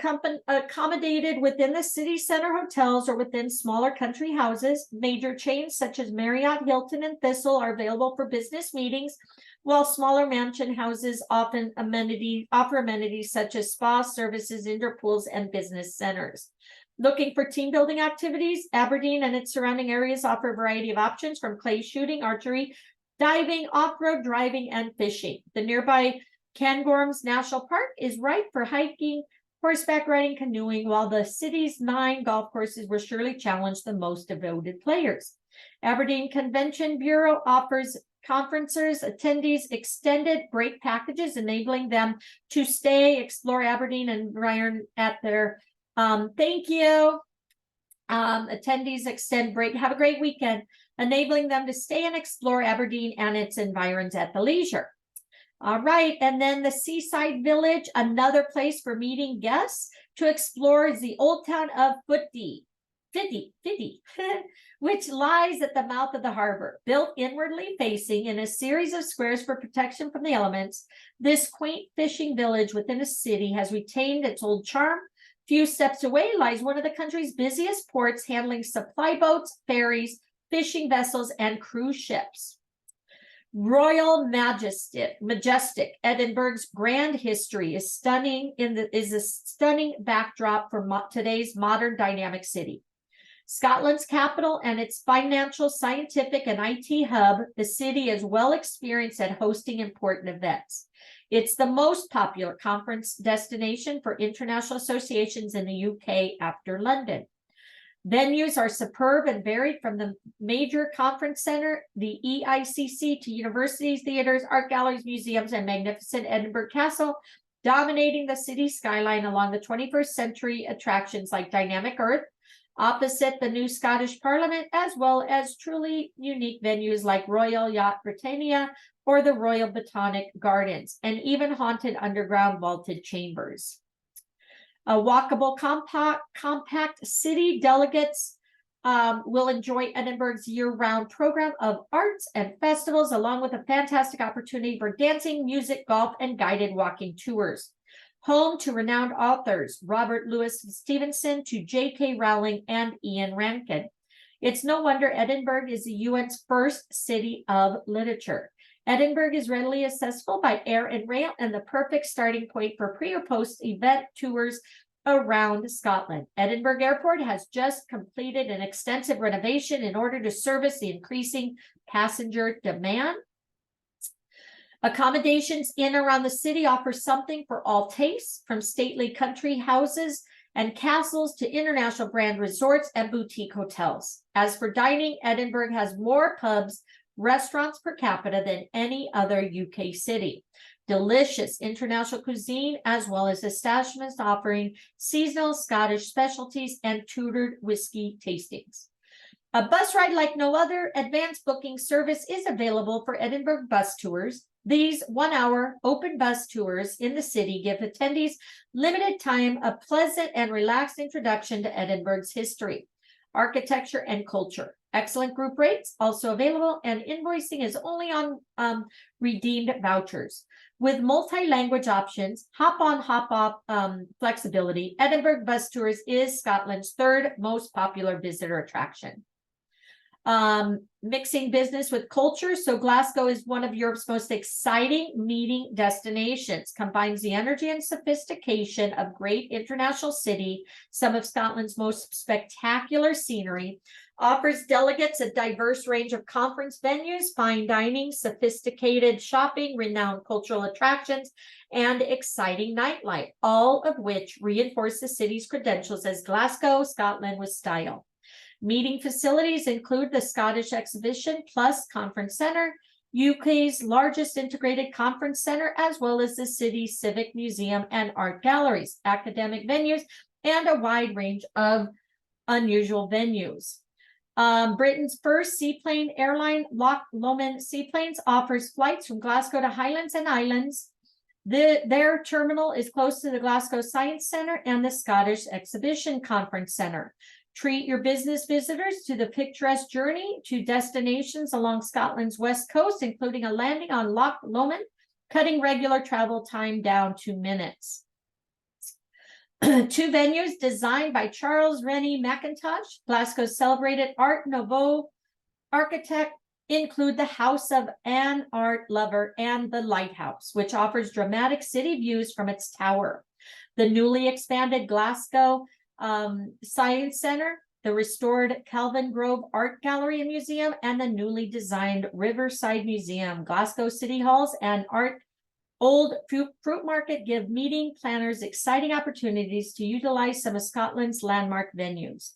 accommodated within the city center hotels or within smaller country houses. Major chains such as Marriott, Hilton, and Thistle are available for business meetings, while smaller mansion houses offer amenities such as spa services, indoor pools, and business centers. Looking for team building activities, Aberdeen and its surrounding areas offer a variety of options from clay shooting, archery, diving, off-road driving, and fishing. The nearby Cairngorms National Park is ripe for hiking, horseback riding, canoeing, while the city's 9 golf courses will surely challenge the most devoted players. Aberdeen Convention Bureau offers conferences, attendees extended break packages, enabling them to stay, explore Aberdeen and Ryan at their thank you. Attendees extend break, have a great weekend, enabling them to stay and explore Aberdeen and its environs at the leisure. All right, and then the Seaside Village, another place for meeting guests to explore, is the old town of Fiddy, which lies at the mouth of the harbor. Built inwardly facing in a series of squares for protection from the elements, this quaint fishing village within a city has retained its old charm. Few steps away lies one of the country's busiest ports, handling supply boats, ferries, fishing vessels, and cruise ships. Royal Majestic Edinburgh's grand history is a stunning backdrop for today's modern dynamic city. Scotland's capital and its financial, scientific, and IT hub, the city is well experienced at hosting important events. It's the most popular conference destination for international associations in the UK after London. Venues are superb and varied, from the major conference center, the EICC, to universities, theaters, art galleries, museums, and magnificent Edinburgh Castle, dominating the city skyline along the 21st century attractions like Dynamic Earth, opposite the new Scottish Parliament, as well as truly unique venues like Royal Yacht Britannia or the Royal Botanic Gardens, and even haunted underground vaulted chambers. A walkable, compact city, delegates will enjoy Edinburgh's year-round program of arts and festivals, along with a fantastic opportunity for dancing, music, golf, and guided walking tours. Home to renowned authors Robert Louis Stevenson to J.K. Rowling and Ian Rankin. It's no wonder Edinburgh is the UN's first city of literature. Edinburgh is readily accessible by air and rail, and the perfect starting point for pre- or post-event tours around Scotland. Edinburgh Airport has just completed an extensive renovation in order to service the increasing passenger demand. Accommodations in and around the city offer something for all tastes, from stately country houses and castles to international brand resorts and boutique hotels. As for dining, Edinburgh has more pubs, restaurants per capita than any other UK city. Delicious international cuisine, as well as establishments offering seasonal Scottish specialties and tutored whiskey tastings. A bus ride like no other advanced booking service is available for Edinburgh bus tours. These 1-hour open bus tours in the city give attendees limited time, a pleasant and relaxed introduction to Edinburgh's history, architecture, and culture. Excellent group rates also available, and invoicing is only on redeemed vouchers. With multi-language options, hop-on, hop-off flexibility, Edinburgh Bus Tours is Scotland's third most popular visitor attraction. Mixing business with culture. So Glasgow is one of Europe's most exciting meeting destinations, combines the energy and sophistication of great international city, some of Scotland's most spectacular scenery, offers delegates a diverse range of conference venues, fine dining, sophisticated shopping, renowned cultural attractions, and exciting nightlife, all of which reinforce the city's credentials as Glasgow, Scotland with style. Meeting facilities include the Scottish Exhibition Plus Conference Centre, UK's largest integrated conference centre, as well as the city's civic museum and art galleries, academic venues, and a wide range of unusual venues. Britain's first seaplane airline, Loch Lomond Seaplanes, offers flights from Glasgow to Highlands and Islands. Their terminal is close to the Glasgow Science Centre and the Scottish Exhibition Conference Centre. Treat your business visitors to the picturesque journey to destinations along Scotland's west coast, including a landing on Loch Lomond, cutting regular travel time down 2 minutes. 2 venues designed by Charles Rennie Mackintosh, Glasgow's celebrated Art Nouveau architect, include the House of an Art Lover and the Lighthouse, which offers dramatic city views from its tower. The newly expanded Glasgow Science Centre, the restored Calvin Grove Art Gallery and Museum, and the newly designed Riverside Museum, Glasgow City Halls, and Old Fruit Market give meeting planners exciting opportunities to utilize some of Scotland's landmark venues.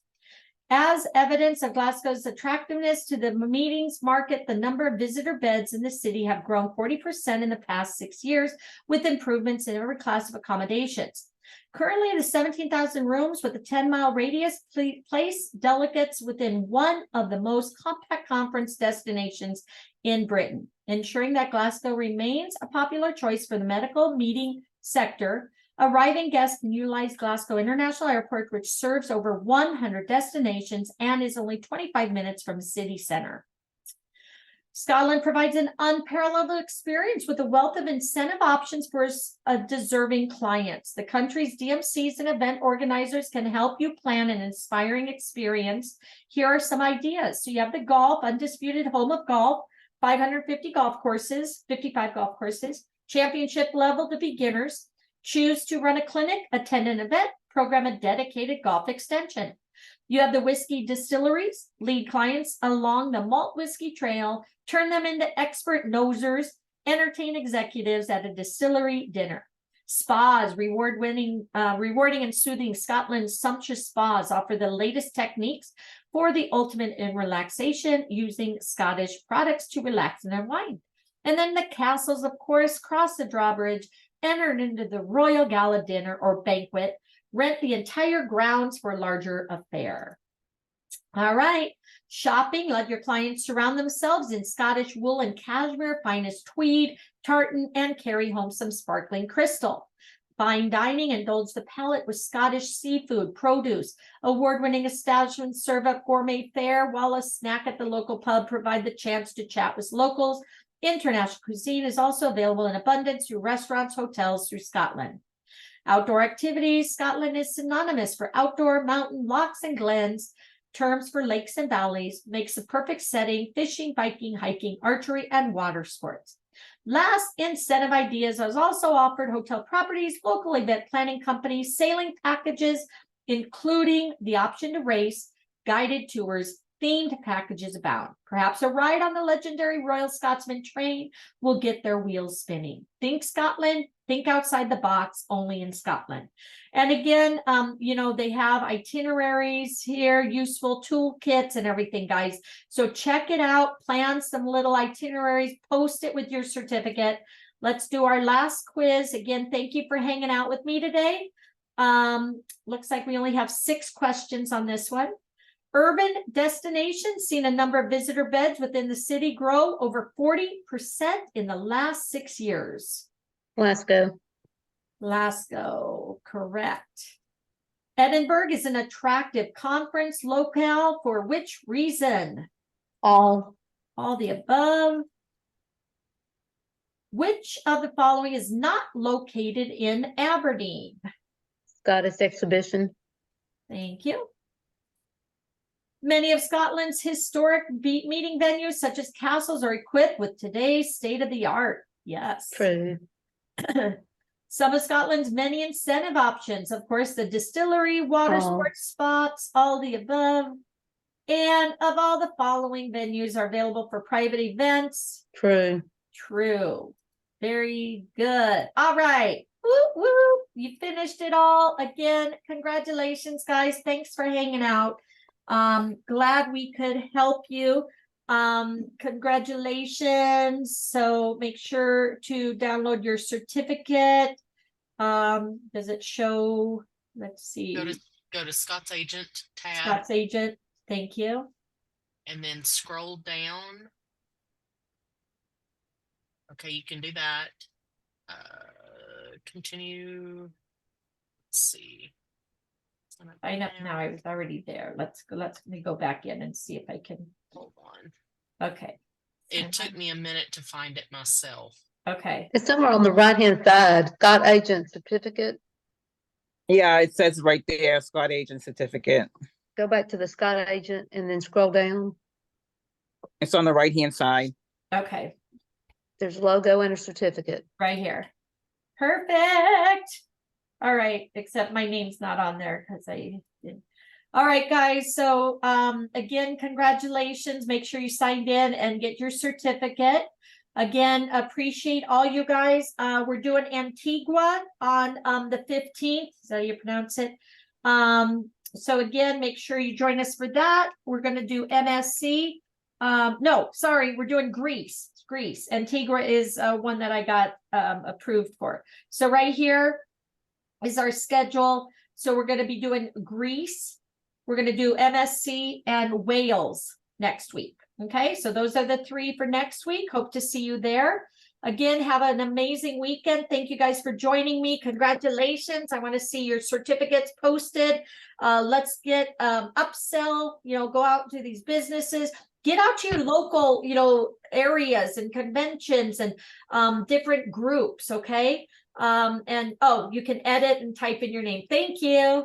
As evidence of Glasgow's attractiveness to the meetings market, the number of visitor beds in the city have grown 40% in the past 6 years, with improvements in every class of accommodations. Currently, the 17,000 rooms with a 10-mile radius place delegates within one of the most compact conference destinations in Britain, ensuring that Glasgow remains a popular choice for the medical meeting sector. Arriving guests can utilize Glasgow International Airport, which serves over 100 destinations and is only 25 minutes from the city centre. Scotland provides an unparalleled experience with a wealth of incentive options for deserving clients. The country's DMCs and event organizers can help you plan an inspiring experience. Here are some ideas. So you have the golf, undisputed home of golf, 550 golf courses, 55 golf courses, championship level to beginners. Choose to run a clinic, attend an event, program a dedicated golf extension. You have the whiskey distilleries, lead clients along the malt whiskey trail, turn them into expert nosers, entertain executives at a distillery dinner. Spas, rewarding and soothing Scotland's sumptuous spas offer the latest techniques for the ultimate in relaxation, using Scottish products to relax and unwind. And then the castles, of course, cross the drawbridge, enter into the royal gala dinner or banquet, rent the entire grounds for a larger affair. All right, shopping, let your clients surround themselves in Scottish wool and cashmere, finest tweed, tartan, and carry home some sparkling crystal. Fine dining, indulge the palate with Scottish seafood, produce. Award-winning establishments serve up gourmet fare, while a snack at the local pub provide the chance to chat with locals. International cuisine is also available in abundance through restaurants, hotels through Scotland. Outdoor activities, Scotland is synonymous for outdoor, mountain, lochs, and glens. Terms for lakes and valleys, makes a perfect setting: fishing, biking, hiking, archery, and water sports. Last, incentive ideas is also offered: hotel properties, local event planning companies, sailing packages, including the option to race, guided tours, themed packages abound. Perhaps a ride on the legendary Royal Scotsman train will get their wheels spinning. Think Scotland, think outside the box, only in Scotland. And again, they have itineraries here, useful toolkits and everything, guys. So check it out, plan some little itineraries, post it with your certificate. Let's do our last quiz. Again, thank you for hanging out with me today. Looks like we only have 6 questions on this one. Urban destinations seen a number of visitor beds within the city grow over 40% in the last 6 years. Glasgow. Glasgow, correct. Edinburgh is an attractive conference locale for which reason? All. All the above. Which of the following is not located in Aberdeen? Scottish exhibition. Thank you. Many of Scotland's historic meeting venues, such as castles, are equipped with today's state-of-the-art. Yes. True. Some of Scotland's many incentive options, of course, the distillery, water Oh. sports spots, all the above. And of all the following venues are available for private events. True. True. Very good. All right. Woo, woo. You finished it all. Again, congratulations, guys. Thanks for hanging out. Glad we could help you. Congratulations. So make sure to download your certificate. Does it show? Let's see. Go to Scott's Agent tab Scott's Agent. Thank you. and then scroll down. Okay, you can do that. Continue. Let's see. I know now I was already there. Let me go back in and see if I can. Hold on. Okay. It took me a minute to find it myself. Okay. It's somewhere on the right-hand side, Scott Agent Certificate. Yeah, it says right there, Scott Agent Certificate. Go back to the Scott Agent and then scroll down. It's on the right-hand side. Okay. There's a logo and a certificate. Right here. Perfect. All right, except my name's not on there because I did. All right, guys. So again, congratulations. Make sure you signed in and get your certificate. Again, appreciate all you guys. We're doing Antigua on the 15th. Is that how you pronounce it? So again, make sure you join us for that. We're going to do MSC. No, sorry, we're doing Greece. Antigua is one that I got approved for. So right here is our schedule. So we're going to be doing Greece. We're going to do MSC and Wales next week. Okay, so those are the 3 for next week. Hope to see you there. Again, have an amazing weekend. Thank you guys for joining me. Congratulations. I want to see your certificates posted. Let's get upsell, go out to these businesses. Get out to your local, areas and conventions and different groups, okay? You can edit and type in your name. Thank you.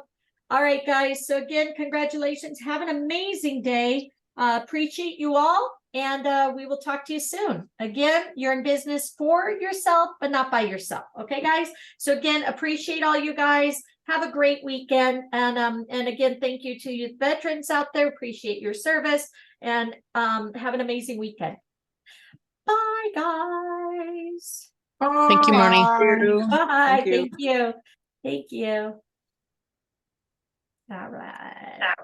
All right, guys. So again, congratulations. Have an amazing day. Appreciate you all, and we will talk to you soon. Again, you're in business for yourself, but not by yourself. Okay, guys? So again, appreciate all you guys. Have a great weekend. And again, thank you to you veterans out there. Appreciate your service. And have an amazing weekend. Bye, guys. Thank you, Marnie. Bye. Thank you. Thank you. All right.